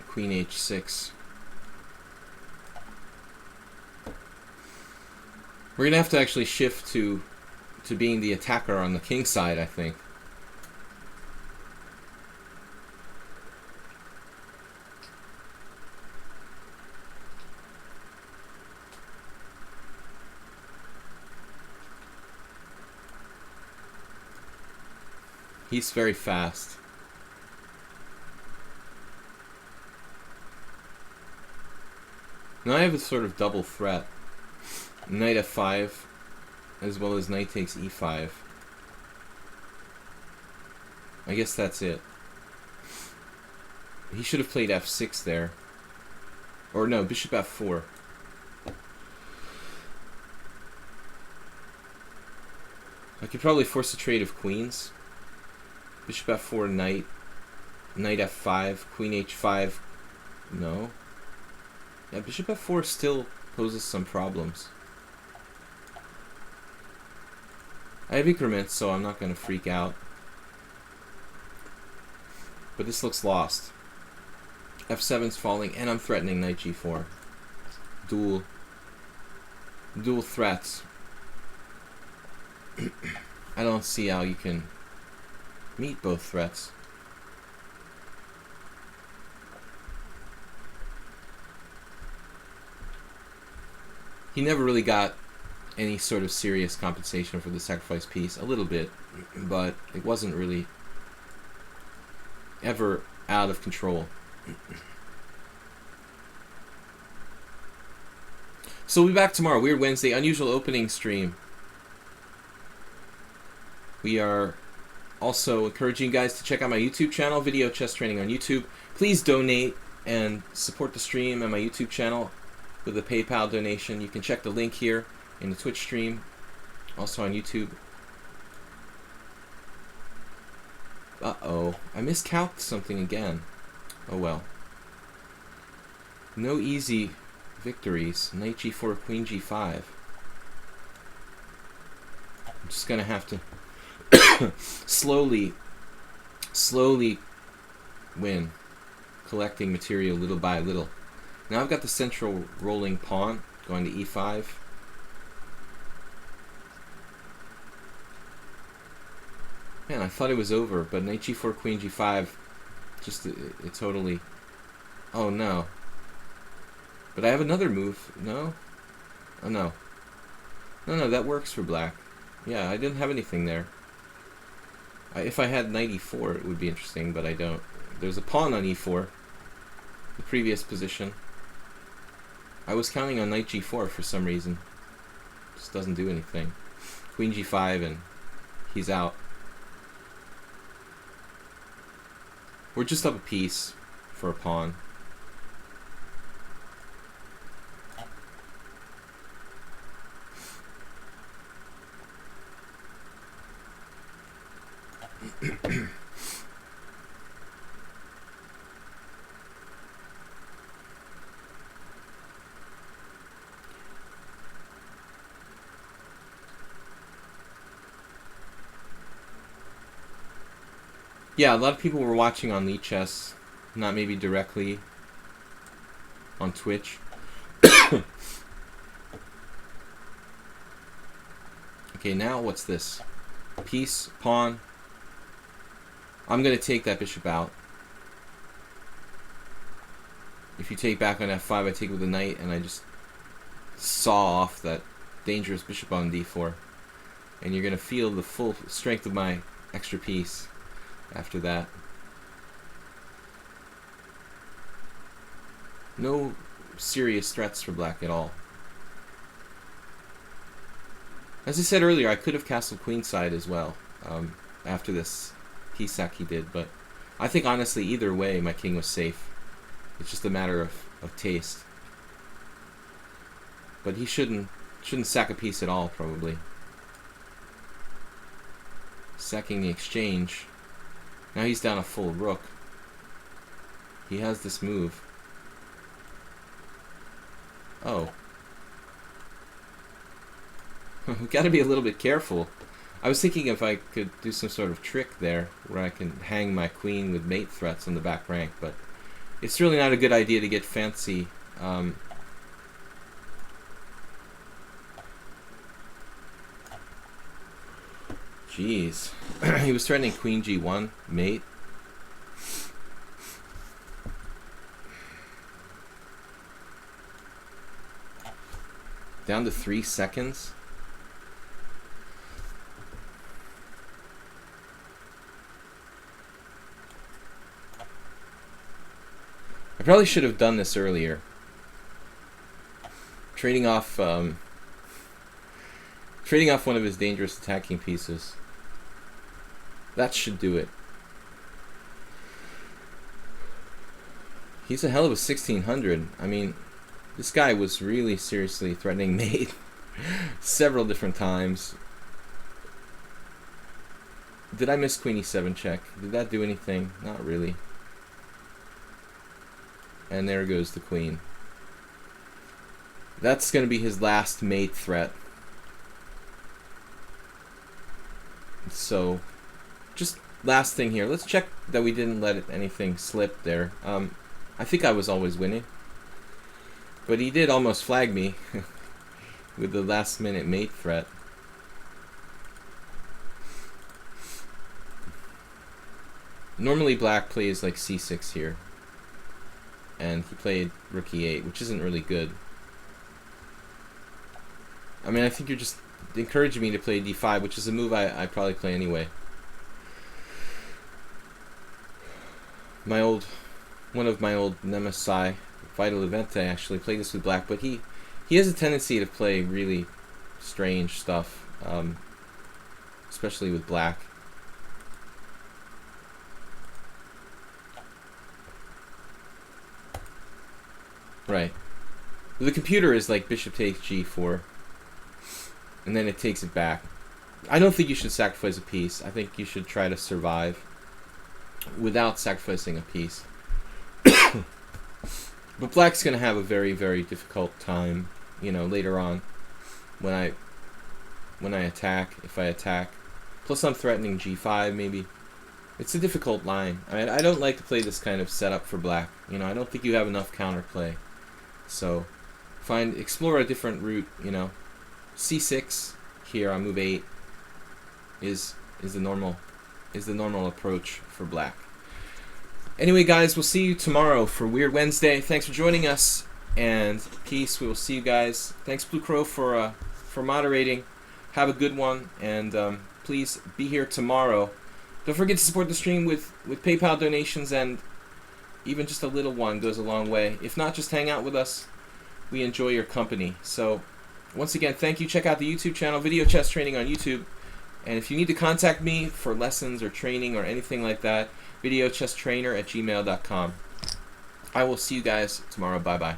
Queen h6. We're gonna have to actually shift to being the attacker on the king side, I think. He's very fast. Now I have a sort of double threat. Knight f5, as well as knight takes e5. I guess that's it. He should have played f6 there. Or no, bishop f4. I could probably force a trade of queens. Bishop f4, knight. Knight f5, queen h5. No. Yeah, bishop f4 still poses some problems. I have increments, so I'm not going to freak out. But this looks lost. f7's falling, and I'm threatening knight g4. Dual threats. I don't see how you can meet both threats. He never really got any sort of serious compensation for the sacrifice piece. A little bit, but it wasn't really ever out of control. So we'll be back tomorrow. Weird Wednesday, unusual opening stream. We are also encouraging you guys to check out my YouTube channel, Video Chess Training on YouTube. Please donate and support the stream and my YouTube channel with a PayPal donation. You can check the link here in the Twitch stream, also on YouTube. Uh-oh, I miscalculated something again. Oh well. No easy victories. Knight g4, queen g5. I'm just gonna have to slowly win, collecting material little by little. Now I've got the central rolling pawn going to e5. Man, I thought it was over, but knight g4, queen g5, just it totally... Oh no. But I have another move. No? Oh no. No, that works for black. Yeah, I didn't have anything there. If I had knight e4, it would be interesting, but I don't. There's a pawn on e4, the previous position. I was counting on knight g4 for some reason. Just doesn't do anything. Queen g5 and he's out. We're just up a piece for a pawn. Yeah, a lot of people were watching on lichess, not maybe directly on Twitch. Okay, now what's this? Piece, pawn. I'm going to take that bishop out. If you take back on f5, I take with the knight, and I just saw off that dangerous bishop on d4. And you're going to feel the full strength of my extra piece after that. No serious threats for black at all. As I said earlier, I could have castled queenside as well after this piece sack he did, but I think honestly either way my king was safe. It's just a matter of taste. But he shouldn't sack a piece at all, probably. Sacking the exchange. Now he's down a full rook. He has this move. Oh. We gotta be a little bit careful. I was thinking if I could do some sort of trick there where I can hang my queen with mate threats on the back rank, but it's really not a good idea to get fancy. Jeez. He was threatening queen g1, mate. Down to 3 seconds. I probably should have done this earlier. Trading off one of his dangerous attacking pieces. That should do it. He's a hell of a 1600. I mean, this guy was really seriously threatening mate several different times. Did I miss queen e7 check? Did that do anything? Not really. And there goes the queen. That's going to be his last mate threat. So, just last thing here. Let's check that we didn't let anything slip there. I think I was always winning. But he did almost flag me with the last minute mate threat. Normally black plays like c6 here. And he played rook e8, which isn't really good. I mean, I think you're just encouraging me to play d5, which is a move I probably play anyway. One of my old nemesis, Vital Evente, actually played this with black, but he has a tendency to play really strange stuff, especially with black. Right. The computer is like bishop takes g4, and then it takes it back. I don't think you should sacrifice a piece. I think you should try to survive without sacrificing a piece. But black's going to have a very, very difficult time, you know, later on when I attack, if I attack. Plus I'm threatening g5 maybe. It's a difficult line. I mean, I don't like to play this kind of setup for black. You know, I don't think you have enough counterplay. So explore a different route, you know. c6 here on move 8 is the normal approach for black. Anyway, guys, we'll see you tomorrow for Weird Wednesday. Thanks for joining us, and peace. We will see you guys. Thanks, Blue Crow, for moderating. Have a good one, and please be here tomorrow. Don't forget to support the stream with PayPal donations, and even just a little one goes a long way. If not, just hang out with us. We enjoy your company. So, once again, thank you. Check out the YouTube channel, Video Chess Training on YouTube. And if you need to contact me for lessons or training or anything like that, videochesstrainer@gmail.com. I will see you guys tomorrow. Bye-bye.